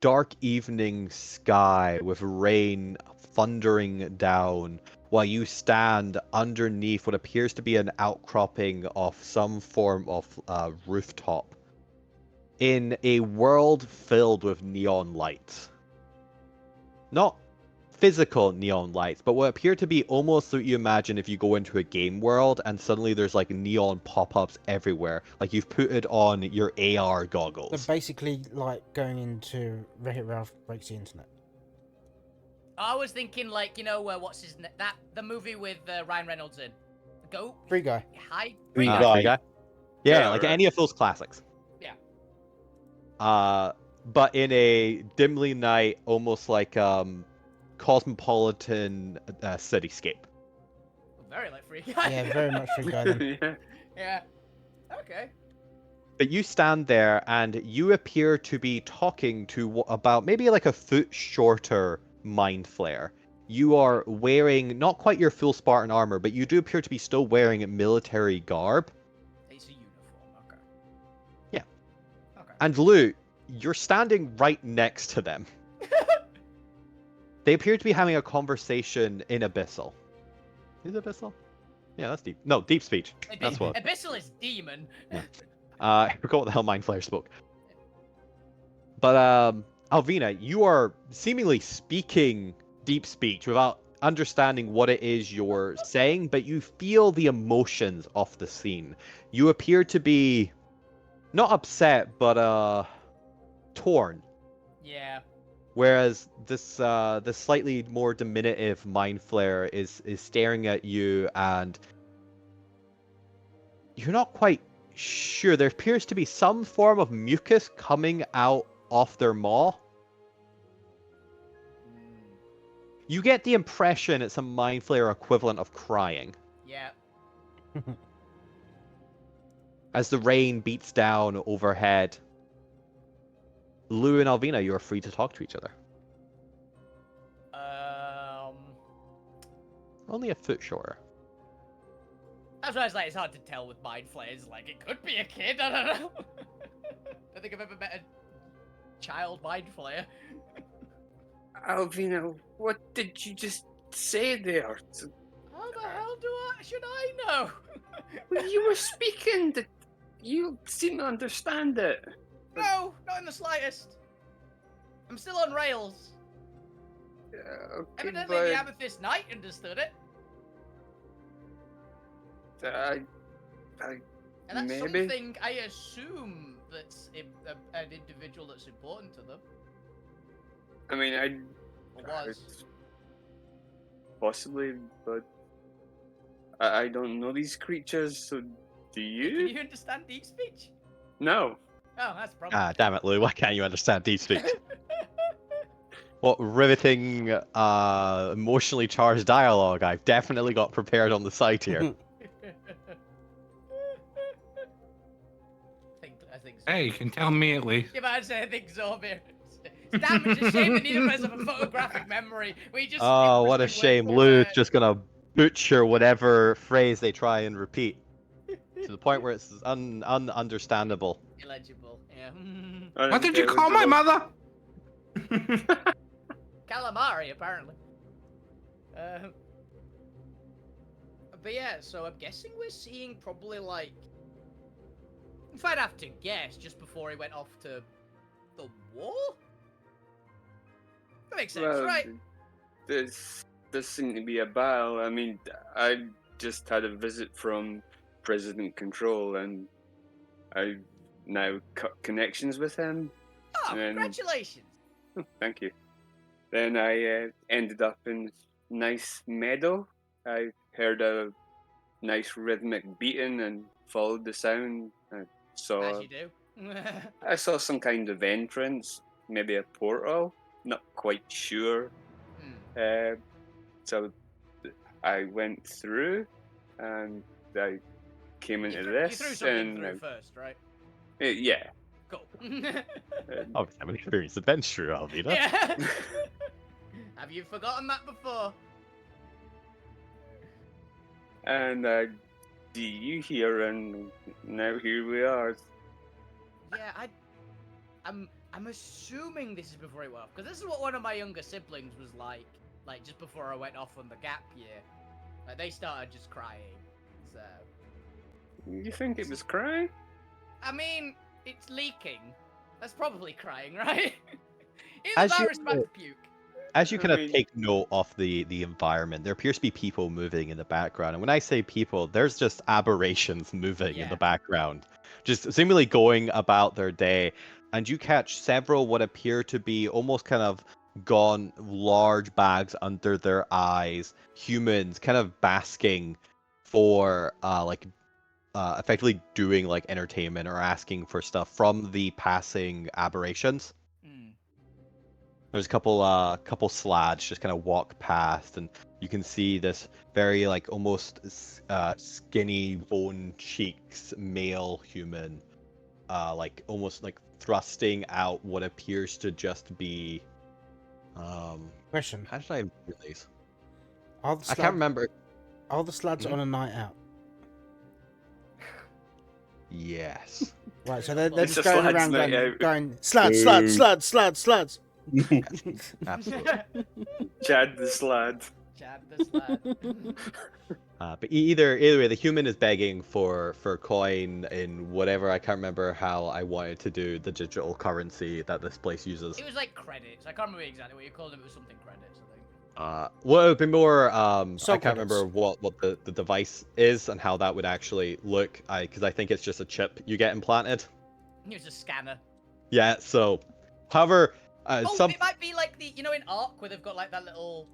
dark evening sky with rain thundering down while you stand underneath what appears to be an outcropping of some form of rooftop in a world filled with neon lights. Not physical neon lights, but what appear to be almost what you imagine if you go into a game world and suddenly there's like neon pop-ups everywhere, like you've put it on your AR goggles. So basically, like going into Wreck-It Ralph Breaks the Internet. I was thinking, like, you know, what's his name? The movie with Ryan Reynolds in. The Goat? Free Guy. Hi. Free Ah, Guy. Free Guy? Yeah, like right. any of those classics. Yeah. But in a dimly night, almost like cosmopolitan cityscape. Very like Free Guy. Yeah, very much Free Guy then. Yeah. Yeah. Okay. But you stand there and you appear to be talking to about maybe like a foot shorter Mind Flayer. You are wearing not quite your full Spartan armor, but you do appear to be still wearing military garb. It's a uniform. Okay. Yeah. Okay. And Lou, you're standing right next to them. They appear to be having a conversation in Abyssal. Is it Abyssal? Yeah, that's deep. No, deep speech. That's what. Abyssal is demon. Yeah. I forgot what the hell Mind Flayer spoke. But Alvina, you are seemingly speaking deep speech without understanding what it is you're saying, but you feel the emotions of the scene. You appear to be not upset, but torn. Yeah. Whereas this this slightly more diminutive Mind Flayer is staring at you, and you're not quite sure. There appears to be some form of mucus coming out of their maw. You get the impression it's a Mind Flayer equivalent of crying. Yeah. As the rain beats down overhead, Lou and Alvina, you are free to talk to each other. Only a foot shorter. That's why I was like, it's hard to tell with Mind Flayers. Like, it could be a kid. I don't know. Don't think I've ever met a child Mind Flayer. Alvina, what did you just say there? How the hell should I know? Well, you were speaking. You seem to understand it. No, not in the slightest. I'm still on rails. Okay, Evidently, the Amethyst Knight understood it. I And that's maybe. something I assume that's an individual that's important to them. I mean, Or was. possibly, but I don't know these creatures. So, do Can you? you understand deep speech? No. Oh, that's the problem. Ah, damn it, Lou. Why can't you understand deep speech? What riveting, emotionally charged dialogue I've definitely got prepared on the site here. I think so. Hey, you can tell me at least. Yeah, but I'd say I think so, man. Damn, it's a shame that neither of us have a photographic memory. We just. Oh, what a infamously shame. went for, Lou's just gonna butcher whatever phrase they try and repeat. To the point where it's ununderstandable. Illegible, yeah. What did you call my mother? Calamari, apparently. But yeah, so I'm guessing we're seeing probably like. If I'd have to guess, just before he went off to the war? That makes sense, Well, right? This seemed to be a battle. I mean, I just had a visit from President Control, and I now cut connections with him. Oh, And then- congratulations! Thank you. Then I ended up in nice meadow. I heard a nice rhythmic beating and followed the sound. As you do. I saw some kind of entrance, maybe a portal. Not quite sure. So I went through, and I came into you this. threw something and through first, right? Yeah. Cool. Oh, I'm an experienced adventurer, Alvina. Yeah. Have you forgotten that before? And do you hear? And now here we are. Yeah, I'm assuming this is before it went off, because this is what one of my younger siblings was like just before I went off on the gap year. Like they started just crying. So You think it was crying? I mean, it's leaking. That's probably crying, right? Either As that you- or it's about to puke. As you I kind of mean- take note of the environment, there appears to be people moving in the background. And when I say people, there's just aberrations moving in Yeah. the background, just seemingly going about their day. And you catch several what appear to be almost kind of gone large bags under their eyes, humans kind of basking for effectively doing like entertainment or asking for stuff from the passing aberrations. Hmm. There's a couple slads just kind of walk past, and you can see this very like almost skinny bone cheeks male human, like almost like thrusting out what appears to just be Question: how did I do these? Are the I can't remember. Are the slads Mhm. on a night out? Yes. Right, so they're It's just a going slads around night going, out. going slads. Absolutely. Chad the Slad. Chad the Slad. But either way, the human is begging for coin in whatever, I can't remember how I wanted to do the digital currency that this place uses. It was like credits. I can't remember exactly what you called it. It was something credits, I think. Well, it would be more. Soul I can't credits. remember what the device is and how that would actually look. Because I think it's just a chip you get implanted. It was a scanner. Yeah. So, however, Oh, some it might be like the in Ark where they've got like that little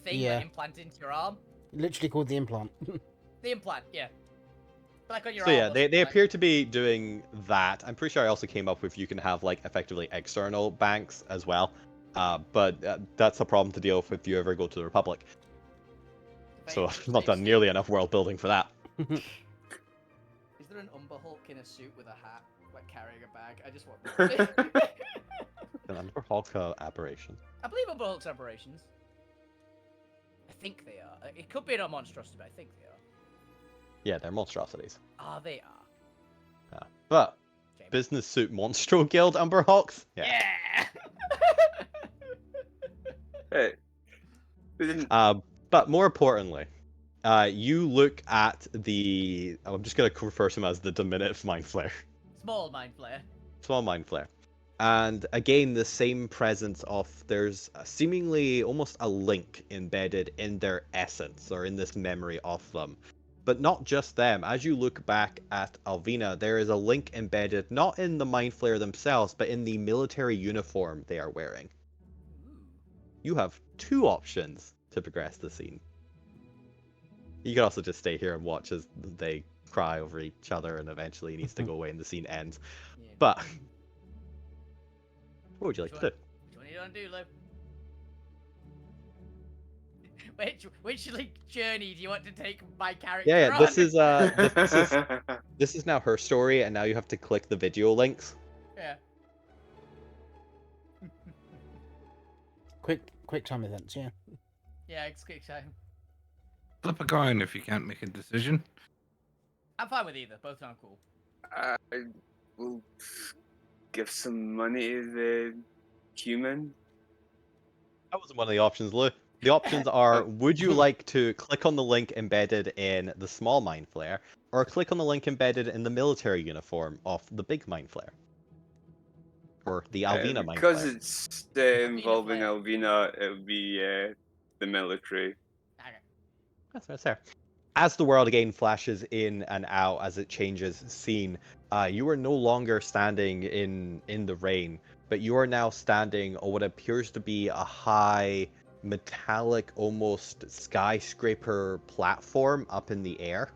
thing Yeah. that implant into your arm. Literally called the implant. The implant, yeah. Like on your so arm. yeah, or they something, like- appear to be doing that. I'm pretty sure I also came up with you can have like effectively external banks as well. But that's a problem to deal with if you ever go to the Republic. So I've not done nearly enough world building for that. Is there an Umber Hulk in a suit with a hat, like carrying a bag? I just want. An Underhawk aberration. I believe Umber Hulk's aberrations. I think they are. It could be a monstrosity, but I think they are. Yeah, they're monstrosities. Ah, they are. But Jamie. Business Suit Monstro Guild Umberhawks? Yeah. Hey, we didn't. But more importantly, you look at the. I'm just going to refer to him as the diminutive mind flare. Small mind flare. Small mind flare. And again, the same presence of there's seemingly almost a link embedded in their essence or in this memory of them. But not just them. As you look back at Alvina, there is a link embedded not in the mind flare themselves, but in the military uniform they are wearing. Ooh. You have two options to progress the scene. You can also just stay here and watch as they cry over each other and eventually he needs to go away and the scene ends. Yeah. But what would you like to do? Which one do you want to do, Lou? Which like journey do you want to take my character Yeah, on? this is this is now her story, and now you have to click the video links. Yeah. Quick time events, yeah. Yeah, it's quick time. Flip a coin if you can't make a decision. I'm fine with either. Both sound cool. I will give some money to the human. That wasn't one of the options, Lou. The options are: would you like to click on the link embedded in the small mind flare, or click on the link embedded in the military uniform of the big mind flare, or the Alvina mind Because flare? it's involving flare. Alvina, it would be the military. Okay. That's fair. as the world again flashes in and out as it changes scene, you are no longer standing in the rain, but you are now standing on what appears to be a high, metallic, almost skyscraper platform up in the air.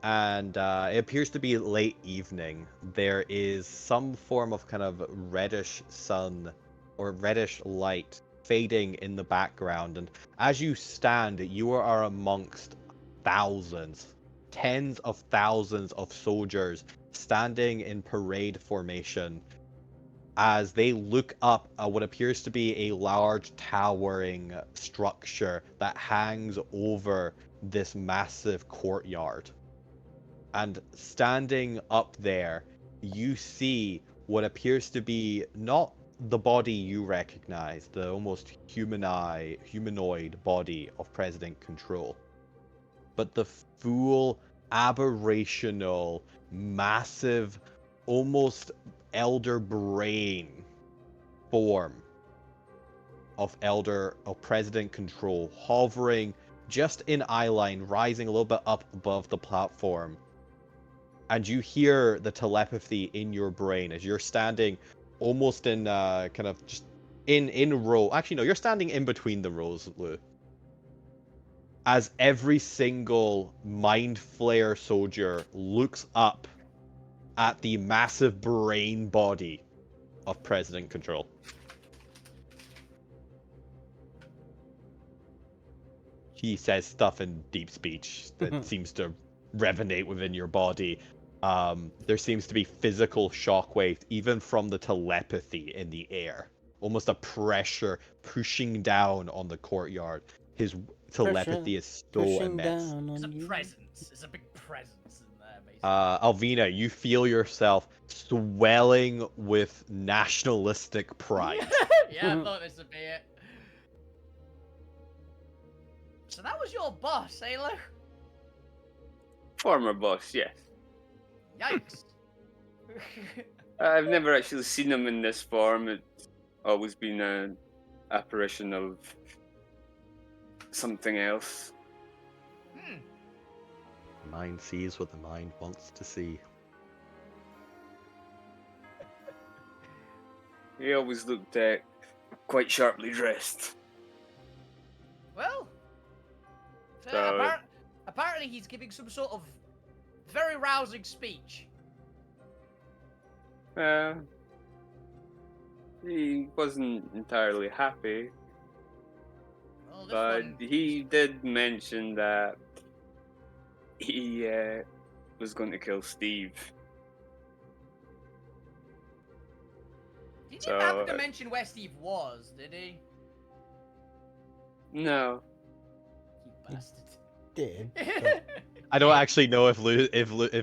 And it appears to be late evening. There is some form of kind of reddish sun or reddish light fading in the background, and as you stand, you are amongst thousands, tens of thousands of soldiers standing in parade formation as they look up at what appears to be a large towering structure that hangs over this massive courtyard. And standing up there, you see what appears to be not the body you recognize, the almost humanoid body of President Control, but the full, aberrational, massive, almost elder brain form of President Control, hovering just in eye line, rising a little bit up above the platform. And you hear the telepathy in your brain as you're standing almost in kind of just in row. Actually, no, you're standing in between the rows, Lou. As every single Mind Flayer soldier looks up at the massive brain body of President Control. He says stuff in deep speech that seems to resonate within your body. There seems to be physical shockwaves, even from the telepathy in the air. Almost a pressure pushing down on the courtyard. His telepathy is so immense. There's a presence. There's a big presence in there, basically. Alvina, you feel yourself swelling with nationalistic pride. Yeah, I thought this would be it. So that was your boss, Sailor? Former boss, yes. Yikes. I've never actually seen him in this form. It's always been an apparition of something else. The mind sees what the mind wants to see. He always looked quite sharply dressed. Well, So- apparently he's giving some sort of very rousing speech. He wasn't entirely happy, Well, this but one... he did mention that he was going to kill Steve. He didn't so, happen to mention where Steve was, did he? No. You bastard. Did. I don't actually know if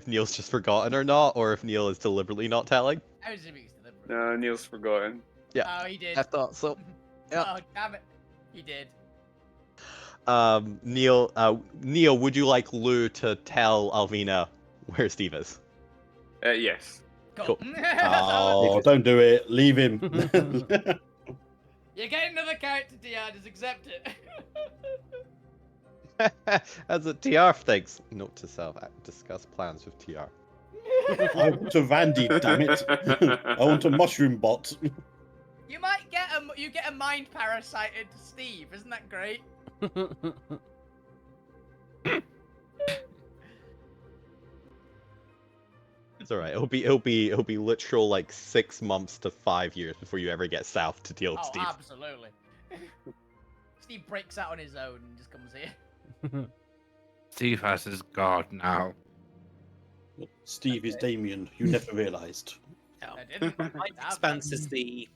Neil's just forgotten or not, or if Neil is deliberately not telling. I was assuming he's deliberate. No, Neil's forgotten. Oh, he did. I thought so. Yeah. Oh, damn it. He did. Neil, would you like Lou to tell Alvina where Steve is? Yes. Cool. Oh, don't do it. Leave him. You're getting another character, DR. Just accept it. As a TR thinks. Note to self: discuss plans with TR. I want a Vandy, damn it. I want a mushroom bot. You might get a mind parasite into Steve. Isn't that great? It's all right. It'll be literal like 6 months to 5 years before you ever get south to deal with Oh, Steve. absolutely. Steve breaks out on his own and just comes here. Steve has his god now. Steve is Damien. You never realised. No. I didn't. Mind Expanse is the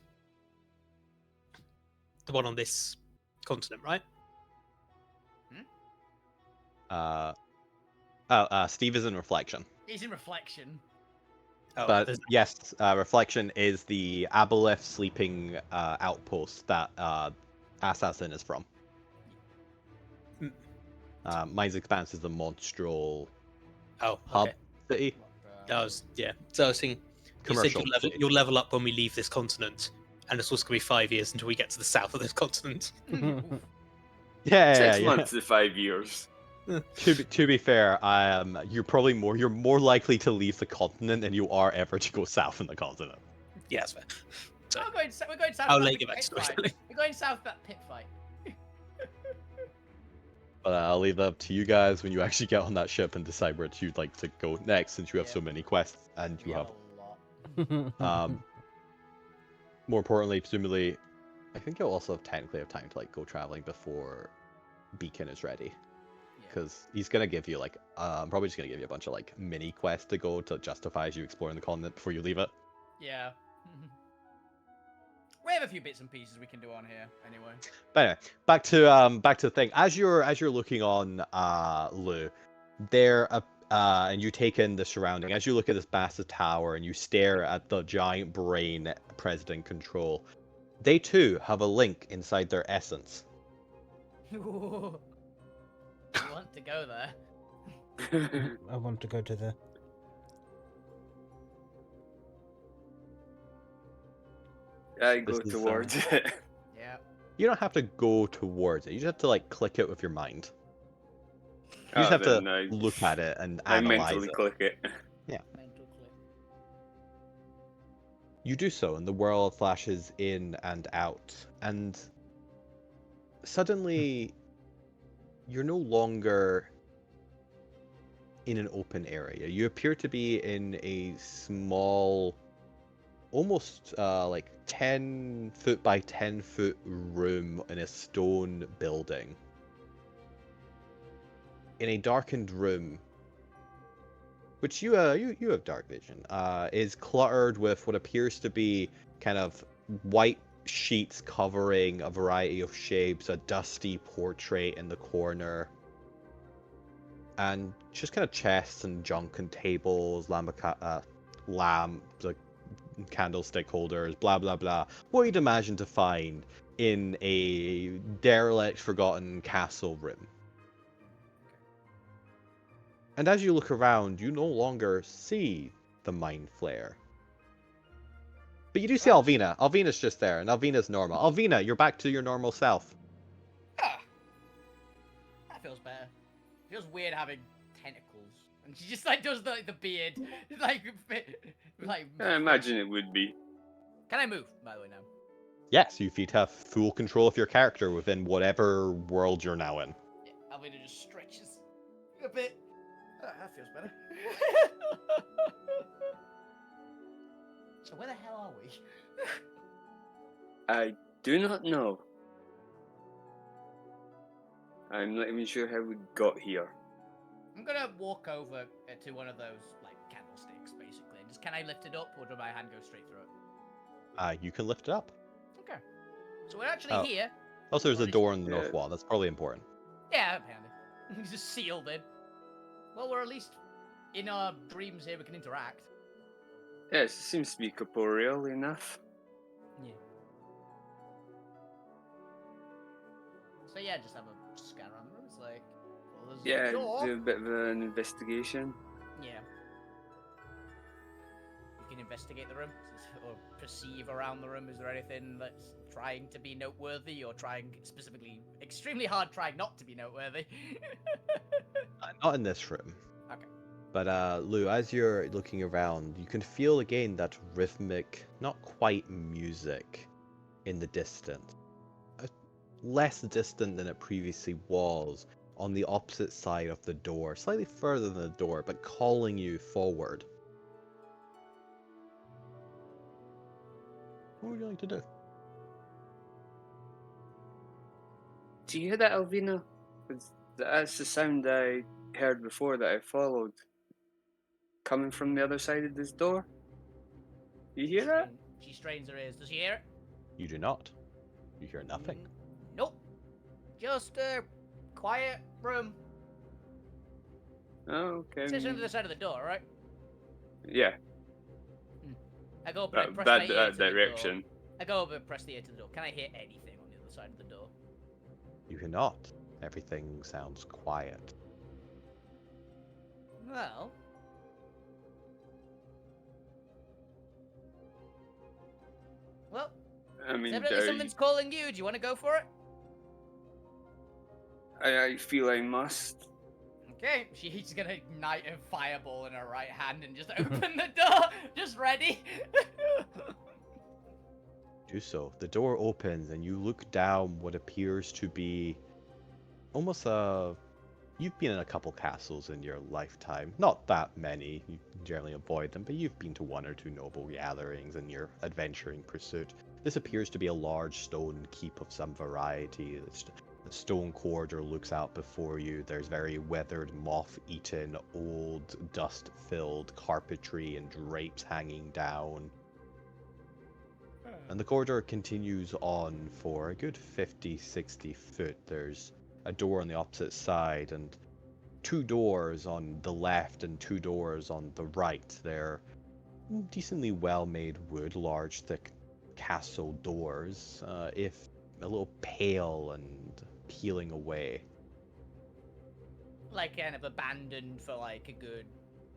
one on this continent, right? Steve is in Reflection. He's in Reflection. Oh, But there's- yes, Reflection is the Aboleth sleeping outpost that Assassin is from. Mind's Expanse is the Monstral oh, hub okay. city. That was, yeah. So I was thinking, you said Commercial city. you'll level up when we leave this continent, and it's also going to be 5 years until we get to the south of this continent. Yeah, 6 months to 5 years. To be fair, you're more likely to leave the continent than you are ever to go south in the continent. Yeah, that's fair. So, We're going south. I'll of let that you get back pit to fight. storytelling. We're going south of that pit fight. But I'll leave that up to you guys when you actually get on that ship and decide where you'd like to go next, since you have Yeah. so many quests and We you have have. a lot. More importantly, presumably, I think you'll also technically have time to like go traveling before Beacon is ready, Yeah. because he's gonna give you like probably just gonna give you a bunch of like mini quests to go to justify as you exploring the continent before you leave it. Yeah. We have a few bits and pieces we can do on here, anyway. But anyway, back to the thing. As you're looking on Lou, there and you take in the surrounding. As you look at this massive tower and you stare at the giant brain president control, they too have a link inside their essence. Ooh. I want to go there. I want to go to the. I go This is, towards it. Yeah. You don't have to go towards it. You just have to like click it with your mind. You just Oh, have to then I- look at it and I analyze mentally it. click it. Mental clip. You do so, and the world flashes in and out, and suddenly you're no longer in an open area. You appear to be in a small, almost like 10-foot by 10-foot room in a stone building. In a darkened room, which you have dark vision, is cluttered with what appears to be kind of white sheets covering a variety of shapes, a dusty portrait in the corner, and just kind of chests and junk and tables, lamps, like candlestick holders, blah blah blah. What you'd imagine to find in a derelict, forgotten castle room. And as you look around, you no longer see the mind flare. But you do see Alvina. Alvina's just there, and Alvina's normal. Alvina, you're back to your normal self. Ah. That feels better. Feels weird having tentacles. And she just like does the beard. like I imagine it would be. Can I move, by the way, now? Yes, you feet have full control of your character within whatever world you're now in. Yeah, Alvina just stretches a bit. Ah, that feels better. So where the hell are we? I do not know. I'm not even sure how we got here. I'm gonna walk over to one of those like candlesticks, basically, and just can I lift it up, or do my hand go straight through it? You can lift it up. Okay. So we're actually Oh. here. Also, there's Or a is- door in the Yeah. north wall. That's probably important. Yeah, apparently. It's just sealed in. Well, we're at least in our dreams here. We can interact. Yes, it seems to be corporeal enough. Yeah. So yeah, just have a scan around the room. It's like, well, there's Yeah, a door. do a bit of an investigation. Yeah. You can investigate the room or perceive around the room. Is there anything that's trying to be noteworthy or trying specifically extremely hard trying not to be noteworthy? Not in this room. Okay. But Lou, as you're looking around, you can feel again that rhythmic, not quite music, in the distance. Less distant than it previously was, on the opposite side of the door, slightly further than the door, but calling you forward. What would you like to do? Do you hear that, Alvina? 'Cause that's the sound I heard before that I followed. Coming from the other side of this door? You hear that? She strains her ears. Does she hear it? You do not. You hear nothing. Nope. Just a quiet room. Oh, okay. It's on the other side of the door, right? Yeah, I go up and I that, press that, my ear that to the door. direction. I go over and press the ear to the door. Can I hear anything on the other side of the door? You cannot. Everything sounds quiet. Well. Well, I mean, evidently something's calling you. Do you want to go for it? I feel I must. Okay, she's gonna ignite a fireball in her right hand and just open the door, just ready. Do so. The door opens and you look down what appears to be almost a. You've been in a couple castles in your lifetime. Not that many. You generally avoid them, but you've been to one or two noble gatherings in your adventuring pursuit. This appears to be a large stone keep of some variety. The stone corridor looks out before you. There's very weathered, moth-eaten, old, dust-filled carpetry and drapes hanging down. And the corridor continues on for a good 50-60 foot. There's a door on the opposite side and two doors on the left and two doors on the right. They're decently well-made wood, large, thick castle doors, if a little pale and peeling away. Like kind of abandoned for like a good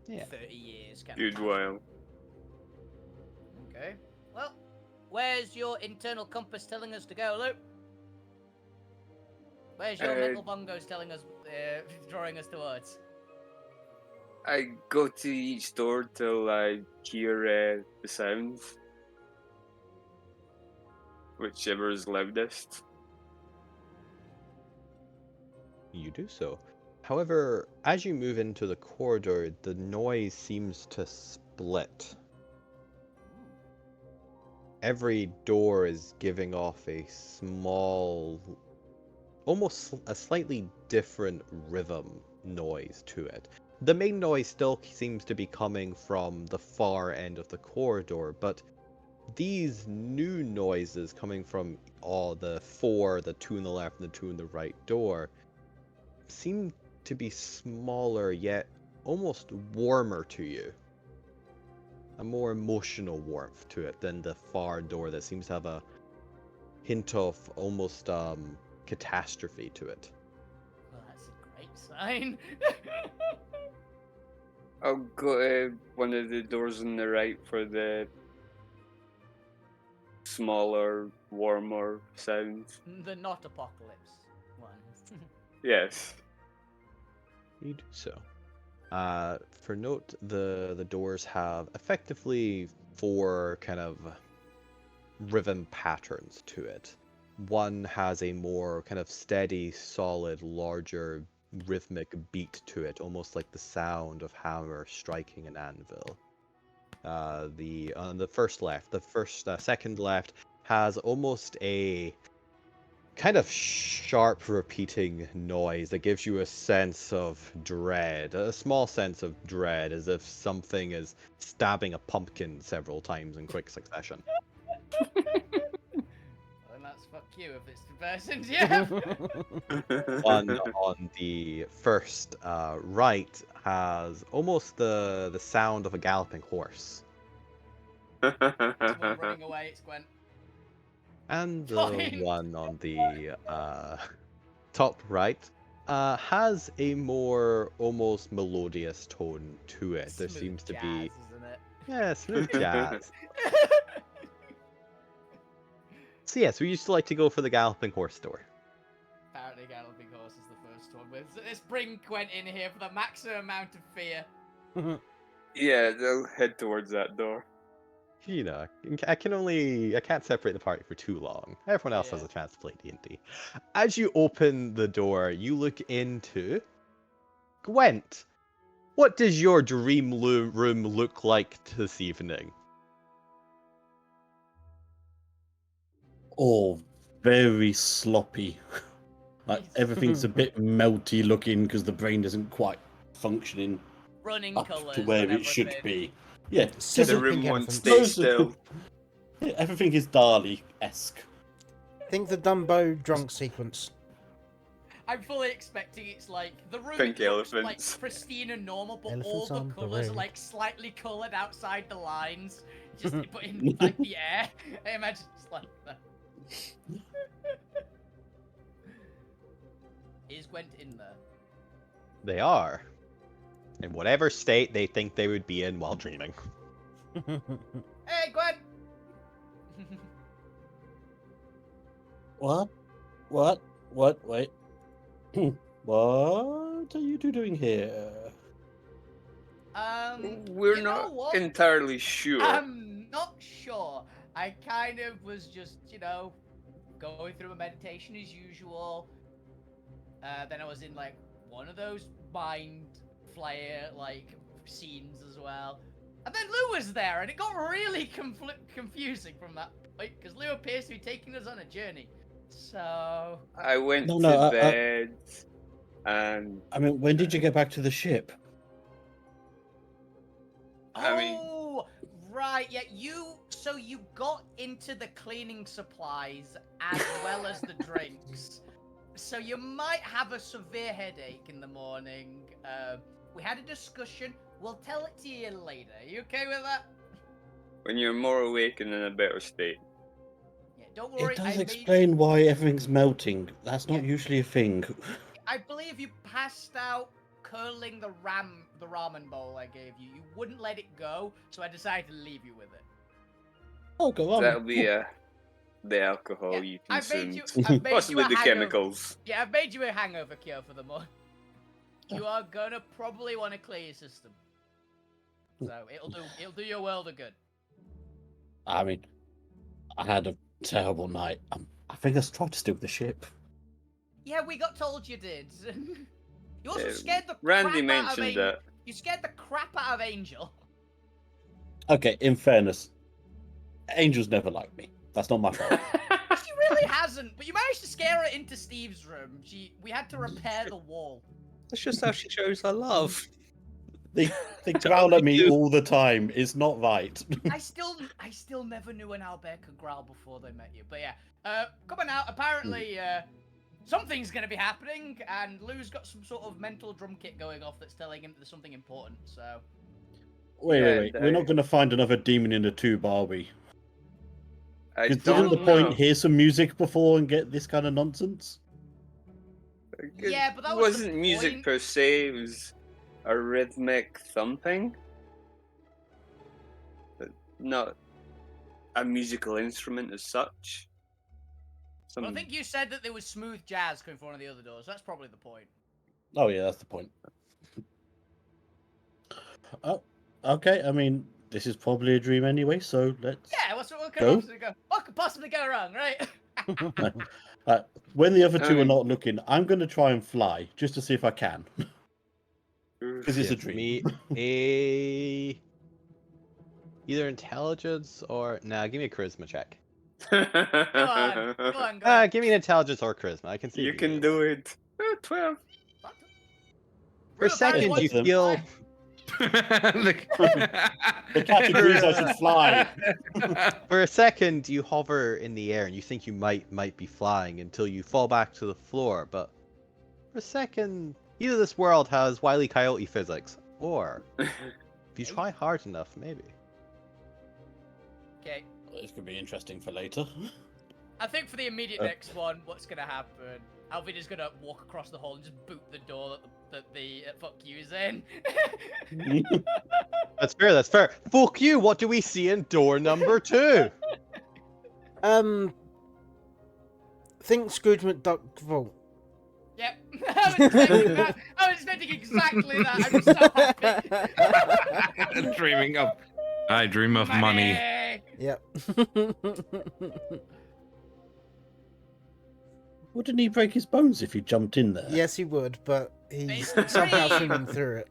Yeah. 30 years. Kind Good of. while. Okay. Well, where's your internal compass telling us to go, Luke? Where's your mental bongos telling us, drawing us towards? I go to each door till I hear the sounds. Whichever is loudest. You do so. However, as you move into the corridor, the noise seems to split. Every door is giving off a small, almost a slightly different rhythm noise to it. The main noise still seems to be coming from the far end of the corridor, but these new noises coming from the two on the left and the two on the right door, seem to be smaller yet almost warmer to you. A more emotional warmth to it than the far door that seems to have a hint of almost catastrophe to it. Well, that's a great sign. I'll go to one of the doors on the right for the smaller, warmer sounds. The not apocalypse one. Yes. You do so. For note, the doors have effectively 4 kind of rhythm patterns to it. One has a more kind of steady, solid, larger rhythmic beat to it, almost like the sound of hammer striking an anvil. Second left has almost a kind of sharp repeating noise that gives you a sense of dread, a small sense of dread, as if something is stabbing a pumpkin several times in quick succession. Well, that's fuck you if it's the person's, yeah. One on the first right has almost the sound of a galloping horse. Someone running away, it's Gwen. And the Fine. one on the top right has a more almost melodious tone to it. There Smooth seems to jazz, be isn't it? smooth jazz. So yes, we used to like to go for the galloping horse door. Apparently, Galloping Horse is the first one. Let's bring Gwent in here for the maximum amount of fear. Yeah, they'll head towards that door. You know, I can't separate the party for too long. Everyone else has Yeah. a chance to play D&D. As you open the door, you look into Gwent. What does your dream room look like this evening? Oh, very sloppy. Like everything's a bit melty looking because the brain isn't quite functioning Running up colours to where and it should everything. be. Yeah, Scissor The room pink won't elephants. stay Most of still. yeah, everything is Dali-esque. Think the Dumbo drunk sequence. I'm fully expecting it's like the room Pink looks like elephants. pristine and normal, but Elephants all the on colours are parade. like slightly coloured outside the lines, just but in like the air. I imagine it's like that. Is Gwent in there? They are. In whatever state they think they would be in while dreaming. Hey, Gwent! What? Wait. What? What are you two doing here? We're you know not what? entirely sure. I'm not sure. I kind of was just, going through a meditation as usual. Then I was in like one of those mind flayer like scenes as well. And then Lou was there, and it got really confusing from that point because Lou appears to be taking us on a journey. So I went No, to no, bed, and I mean, when did you get back to the ship? I mean- oh, right, yeah, so you got into the cleaning supplies as well as the drinks. So you might have a severe headache in the morning. We had a discussion. We'll tell it to you later. Are you okay with that? when you're more awake and in a better state. Yeah, don't worry. It does explain why everything's melting. That's not Yeah. usually a thing. I believe you passed out curling the ramen bowl I gave you. You wouldn't let it go, so I decided to leave you with it. Oh, go on. That'll be the alcohol Yeah, you I've made consumed. you. I've made Possibly you a the hangover. chemicals. Yeah, I've made you a hangover cure for the morning. You are gonna probably want to clear your system. So it'll do you a world of good. I mean, I had a terrible night. I think I tried to steal the ship. Yeah, we got told you did. You also Uh, scared the Randy crap out of mentioned Angel. that. You scared the crap out of Angel. Okay, in fairness, Angel's never liked me. That's not my fault. She really hasn't, but you managed to scare her into Steve's room. We had to repair the wall. That's just how she shows her love. They growl at me all the time. It's not right. I still never knew an owlbear could growl before they met you. But yeah, coming out. Apparently, something's gonna be happening, and Lou's got some sort of mental drum kit going off that's telling him there's something important. So Wait. We're not going to find another demon in the tube, are we? I Because don't didn't the know. point hear some music before and get this kind of nonsense? Yeah, but that it was the wasn't music point. per se. It was a rhythmic thumping, but not a musical instrument as such. Well, I think you said that there was smooth jazz coming from one of the other doors. That's probably the point. Oh yeah, that's the point. Oh, okay. I mean, this is probably a dream anyway, so let's. Yeah, what Go. could possibly go wrong, right? When the other two are mean- not looking, I'm going to try and fly just to see if I can, because it's a Give dream. me a either intelligence or give me a charisma check. Go on. Give me an intelligence or charisma. I can see. You if can get do it. 12. For a second, wants you them. feel. The cat agrees I should fly. For a second, you hover in the air and you think you might be flying until you fall back to the floor. But for a second, either this world has Wile E. Coyote physics, or if you try hard enough, maybe. Okay. This could be interesting for later. I think for the immediate next one, what's gonna happen? Alvin is gonna walk across the hall and just boot the door that the fuck you's in. That's fair. That's fair. Fuck you. What do we see in door number 2? Think Scrooge McDuck vault. Yep. I was expecting that. I was expecting exactly that. I'm so happy. Dreaming of. I dream of money. Yep. Wouldn't he break his bones if he jumped in there? Yes, he would, but he's It's somehow free. swimming through it.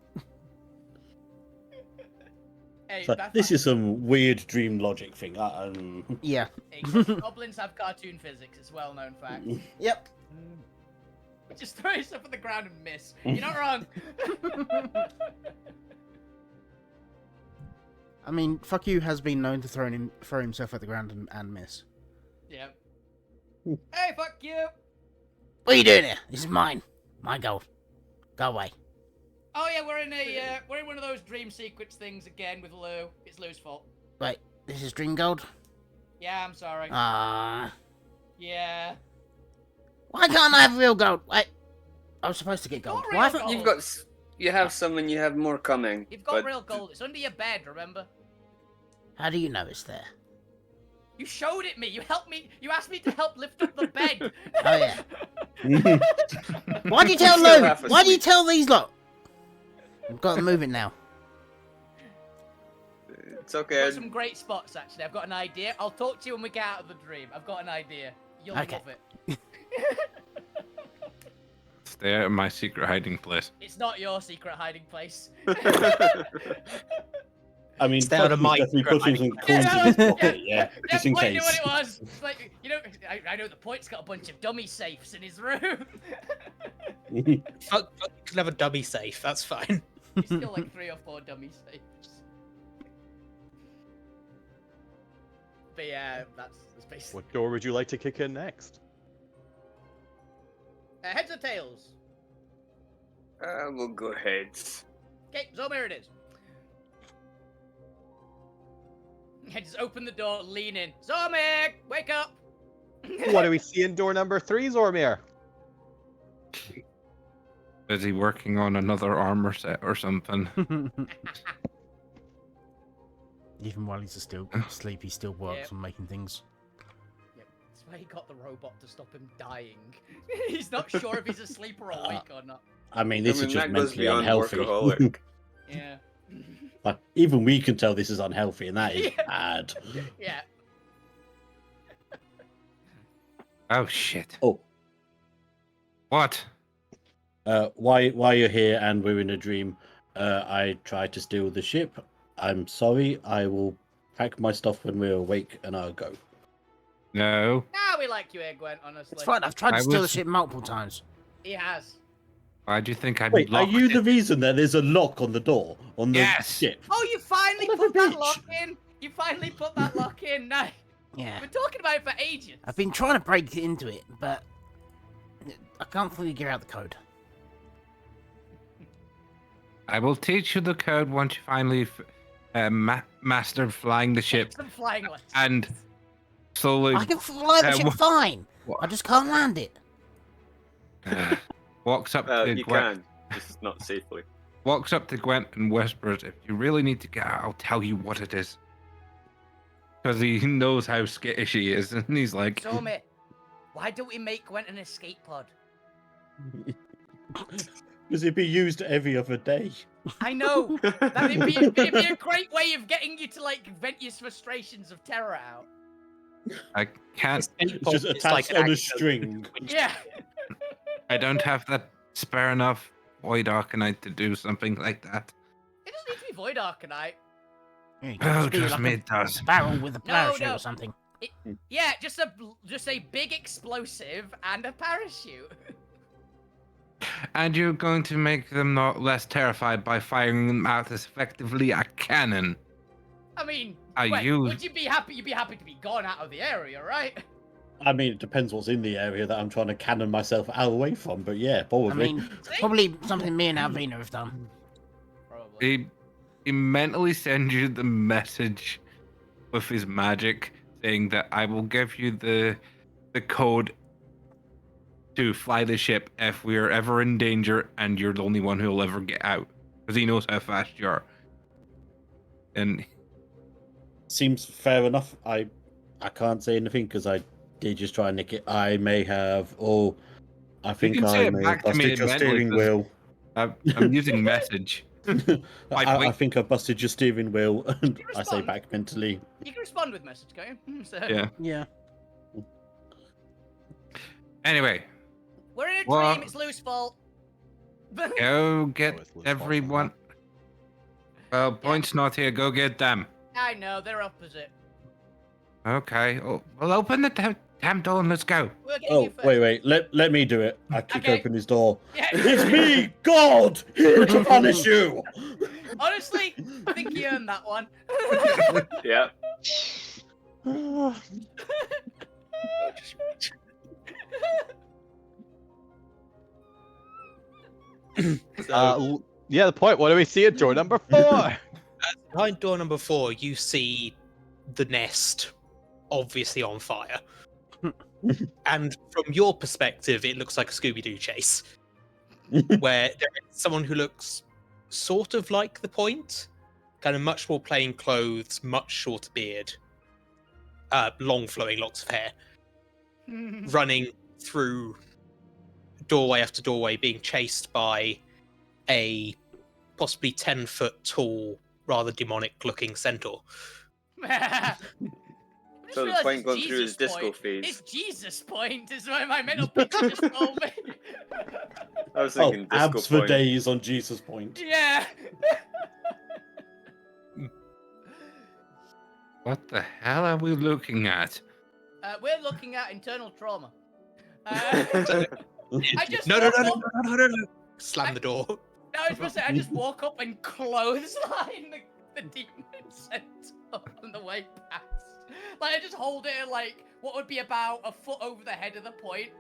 Hey, So, that's this fine. is some weird dream logic thing. Yeah. Hey, goblins have cartoon physics. It's well known fact. Yep. Just throw yourself on the ground and miss. You're not wrong. I mean, fuck you has been known to throw himself at the ground and miss. Yep. Hey, fuck you. What are you doing here? This is mine. My gold. Go away. Oh yeah, we're in one of those dream sequence things again with Lou. It's Lou's fault. Wait, this is dream gold? Yeah, I'm sorry. Yeah. Why can't I have real gold? Wait, I was supposed to get gold. got real Why haven't gold. You have some and you have more coming. You've got but real gold. It's under your bed, remember? How do you know it's there? You showed it me. You helped me. You asked me to help lift up the bed. Oh yeah. Why'd you tell Still Lou? half Why'd you asleep. tell these lot? I've got to move it now. It's I've okay. got some great spots actually. I've got an idea. I'll talk to you when we get out of the dream. I've got an idea. You'll Okay. love it. Stay out of my secret hiding place. It's not your secret hiding place. I mean, Stay out of my definitely secret putting some hiding coins in his pocket, yeah, just in point knew case. what it was. It's like, you know, I know the point's got a bunch of dummy safes in his room. Fuck, you can have a dummy safe. That's fine. He's still like 3 or 4 dummy safes. But yeah, that's basically. What door would you like to kick in next? Heads or tails? We'll go heads. Okay, Zomir it is. Yeah, just open the door, lean in. Zomir, wake up! What do we see in door number 3, Zormir? Is he working on another armor set or something? Even while he's still asleep, he still works on making things. Yep, that's why he got the robot to stop him dying. He's not sure if he's asleep or awake or not. I mean, this is just that goes mentally beyond unhealthy. workaholic. Yeah. Like, even we can tell this is unhealthy, and that is Yeah. bad. Yeah. Oh shit. Oh, What? while you're here and we're in a dream, I tried to steal the ship. I'm sorry. I will pack my stuff when we're awake, and I'll go. No. Now we like you here, Gwen, honestly. It's fine. I've tried to I steal the was- ship multiple times. He has. Why do you think I'd Wait, are locked you it? the reason that there's a lock on the door on the Yes. ship? Oh, you finally Son of a put that bitch. lock in! You finally put that lock in! Nice. Yeah. We've been talking about it for ages. I've been trying to break into it, but I can't fully figure out the code. I will teach you the code once you finally master flying the ship Some flying lessons. and slowly I can fly the ship fine. what- I just can't land it. walks up to You Gwent. can, just not safely. Walks up to Gwent and whispers, "If you really need to get out, I'll tell you what it is." Because he knows how skittish he is, and he's like, Zomir, why don't we make Gwen an escape pod? Because it'd be used every other day. I know. It'd be a great way of getting you to like vent your frustrations of terror out. "I can't. It's just attached on a string. Yeah. I don't have that spare enough Void Arcanite to do something like that." It doesn't need to be Void Arcanite. Yeah, you can Oh, just do trust like me, a it does. barrel with a parachute no. or something. Yeah, just a big explosive and a parachute. And you're going to make them not less terrified by firing them out as effectively a cannon. I mean, Are Gwen, you- would you be happy? You'd be happy to be gone out of the area, right? I mean, it depends what's in the area that I'm trying to cannon myself out away from, but yeah, probably. I mean, See? probably something me and Alvina have done. Probably. He mentally sends you the message with his magic saying that I will give you the code to fly the ship if we're ever in danger and you're the only one who'll ever get out. Because he knows how fast you are. And Seems fair enough. I can't say anything because I did just try and nick it. I may have. Oh, I think can say I it may back have to me busted your mentally, steering 'cause- wheel. I'm using message. I wait. think I busted your steering wheel, and you I say respond? back mentally. You can respond with message, can't you? So, Yeah. Yeah. Anyway, we're in a What? dream. It's Lou's fault. go get it's Lou's fault, everyone. Well, Point's not here. Go get them. I know they're opposite. Okay. Oh, well, open the damn door and let's go. We're getting Oh, you first. wait. Let me do it. I kick Okay. open his door. Yeah. It's me, God, here to punish you. Honestly, I think you earned that one. Yeah. Yeah, the point. What do we see at door number 4? Behind door number 4, you see the nest, obviously on fire. And from your perspective, it looks like a Scooby-Doo chase, where there is someone who looks sort of like the point, kind of much more plain clothes, much shorter beard. long flowing locks of hair, running through doorway after doorway, being chased by a possibly 10-foot tall, rather demonic-looking centaur. I just So the realised point it's going through his Jesus disco point. phase. It's Jesus point is what my mental picture just told me. I was Oh, thinking disco abs for point. days on Jesus Point. Yeah. What the hell are we looking at? We're looking at internal trauma. I just No, walk up. no. Slam the door. No, I was gonna say I just walk up and clothesline the demon centaur on the way past. Like I just hold it like what would be about a foot over the head of the point.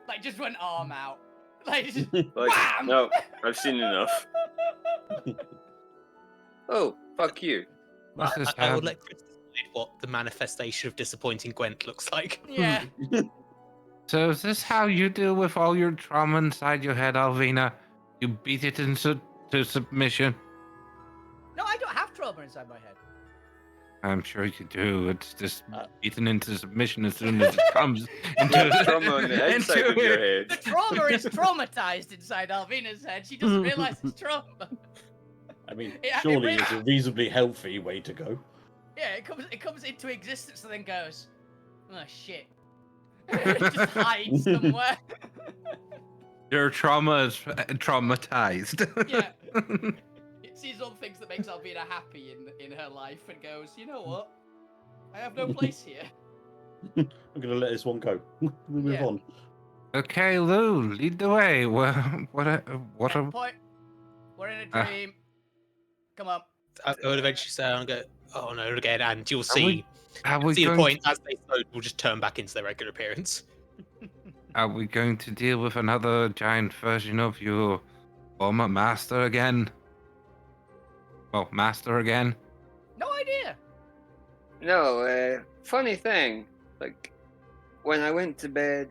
Like just one arm out. Like just Like, wham! no, I've seen enough. Oh, fuck you. What's this I will have? let Chris decide what the manifestation of disappointing Gwent looks like. Yeah. So is this how you deal with all your trauma inside your head, Alvina? You beat it into submission? No, I don't have trauma inside my head. I'm sure you do. It's just beaten into submission as soon as it comes into There's trauma on the inside of your The head. trauma is traumatized inside Alvina's head. She doesn't realize it's trauma. I mean, It surely really- it's a reasonably healthy way to go. Yeah, it comes into existence and then goes, oh shit. It just hides somewhere. Your trauma is traumatized. Yeah. It sees all the things that makes Alvina happy in her life and goes, you know what? I have no place here. I'm gonna let this one go. We'll move Yeah. on. Okay, Lou, lead the way. What At are... point, we're in a Ah. dream. Come on. I will eventually say and go, oh no, again, and you'll we see Are we the going point as they load will just turn back into their regular appearance. Are we going to deal with another giant version of your former master again? Well, master again? No idea. No, funny thing, like, when I went to bed,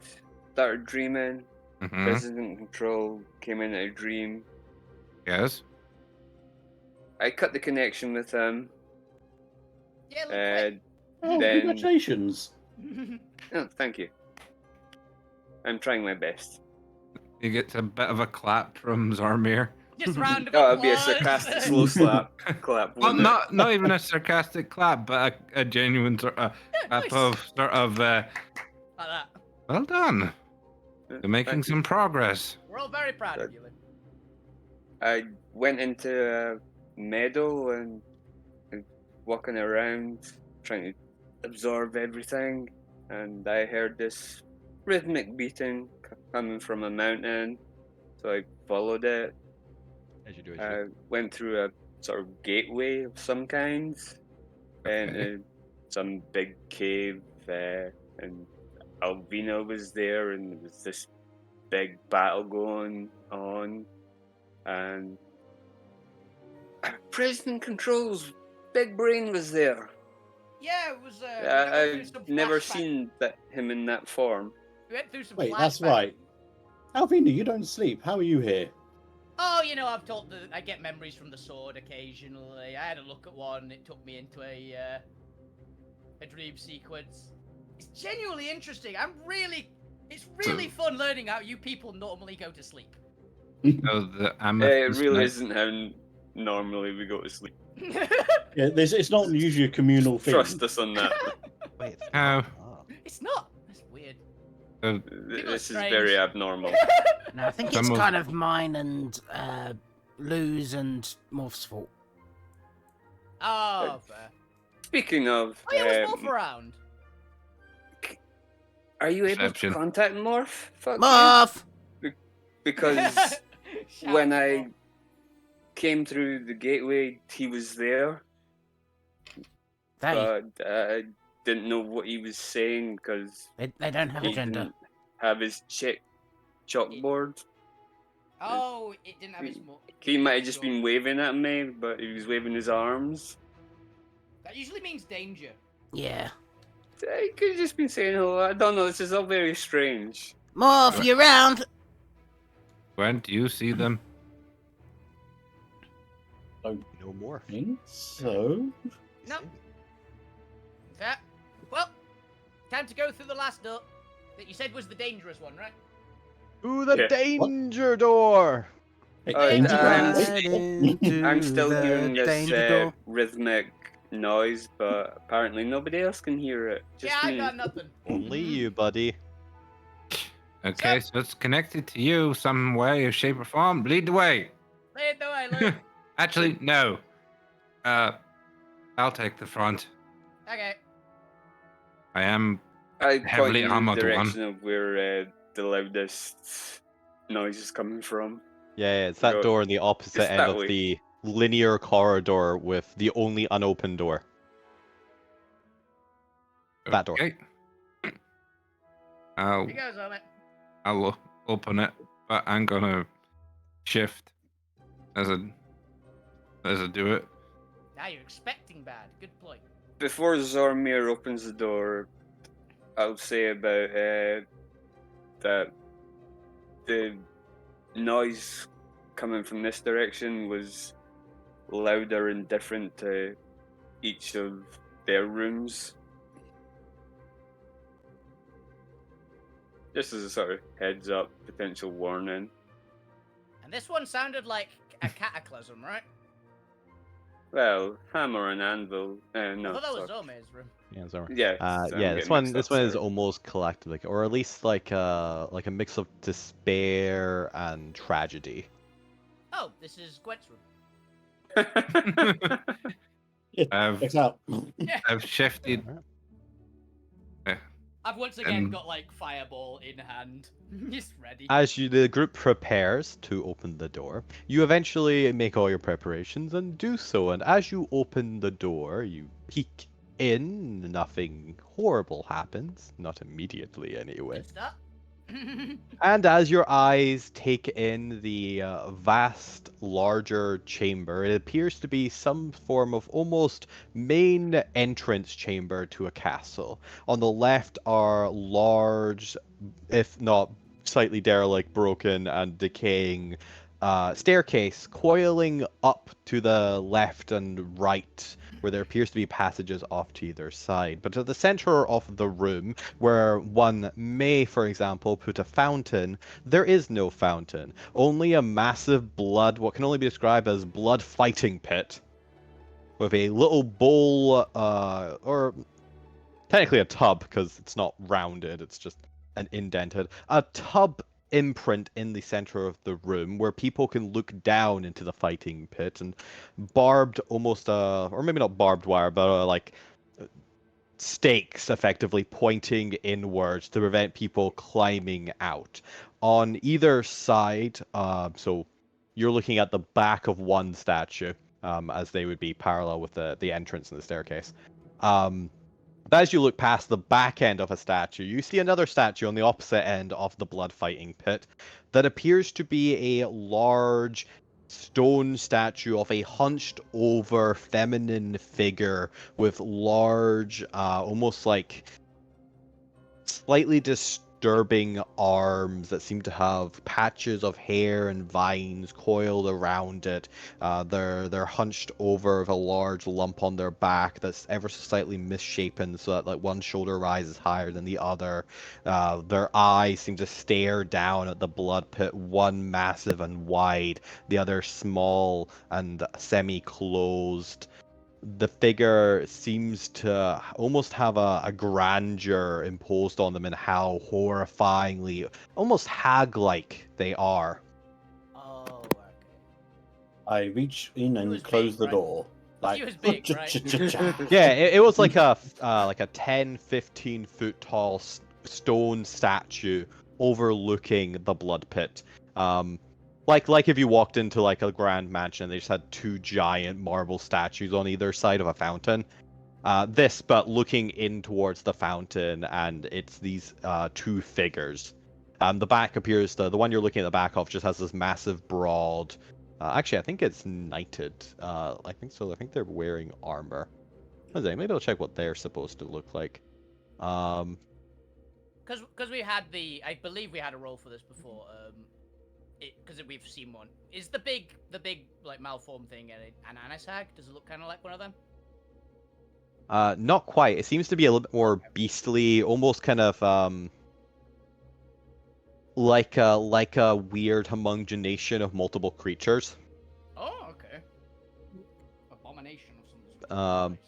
started dreaming, Mm-hmm. Resident Control came in a dream. Yes. I cut the connection with him. Yeah, look Oh, Then- congratulations! quick. Oh, thank you. I'm trying my best. He gets a bit of a clap from Zarmir. Just round of Oh, it'd be a applause. sarcastic slow clap. Well, wouldn't it? not even a sarcastic clap, but a genuine sort of clap nice. of Like that. well done. You're making Thank you. some progress. We're all very proud of you, Lou. I went into a meadow and walking around, trying to absorb everything, and I heard this rhythmic beating coming from a mountain, so I followed it. As you do, as you I went through a sort of gateway of some kind, and Okay. some big cave, and Alvina was there, and there was this big battle going on, and President Control's big brain was there. Yeah, it was. We went through I've some never flashbacks. seen him in that form. We went through some Wait, that's flashbacks. right. Alvina, you don't sleep. How are you here? Oh, you know, I've told that I get memories from the sword occasionally. I had a look at one. It took me into a dream sequence. It's genuinely interesting. It's really fun learning how you people normally go to sleep. So the It amethyst really knight- isn't how normally we go to sleep. Yeah, it's not usually a communal thing. Trust us on that. Wait. Oh. It's not. That's weird. uh, This is strange. very abnormal. No, I think Some it's of- kind of mine and Lou's and Morph's fault. Oh, fair. Speaking of, Oh, yeah, was Morph around? are you able to Perception. contact Morph? Fuck you. Morph! Because Shout when out I Morph. came through the gateway, he was there, They but I didn't know what he was saying because they don't have he a gender. didn't have his chalkboard. Oh, it didn't have his more. He might have just been waving at me, but he was waving his arms. That usually means danger. Yeah. He could have just been saying hello. I don't know. This is all very strange. Morph, you round? Gwen, do you see them? No more. think so. No. Yeah. Well, time to go through the last door that you said was the dangerous one, right? Ooh, the Yeah. danger door! Hey, Oh, danger I'm, door. Right Wait. I'm into still the hearing this danger door. rhythmic noise, but apparently nobody else can hear it. Just Yeah, I me. got nothing. Only you, buddy. Okay, so it's connected to you some way, shape, or form. Lead the way. Lead the way, Luke. Actually, no. I'll take the front. Okay. I am I point heavily in the armored direction one. of where the loudest noise is coming from. Yeah, it's that Go- door on the opposite It's end that of way. the linear corridor with the only unopened door. That door. Okay. I'll Here goes, Omen. open it, but I'm gonna shift as I do it. Now you're expecting bad. Good point. Before Zormir opens the door, I'll say about that the noise coming from this direction was louder and different to each of their rooms. Just as a sort of heads up, potential warning. And this one sounded like a cataclysm, right? Well, hammer and anvil. I No, thought that was sorry. Ome's room. Yeah, sorry. Yeah, Yeah, this one is almost collective, like, or at least like a mix of despair and tragedy. Oh, this is Gwent's room. Checks out. I've shifted. Alright. I've once again Um, got like fireball in hand, just ready. As the group prepares to open the door, you eventually make all your preparations and do so. And as you open the door, you peek in. Nothing horrible happens, not immediately anyway. Good start. And as your eyes take in the vast, larger chamber, it appears to be some form of almost main entrance chamber to a castle. On the left are large, if not slightly derelict, broken, and decaying staircase coiling up to the left and right, where there appears to be passages off to either side. But at the center of the room, where one may, for example, put a fountain, there is no fountain. Only a massive what can only be described as blood fighting pit, with a little bowl, or technically a tub, because it's not rounded, it's just an indented, a tub imprint in the center of the room where people can look down into the fighting pit, and barbed, almost or maybe not barbed wire, but like stakes effectively pointing inwards to prevent people climbing out. On either side, so you're looking at the back of one statue, as they would be parallel with the entrance and the staircase. But as you look past the back end of a statue, you see another statue on the opposite end of the blood fighting pit that appears to be a large stone statue of a hunched over feminine figure with large, almost like slightly disturbing arms that seem to have patches of hair and vines coiled around it. They're hunched over with a large lump on their back that's ever so slightly misshapen, so that like one shoulder rises higher than the other. Their eyes seem to stare down at the blood pit, one massive and wide, the other small and semi-closed. The figure seems to almost have a grandeur imposed on them in how horrifyingly, almost hag-like they are. Oh, okay. I reach in He and was close big, the right? door. He was big, right? Yeah, it was like a 10-15 foot tall stone statue overlooking the blood pit. Like if you walked into like a grand mansion and they just had two giant marble statues on either side of a fountain. But looking in towards the fountain, and it's these two figures. The back appears, the one you're looking at the back of just has this massive broad. Actually, I think it's knighted. I think so. I think they're wearing armor. Maybe I'll check what they're supposed to look like. Because we had I believe we had a roll for this before. Because we've seen one. Is the big like malformed thing an anishag? Does it look kind of like one of them? Not quite. It seems to be a little bit more beastly, almost kind of like a weird homogenation of multiple creatures. Oh, okay. Abomination of some Um,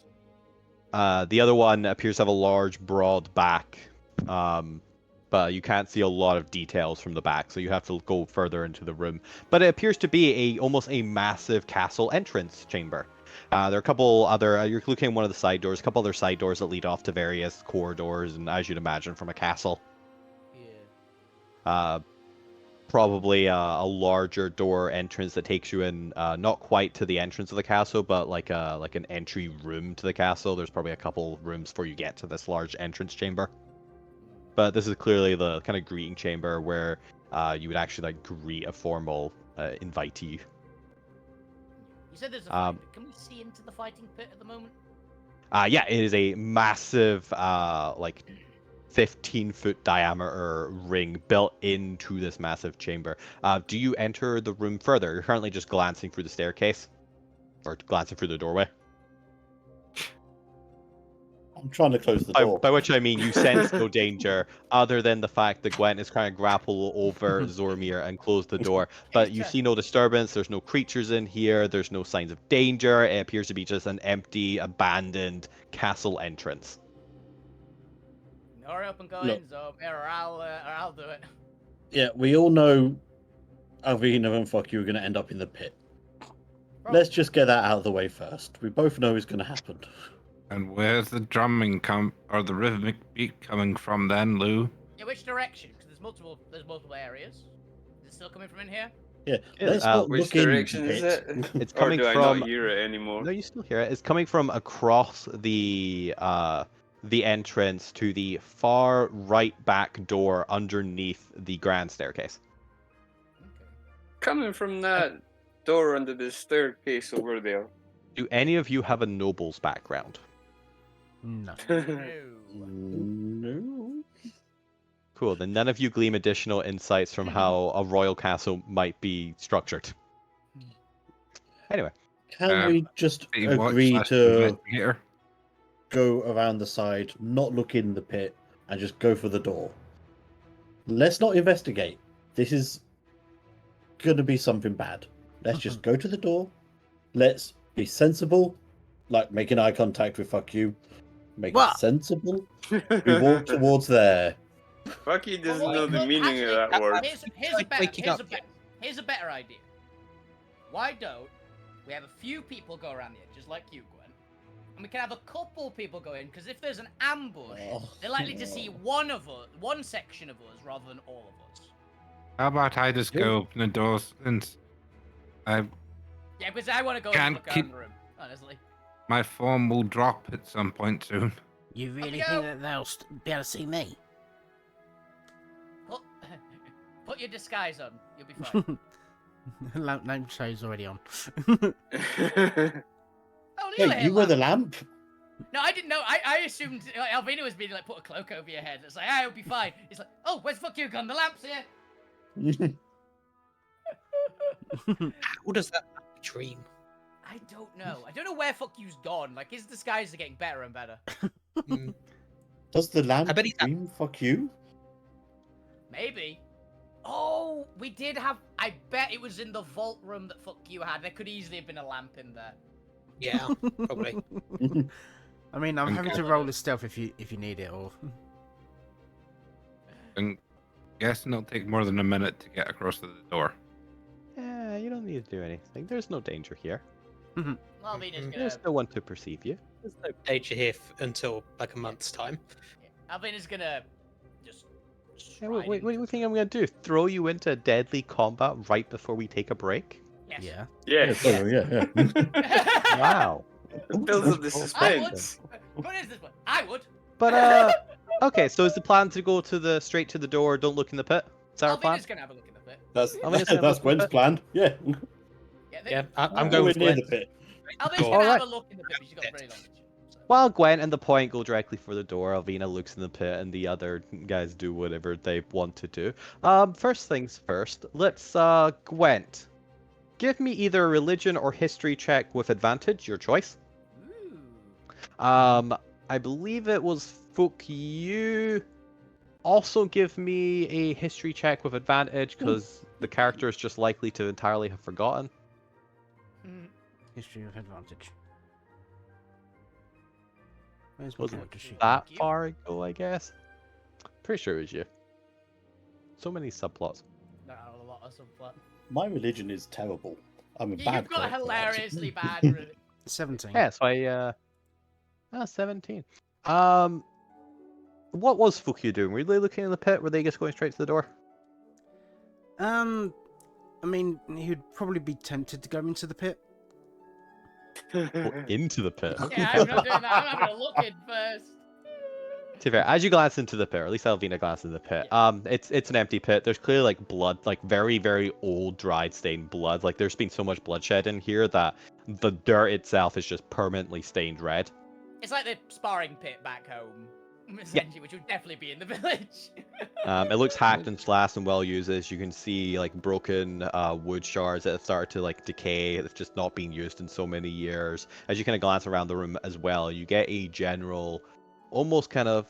sort. The other one appears to have a large, broad back, but you can't see a lot of details from the back, so you have to go further into the room. But it appears to be almost a massive castle entrance chamber. There are a couple other. You're looking at one of the side doors, a couple other side doors that lead off to various corridors, and as you'd imagine from a castle. Yeah. Probably a larger door entrance that takes you in, not quite to the entrance of the castle, but like an entry room to the castle. There's probably a couple rooms before you get to this large entrance chamber. But this is clearly the kind of greeting chamber where you would actually like greet a formal invitee. You said there's a fight pit. Can we see into the fighting pit at the moment? Yeah, it is a massive, like 15-foot diameter ring built into this massive chamber. Do you enter the room further? You're currently just glancing through the staircase, or glancing through the doorway. I'm trying to close the door. By which I mean you sense no danger, other than the fact that Gwen is trying to grapple over Zormir and close the door. But you see no disturbance. There's no creatures in here. There's no signs of danger. It appears to be just an empty, abandoned castle entrance. Hurry up and go in, Zormir, or I'll do it. Yeah, we all know Alvina and fuck you are going to end up in the pit. Let's just get that out of the way first. We both know it's going to happen. And where's the drumming or the rhythmic beat coming from then, Lou? Yeah, which direction? Because there's multiple areas. Is it still coming from in here? Yeah, let's not Which look in direction is pit. it? It's Or coming do I from. not hear it anymore? No, you still hear it. It's coming from across the entrance to the far right back door underneath the grand staircase. Coming from that door under the staircase over there. Do any of you have a noble's background? No. No. Cool, then none of you glean additional insights from how a royal castle might be structured. Anyway. Can we just agree to go around the side, not look in the pit, and just go for the door? Let's not investigate. This is going to be something bad. Let's just go to the door. Let's be sensible, like making eye contact with fuck you. Make it sensible. We walk towards there. Fuck you doesn't know the meaning of that word. Here's a better idea. Why don't we have a few people go around the edges like you, Gwen, and we can have a couple people go in, because if there's an ambush, they're likely to see one section of us rather than all of us. How about I just go open the doors since Yeah, because I want to go and look around the room, honestly. My form will drop at some point soon. You really think that they'll be able to see me? Put your disguise on. You'll be fine. Lamp show's already on. Hey, you were the lamp? No, I didn't know. I assumed Alvina was being like, put a cloak over your head. It's like, I'll be fine. It's like, oh, where's fuck you gone? The lamp's here. What does that dream? I don't know. I don't know where fuck you's gone. Like, his disguises are getting better and better. Does the lamp I bet he's dream fuck you? Maybe. Oh, we did have. I bet it was in the vault room that fuck you had. There could easily have been a lamp in there. Yeah, probably. I mean, I'm having to roll a stealth if you need it, or. I'm guessing it'll take more than a minute to get across to the door. Yeah, you don't need to do anything. There's no danger here. Alvina's gonna. There's no one to perceive you. There's no danger here until like a month's time. Alvina's gonna just. Yeah, what do you think I'm going to do? Throw you into deadly combat right before we take a break? Yes. Yeah. Yes. Yeah. Wow. It builds up the suspense. What is this one? I would. But, okay, so is the plan to go straight to the door, don't look in the pit? Is that our plan? Alvina's gonna have a look in the pit. That's Gwen's plan. Yeah. Yeah, I'm going with near Gwen. the pit. Alvina's gonna have a look in the pit. She's got very long. While Gwen and the point go directly for the door, Alvina looks in the pit, and the other guys do whatever they want to do. First things first, let's, Gwent. Give me either a religion or history check with advantage, your choice. Ooh. I believe it was Fook. You also give me a history check with advantage because the character is just likely to entirely have forgotten. History of advantage. Where's my Wasn't character sheet? that you. far ago, I guess. Pretty sure it was you. So many subplots. No, a lot of subplot. My religion is terrible. I'm a bad You've got cleric for that. hilariously bad. Really. 17. Yeah, so I 17. What was Fuku doing? Were they looking in the pit? Were they just going straight to the door? I mean, he'd probably be tempted to go into the pit. Into the pit. Yeah, I'm not doing that. I'm having a look in first. To be fair, as you glance into the pit, or at least Alvina glanced into the pit, it's an empty pit. There's clearly like blood, like very, very old, dried, stained blood. Like there's been so much bloodshed in here that the dirt itself is just permanently stained red. It's like the sparring pit back home, essentially, which would definitely be in the village. It looks hacked and slashed and well used. As you can see, like broken wood shards that have started to like decay. It's just not been used in so many years. As you kind of glance around the room as well, you get a general, almost kind of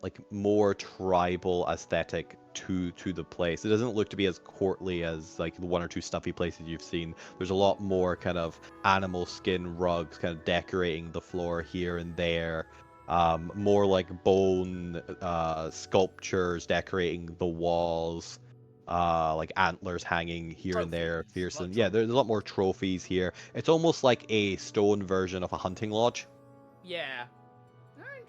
like more tribal aesthetic to the place. It doesn't look to be as courtly as like the one or two stuffy places you've seen. There's a lot more kind of animal skin rugs kind of decorating the floor here and there. More like bone sculptures decorating the walls, like antlers hanging here and there, Trophies, fearsome. lots Yeah, of there's a lot more trophies here. It's almost like a stone version of a hunting lodge. Yeah. Interesting.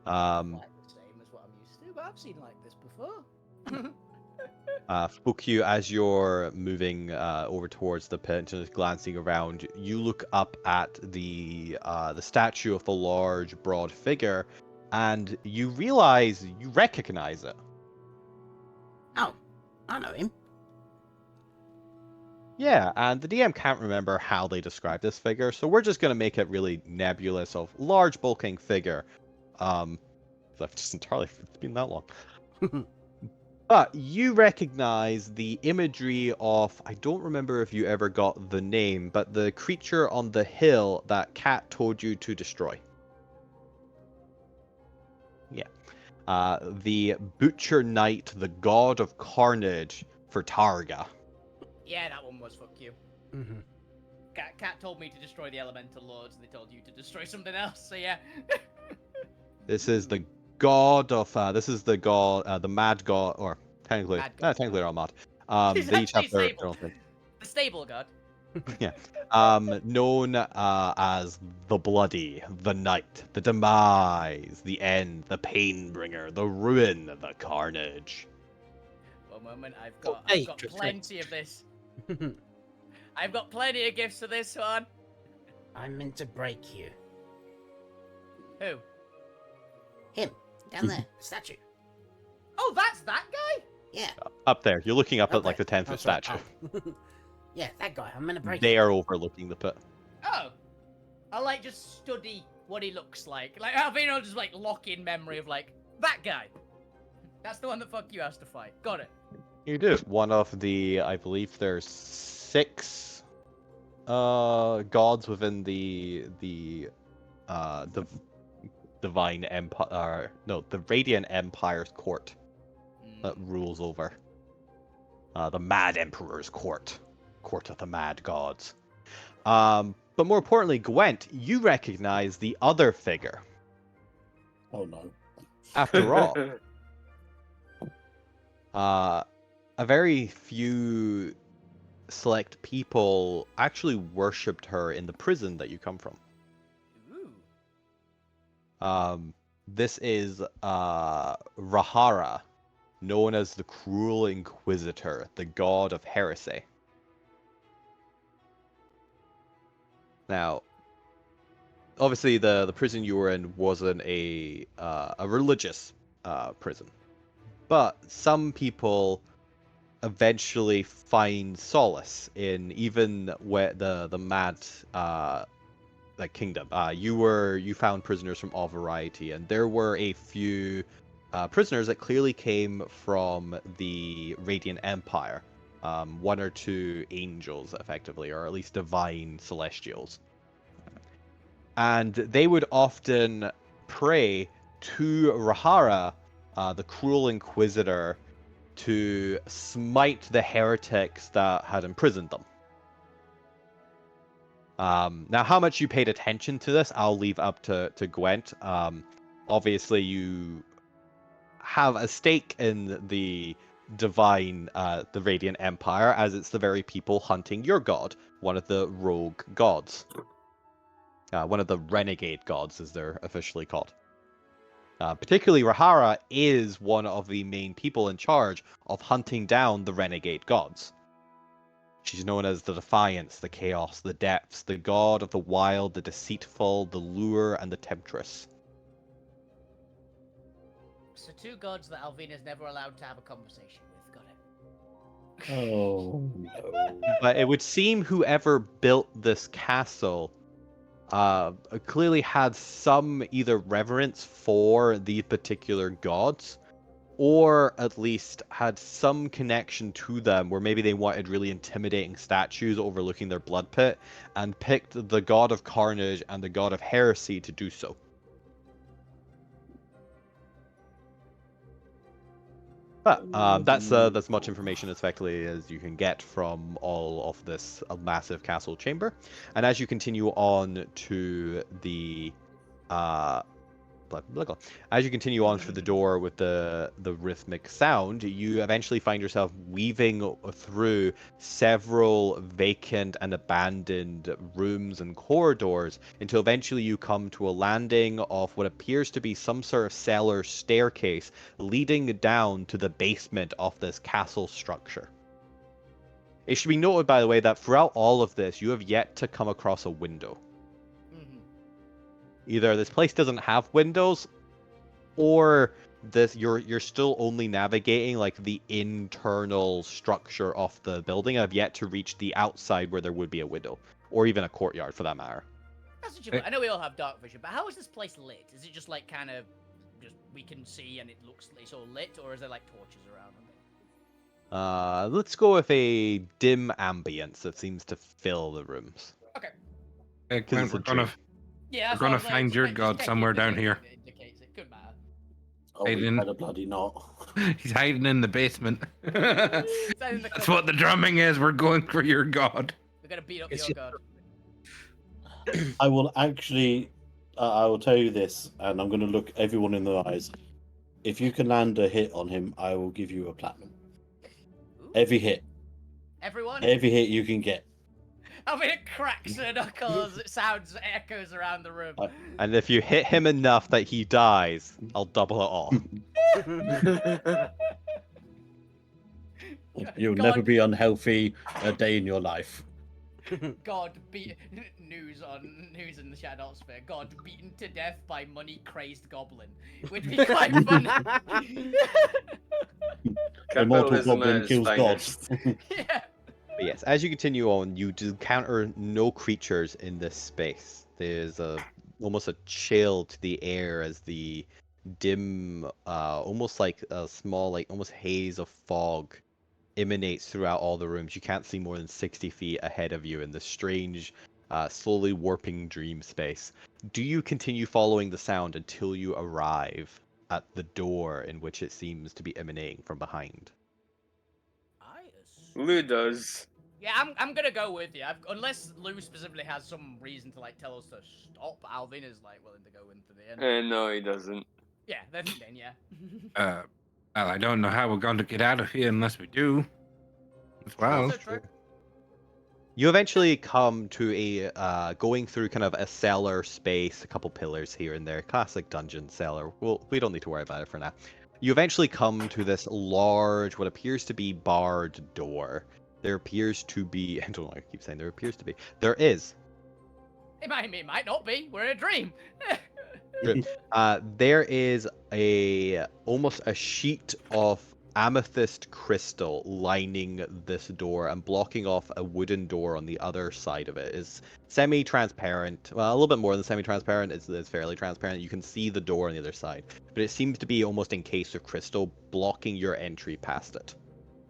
Um, Like the same as what I'm used to, but I've seen like this before. Fukyu, as you're moving over towards the pit and just glancing around, you look up at the statue of the large, broad figure, and you realize you recognize it. Oh, I know him. Yeah, and the DM can't remember how they describe this figure, so we're just going to make it really nebulous of large, bulking figure. I've just entirely, it's been that long. But you recognize the imagery of, I don't remember if you ever got the name, but the creature on the hill that Cat told you to destroy. Yeah. The Butcher Knight, the God of Carnage for Targa. Yeah, that one was fuck you. Mm-hmm. Cat told me to destroy the elemental lords, and they told you to destroy something else. So yeah. This is the god of, this is the god, the mad god, or technically, Mad god. technically they're all mad. He's They each have actually their own thing. The stable god. Known as the Bloody, the Night, the Demise, the End, the Painbringer, the Ruin, the Carnage. One moment, I've Oh, got hey, Drifter. plenty of this. I've got plenty of gifts for this one. I meant to break you. Who? Him, down there, the statue. Oh, that's that guy? Yeah, Up there, you're looking up at Okay. like the 10-foot Oh, sorry. statue. yeah, that guy. I'm gonna break They you. are overlooking the pit. Oh. I like just study what he looks like. Like Alvino will just like lock in memory of like that guy. That's the one that fuck you has to fight. Got it. You do. One of the, I believe there's 6 gods within the Divine Empire, no, the Radiant Empire's court that rules over. The Mad Emperor's court. Court of the Mad Gods. But more importantly, Gwent, you recognize the other figure. Oh no. After all, a very few select people actually worshipped her in the prison that you come from. Ooh. This is Rahara, known as the Cruel Inquisitor, the god of heresy. Now, obviously, the prison you were in wasn't a religious prison, but some people eventually find solace in even where the mad like kingdom. You found prisoners from all variety, and there were a few prisoners that clearly came from the Radiant Empire. 1 or 2 angels, effectively, or at least divine celestials. and they would often pray to Rahara, the cruel inquisitor, to smite the heretics that had imprisoned them. Now, how much you paid attention to this, I'll leave up to Gwent. Obviously, you have a stake in the divine, the Radiant Empire, as it's the very people hunting your god, one of the rogue gods. One of the renegade gods, as they're officially called. Particularly, Rahara is one of the main people in charge of hunting down the renegade gods. She's known as the Defiance, the Chaos, the Depths, the God of the Wild, the Deceitful, the Lure, and the Temptress. So 2 gods that Alvina's never allowed to have a conversation with. Got it. Oh no. But it would seem whoever built this castle clearly had some either reverence for these particular gods, or at least had some connection to them where maybe they wanted really intimidating statues overlooking their blood pit, and picked the god of carnage and the god of heresy to do so. But that's as much information effectively as you can get from all of this massive castle chamber. And as you continue on to the as you continue on through the door with the rhythmic sound, you eventually find yourself weaving through several vacant and abandoned rooms and corridors until eventually you come to a landing of what appears to be some sort of cellar staircase leading down to the basement of this castle structure. It should be noted, by the way, that throughout all of this, you have yet to come across a window. Either this place doesn't have windows, or this you're still only navigating like the internal structure of the building. I've yet to reach the outside where there would be a window, or even a courtyard for that matter. That's such a I know we all have dark vision, but how is this place lit? Is it just like kind of just we can see and it looks it's all lit, or is there like torches around? Let's go with a dim ambience that seems to fill the rooms. Okay. Hey, Clint, Yeah, we're gonna find your god somewhere down here. Indicates it could matter. Oh, we better bloody not. He's hiding in the basement. In the That's what the drumming is. We're going for your god. We're gonna beat up your god. I will actually, I will tell you this, and I'm going to look everyone in the eyes. If you can land a hit on him, I will give you a platinum. Ooh. Every hit. Everyone? Every hit you can get. I mean, it cracks her knuckles. It sounds, echoes around the room. And if you hit him enough that he dies, I'll double it all. You'll God. never be unhealthy a day in your life. God beat news in the Shadow Sphere. God beaten to death by money-crazed goblin. Would be quite fun. Immortal Capitalism goblin at kills its gods. Yeah. But yes, as you continue on, you encounter no creatures in this space. There's almost a chill to the air as the dim, almost like a small, like almost haze of fog emanates throughout all the rooms. You can't see more than 60 feet ahead of you in this strange, slowly warping dream space. Do you continue following the sound until you arrive at the door in which it seems to be emanating from behind? Lou does. Yeah, I'm gonna go with you. Unless Lou specifically has some reason to like tell us to stop. Alvin is like willing to go into the end. No, he doesn't. Yeah, then yeah. Well, I don't know how we're going to get out of here unless we do. As well. Also true. You eventually come to a going through kind of a cellar space, a couple pillars here and there, classic dungeon cellar. Well, we don't need to worry about it for now. You eventually come to this large, what appears to be barred door. There appears to be, I don't know why I keep saying there appears to be. There is. It might not be. We're in a dream. There is almost a sheet of amethyst crystal lining this door and blocking off a wooden door on the other side of it. Is semi-transparent. Well, a little bit more than semi-transparent. It's fairly transparent. You can see the door on the other side, but it seems to be almost encased of crystal, blocking your entry past it.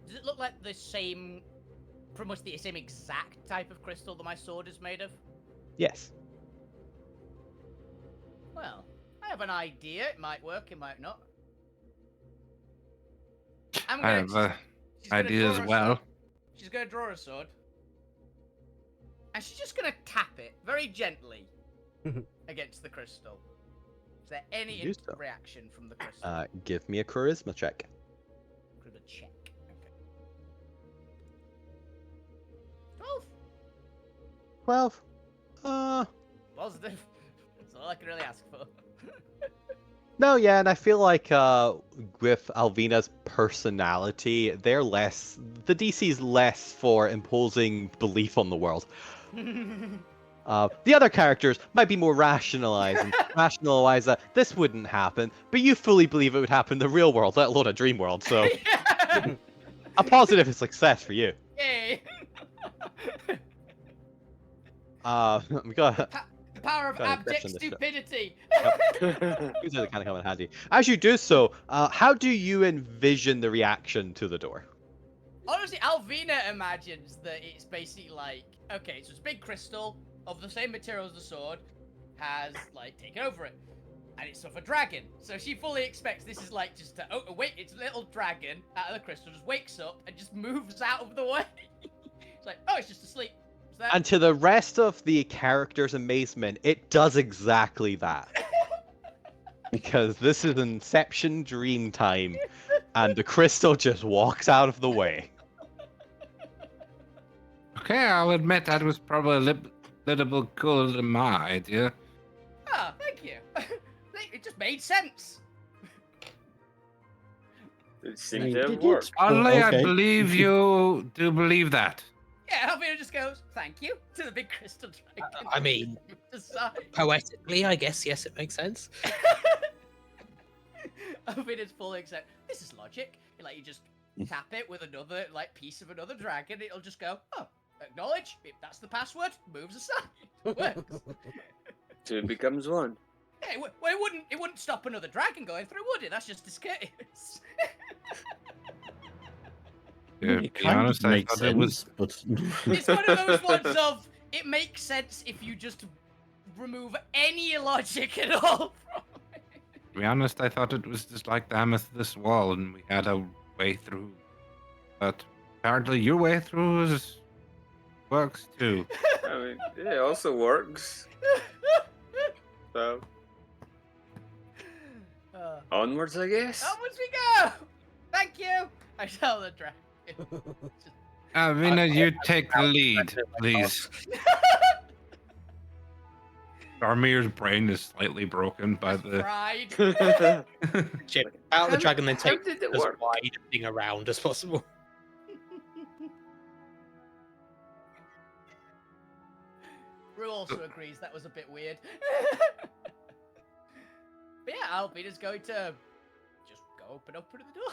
Does it look like the same, pretty much the same exact type of crystal that my sword is made of? Yes. Well, I have an idea. It might work, it might not. I'm I gonna. have an She's gonna idea draw as her well. sword. She's gonna draw a sword. And she's just gonna tap it very gently against the crystal. Is there any Do so. reaction from the crystal? Give me a charisma check. Could a check. Okay. 12. 12. Positive. That's all I can really ask for. No, yeah, and I feel like with Alvina's personality, they're less. The DC's less for imposing belief on the world. The other characters might be more rationalized and rationalize that this wouldn't happen, but you fully believe it would happen in the real world, let alone a dream world. So, Yeah. a positive success for you. Yay. We got. The power of Got an abject impression this show. stupidity. These are the kind of come in handy. As you do so, how do you envision the reaction to the door? Honestly, Alvina imagines that it's basically like, okay, so it's a big crystal of the same material as the sword has like taken over it, and it's of a dragon. So she fully expects this is like just wait, it's a little dragon out of the crystal just wakes up and just moves out of the way. It's like, oh, it's just asleep. It's there. And to the rest of the characters' amazement, it does exactly that. Because this is Inception dream time, and the crystal just walks out of the way. Okay, I'll admit that was probably a little bit cooler than my idea. Ah, thank you. It just made sense. It I seemed mean, to have did worked. it? Only I okay. believe you do believe that. Yeah, Alvina just goes, thank you, to the big crystal dragon. I mean, Aside. poetically, I guess, yes, it makes sense. Alvina's fully accept. This is logic. Like, you just tap it with another, like, piece of another dragon, it'll just go, oh, acknowledge, if that's the password, moves aside. Works. Two becomes one. Yeah, well, it wouldn't stop another dragon going through, would it? That's just discourteous. To It be kind honest, of I makes thought it was. sense, but It's one of those ones of, it makes sense if you just remove any logic at all from it. To be honest, I thought it was just like the amethyst wall, and we had a way through. But apparently, your way through works too. I mean, it also works. So, onwards, I guess. Onwards we go! Thank you! I tell the dragon. Just- Mina, you take the lead, please. Darmir's brain is slightly broken by the. Pride. Chip out of the dragon, then How take did it as work? wide a thing around as possible. Rue also agrees that was a bit weird. But yeah, Alvina's going to just go open the door.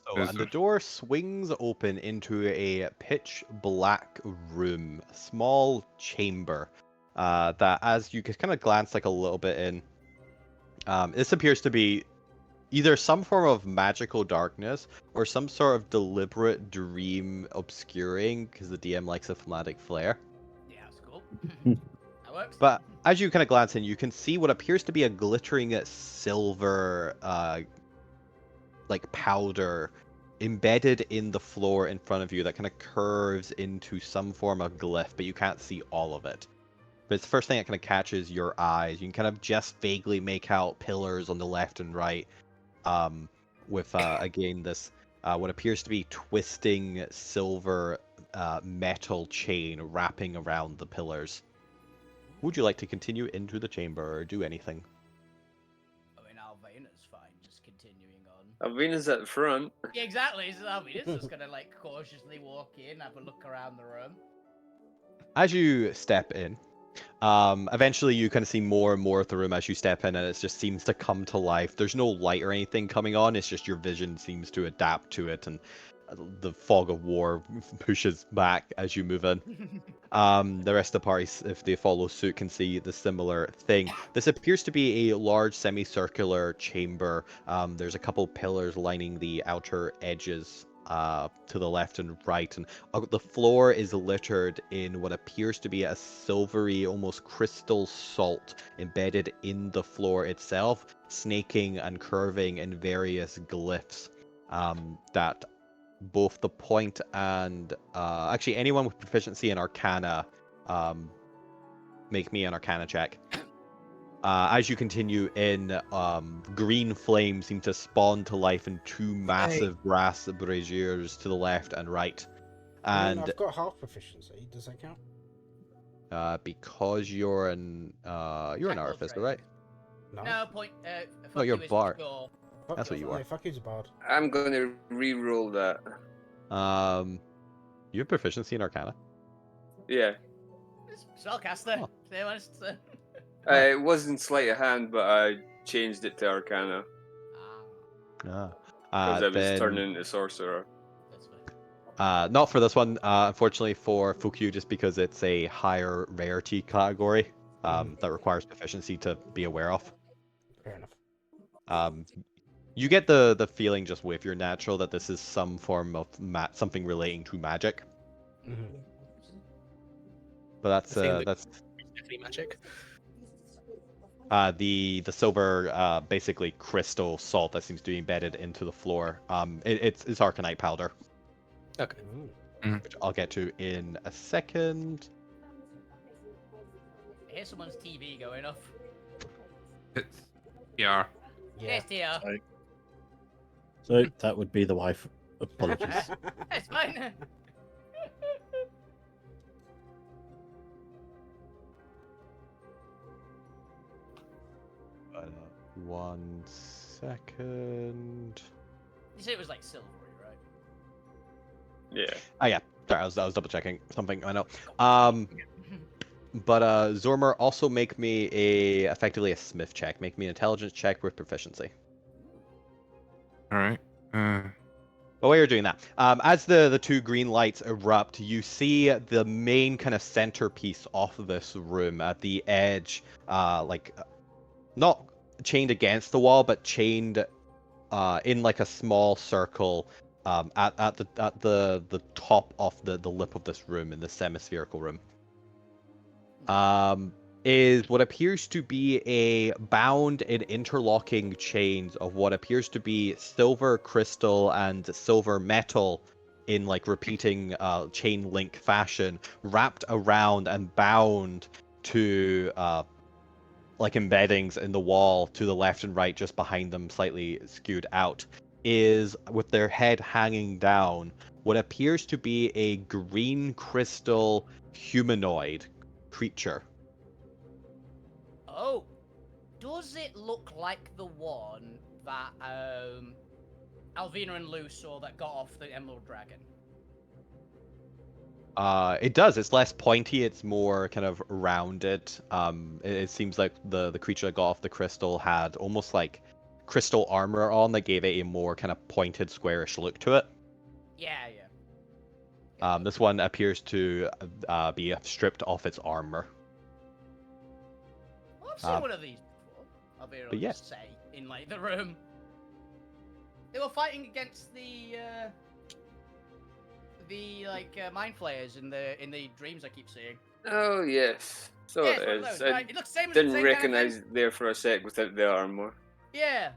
So, and the door swings open into a pitch black room, a small chamber. That, as you can kind of glance like a little bit in, this appears to be either some form of magical darkness or some sort of deliberate dream obscuring, because the DM likes a thematic flair. Yeah, that's cool. That works. But as you kind of glance in, you can see what appears to be a glittering silver, like powder, embedded in the floor in front of you that kind of curves into some form of glyph, but you can't see all of it. But it's the first thing that kind of catches your eyes. You can kind of just vaguely make out pillars on the left and right, with again this what appears to be twisting silver metal chain wrapping around the pillars. Would you like to continue into the chamber or do anything? I mean, Alvina's fine, just continuing on. Alvina's at the front. Yeah, exactly. So Alvina's just gonna like cautiously walk in, have a look around the room. As you step in, eventually you kind of see more and more of the room as you step in, and it just seems to come to life. There's no light or anything coming on, it's just your vision seems to adapt to it, and the fog of war pushes back as you move in. The rest of the party, if they follow suit, can see the similar thing. This appears to be a large semicircular chamber. There's a couple pillars lining the outer edges, to the left and right, and the floor is littered in what appears to be a silvery, almost crystal salt embedded in the floor itself, snaking and curving in various glyphs that both the point and actually anyone with proficiency in Arcana, make me an Arcana check. As you continue in, green flames seem to spawn to life in two massive brass braziers to the left and right. I mean, And I've got half proficiency. Does that count? because you're an Jack of all artificer, trades. right? No point. Fuck No, you're you is bard. pure. Fuck, That's what you are. Yeah, fuck you's a bard. I'm going to re-roll that. You have proficiency in Arcana. Yeah. Spellcaster. Oh. Stay honest. It wasn't sleight of hand, but I changed it to Arcana because I was Then turning into sorcerer. That's fine. not for this one, unfortunately for Fukyu, just because it's a higher rarity category that requires proficiency to be aware of. Fair enough. You get the feeling just with your natural that this is some form of something relating to magic. Mm-hmm. But I think that's definitely magic. the silver basically crystal salt that seems to be embedded into the floor. It's arcanite powder, Okay. which I'll get to in a second. I hear someone's TV going off. It's yeah. Yes, dear. So that would be the wife. Apologies. It's fine. One second. You said it was like silvery, right? Yeah. Oh yeah, sorry, I was double checking something. I know. But Zormer, also make me effectively a smith check. Make me an intelligence check with proficiency. All right. But while you're doing that, as the two green lights erupt, you see the main kind of centerpiece of this room at the edge, not chained against the wall, but chained in like a small circle at the top of the lip of this room, in the semispherical room. Is what appears to be a bound in interlocking chains of what appears to be silver crystal and silver metal in like repeating chain link fashion, wrapped around and bound to like embeddings in the wall to the left and right, just behind them, slightly skewed out, is with their head hanging down what appears to be a green crystal humanoid creature. Oh, does it look like the one that Alvina and Lou saw that got off the Emerald Dragon? It does. It's less pointy. It's more kind of rounded. It seems like the creature that got off the crystal had almost like crystal armor on that gave it a more kind of pointed, squarish look to it. Yeah. This one appears to be stripped of its armor. Well, I've seen one of these before. I'll be able to yes. say in like the room. They were fighting against the mind flayers in the dreams I keep seeing. Oh yes. So Yeah, it it's one of is. those, I right? It looks same as didn't same kind of thing. recognize it there for a sec without the armor. Yeah.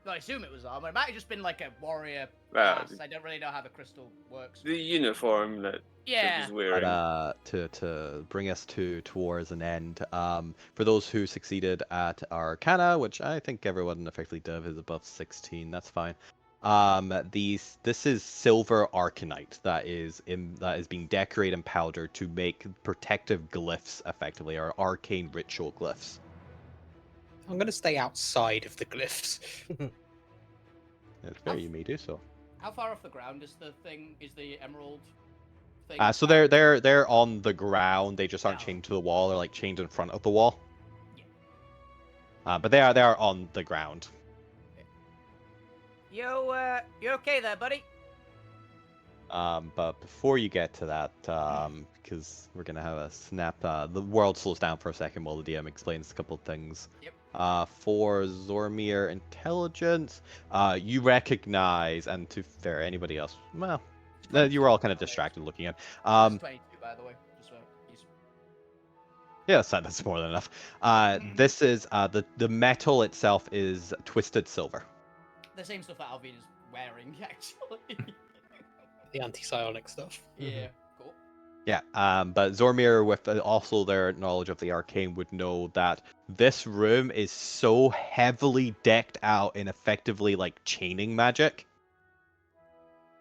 Well, I assume it was armor. It might have just been like a warrior Ah, class. I don't really know how the crystal works. The uniform that it Yeah. was wearing. But to bring us towards an end, for those who succeeded at Arcana, which I think everyone effectively did, is above 16. That's fine. This is silver arcanite that is being decorated and powdered to make protective glyphs, effectively, or arcane ritual glyphs. I'm going to stay outside of the glyphs. It's fair, you may do so. How far off the ground is the emerald thing? So they're on the ground. They just aren't Oh. chained to the wall. They're like chained in front of the wall. Yeah. But they are on the ground. You okay there, buddy? But before you get to that, because we're gonna have a snap, the world slows down for a second while the DM explains a couple of things. Yep. For Zormir intelligence, you recognize, and to fair anybody else, well, you were all kind of distracted looking at. That's 22, by the way. Just so he's... Yeah, that's more than enough. This is the metal itself is twisted silver. The same stuff that Alvina's wearing, actually. The anti-psionic stuff. Yeah, cool. Yeah, but Zormir, with also their knowledge of the arcane, would know that this room is so heavily decked out in effectively like chaining magic.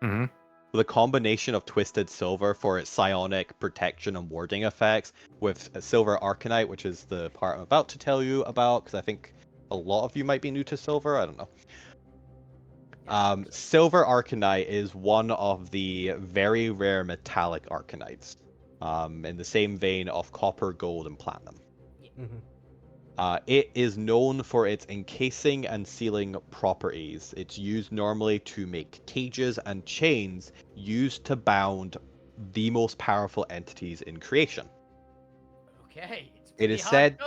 Mm-hmm. The combination of twisted silver for its psionic protection and warding effects, with silver arcanite, which is the part I'm about to tell you about, because I think a lot of you might be new to silver. I don't know. Silver arcanite is one of the very rare metallic arcanites, in the same vein of copper, gold, and platinum. It is known for its encasing and sealing properties. It's used normally to make cages and chains used to bound the most powerful entities in creation. Okay. It's It is said.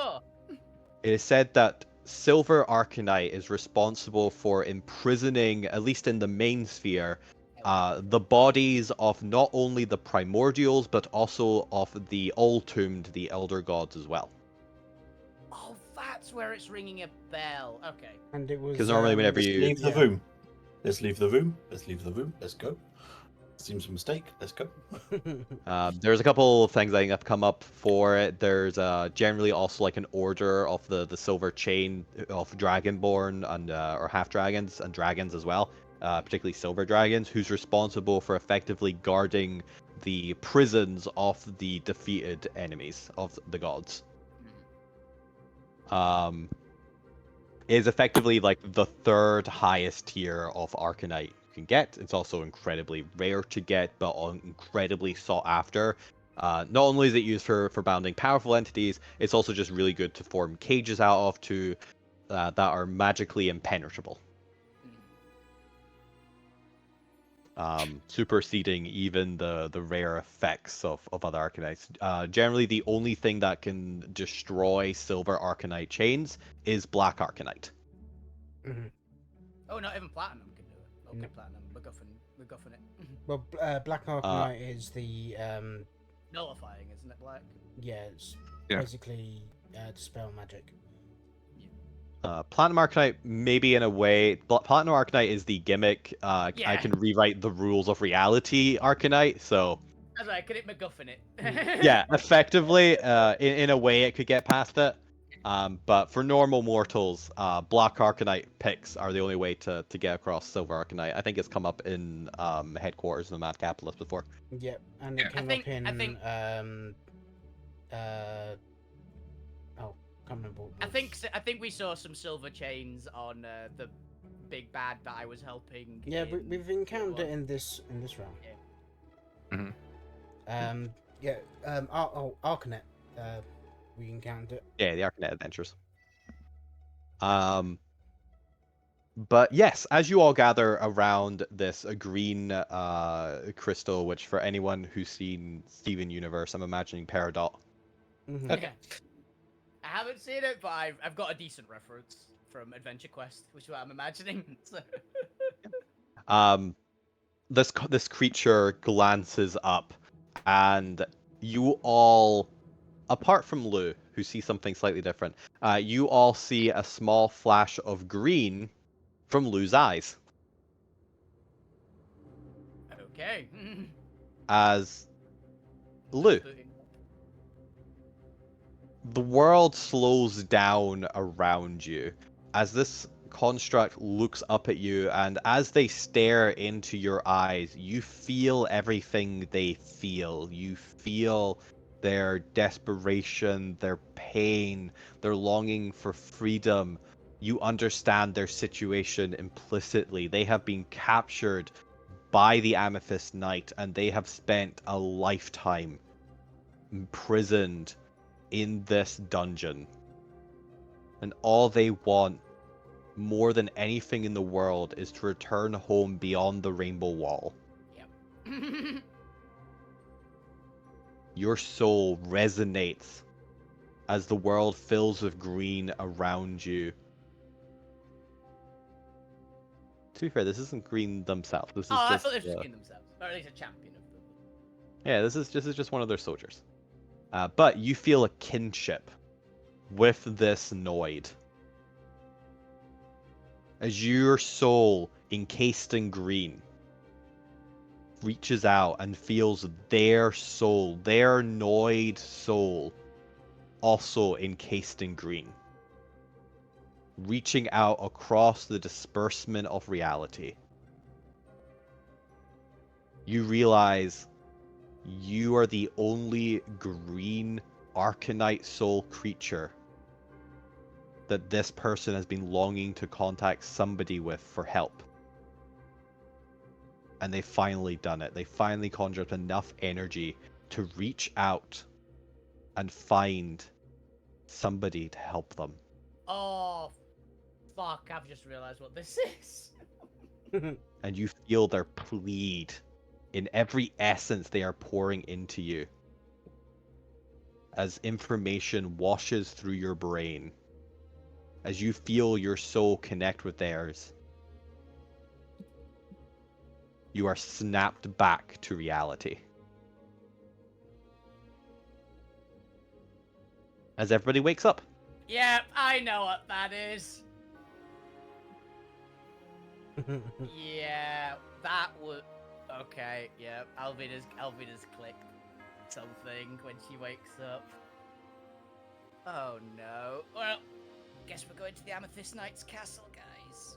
It is said that silver arcanite is responsible for imprisoning, at least in the main sphere, the bodies of not only the primordials but also of the all-tombed, the elder gods as well. Oh, that's where it's ringing a bell. Okay. And it was Because normally whenever Let's you leave the room. Let's leave the room. Let's leave the room. Let's go. Seems a mistake. Let's go. there's a couple of things I think have come up for it. There's generally also like an order of the silver chain of dragonborn and or half dragons and dragons as well, particularly silver dragons, who's responsible for effectively guarding the prisons of the defeated enemies of the gods. Is effectively like the third highest tier of arcanite you can get. It's also incredibly rare to get, but incredibly sought after. Not only is it used for bounding powerful entities, it's also just really good to form cages out of to that are magically impenetrable. Superseding even the rare effects of other arcanites. Generally, the only thing that can destroy silver arcanite chains is black arcanite. Oh, not even platinum can do it. Okay, No. platinum. We're guffing it. Well, black arcanite is the Nullifying, isn't it, black? yeah, it's Yeah. basically dispel magic. Platinum Arcanite, maybe in a way. Platinum Arcanite is the gimmick. I Yeah. can rewrite the rules of reality Arcanite, so That's right, can it MacGuffin it? yeah, effectively, in a way, it could get past it. But for normal mortals, Black Arcanite picks are the only way to get across Silver Arcanite. I think it's come up in headquarters of the Mad Capitalist before. Yep, and it Yeah. came think- up in I think- can't remember. What I think we saw some silver chains on the big bad that I was helping. Yeah, in we've encountered it one. in this round. Mhm. Arcanet. We encountered it. Yeah, the Arcanet Adventures. But yes, as you all gather around this green crystal, which for anyone who's seen Steven Universe, I'm imagining Peridot. Mhm. Okay. I haven't seen it, but I've got a decent reference from Adventure Quest, which is what I'm imagining. So... This creature glances up, and you all, apart from Lou, who sees something slightly different, you all see a small flash of green from Lou's eyes Okay. as Lou. The world slows down around you as this construct looks up at you, and as they stare into your eyes, you feel everything they feel. You feel their desperation, their pain, their longing for freedom. You understand their situation implicitly. They have been captured by the Amethyst Knight, and they have spent a lifetime imprisoned in this dungeon. And all they want, more than anything in the world, is to return home beyond the Rainbow Wall. Yep. Your soul resonates as the world fills with green around you. To be fair, this isn't green themselves. This is Oh, I just thought they were just green themselves, or at least a champion of them. yeah. This is just one of their soldiers. But you feel a kinship with this Noid. As your soul, encased in green, reaches out and feels their soul, their Noid soul, also encased in green, reaching out across the disbursement of reality. You realize you are the only green Arcanite soul creature that this person has been longing to contact somebody with for help. And they've finally done it. They finally conjured up enough energy to reach out and find somebody to help them. Oh, fuck! I've just realised what this is. And you feel their plead in every essence they are pouring into you. As information washes through your brain, as you feel your soul connect with theirs, you are snapped back to reality. As everybody wakes up. Yeah, I know what that is. Yeah, that would. Okay, yeah. Alvina's clicked something when she wakes up. Oh no. Well, guess we're going to the Amethyst Knight's castle, guys.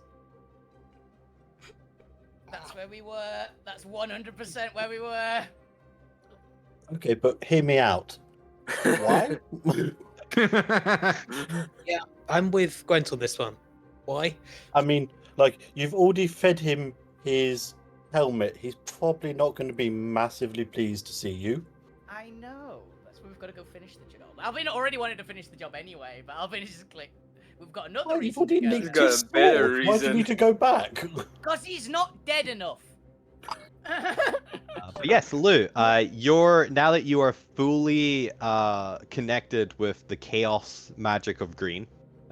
That's where we were. That's 100% where we were. Okay, but hear me out. Why? Yeah, I'm with Gwent on this one. Why? I mean, like, you've already fed him his helmet. He's probably not going to be massively pleased to see you. I know. That's where we've got to go finish the job. Alvina already wanted to finish the job anyway, but Alvina's just clicked. We've got another Oh, you've reason to already go. nicked got his a better sword. Why do you reason. need to go back? Because he's not dead enough. But yes, Lou, you're now that you are fully connected with the chaos magic of green,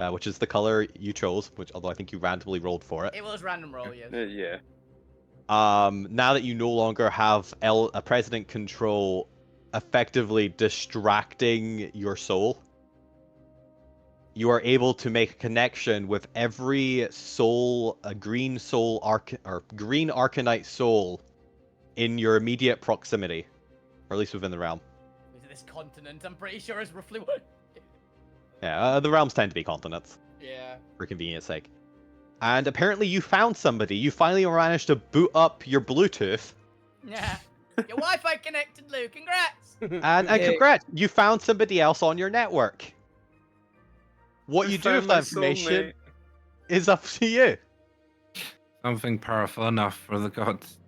which is the color you chose, which although I think you randomly rolled for it. It was random roll, yes. Yeah. Now that you no longer have a president control effectively distracting your soul, you are able to make a connection with every soul, a green soul green Arcanite soul in your immediate proximity, or at least within the realm. Is it this continent? I'm pretty sure is roughly what. Yeah, the realms tend to be continents Yeah. for convenience sake. And apparently you found somebody. You finally managed to boot up your Bluetooth. Yeah. Your Wi-Fi connected, Lou. Congrats. And Yay. congrats, you found somebody else on your network. What I you do found with my that information soulmate. is up to you. Something powerful enough for the gods.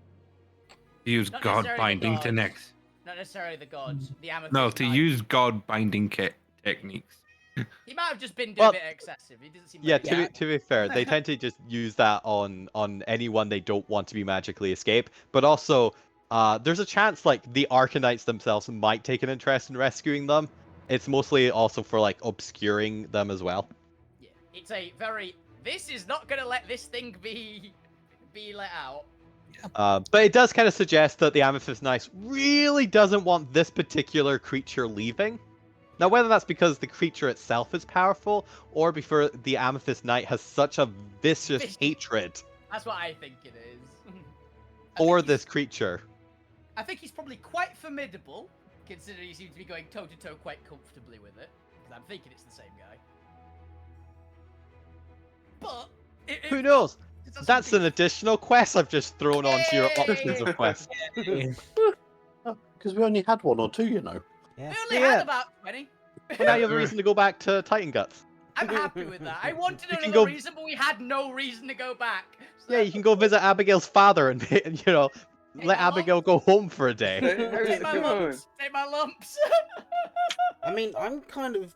Use Not god necessarily the binding to gods. next. Not necessarily the gods. The Amethyst No, to Knight. use god binding techniques. He might have just been doing Well, a bit excessive. He doesn't seem. Yeah, very to be fair, they tend to just use that on anyone they don't want to be magically escape. But also, there's a chance like the Arcanites themselves might take an interest in rescuing them. It's mostly also for like obscuring them as well. Yeah. It's a very. This is not gonna let this thing be let out. But it does kind of suggest that the Amethyst Knight really doesn't want this particular creature leaving. Now, whether that's because the creature itself is powerful, or because the Amethyst Knight has such a vicious hatred That's what I think it is. for this creature. I think he's probably quite formidable, considering he seems to be going toe to toe quite comfortably with it. Because I'm thinking it's the same guy. But Who knows? it doesn't That's be- an additional quest I've just thrown onto your Yay! options of quests. Because we only had one or two, you know. We Yeah. only Yeah. had about 20. But now you have a reason to go back to Titan Guts. I'm happy with that. I wanted You can another go- reason, but we had no reason to go back. So Yeah, you can go visit Abigail's father and let my Abigail go home for a day. How's Take it my going? lumps. Take my lumps. I mean, I'm kind of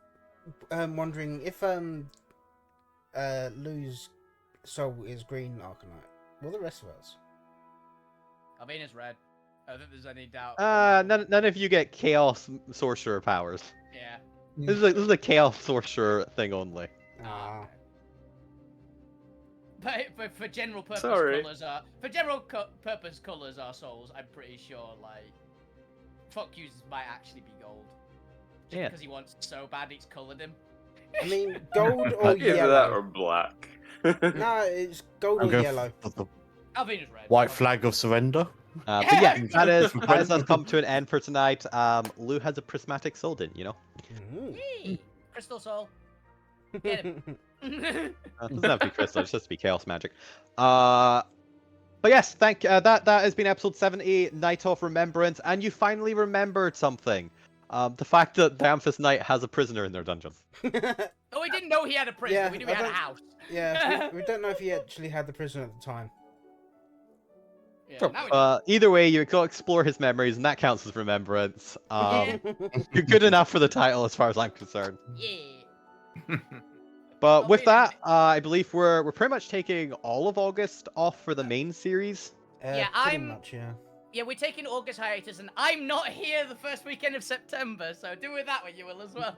wondering if Lou's soul is green Arcanite. What are the rest of us? Alvina's red. I don't think there's any doubt. None of you get Chaos Sorcerer powers. Yeah. This is a chaos sorcerer thing only. Ah. But for general purpose Sorry. colors purpose colors are souls. I'm pretty sure like fuck yous might actually be gold. Just Yeah. because he wants so bad it's colored him. I mean, gold or Either that yellow? or black. No, it's gold I'll or go yellow. for the Alvina's red. white flag of surrender. But yeah, that is us come to an end for tonight. Lou has a prismatic soul, didn't you know? Ooh. Yay! Crystal soul. Get him. It doesn't have to be crystal; it's just to be chaos magic. But yes, that has been episode 70, Night of Remembrance, and you finally remembered something. The fact that the Amphis Knight has a prisoner in their dungeon. Oh, we didn't know he had a prison. Yeah, we knew I he had a don't- house. Yeah, we don't know if he actually had the prisoner at the time. Yeah, now we know. Either way, you go explore his memories, and that counts as remembrance. Yeah. You're good enough for the title, as far as I'm concerned. Yeah. But Well, with wait a that, minute. I believe we're pretty much taking all of August off for the main series. Yeah, pretty I'm- much, yeah. Yeah, we're taking August hiatus, and I'm not here the first weekend of September, so do with that what you will as well.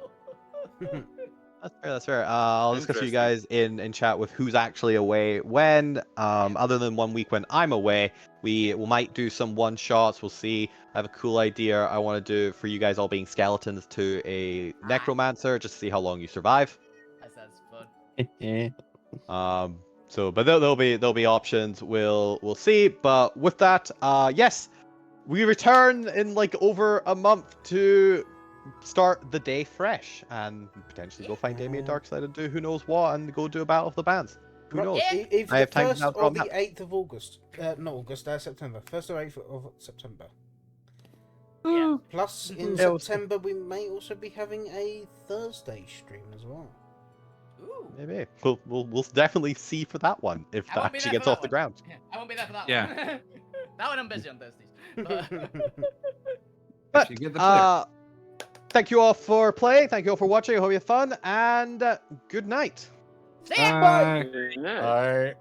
That's fair. That's fair. I'll discuss with you Interesting. guys in chat with who's actually away when. Other than 1 week when I'm away, we might do some one shots. We'll see. I have a cool idea I want to do for you guys all being skeletons to a necromancer, just to see how long you survive. That sounds fun. But there'll be options. We'll see. But with that, yes, we return in like over a month to start the day fresh and potentially go find Damien Darkside and do who knows what and go do a battle of the bands. Who Right, knows? Yeah. Either I have the time to 1st now or draw the map. 8th of August. Not August, September. 1st or 8th of September. Yeah. Plus, in Yeah, we'll see. September, we may also be having a Thursday stream as well. Ooh. Maybe we'll definitely see for that one if I that won't be actually there gets for off that the one. ground. I won't be there for that Yeah. one. That one I'm busy on Thursdays. But, But you get the player. thank you all for playing. Thank you all for watching. I hope you had fun and good night. see ya! Bye. No. Alright.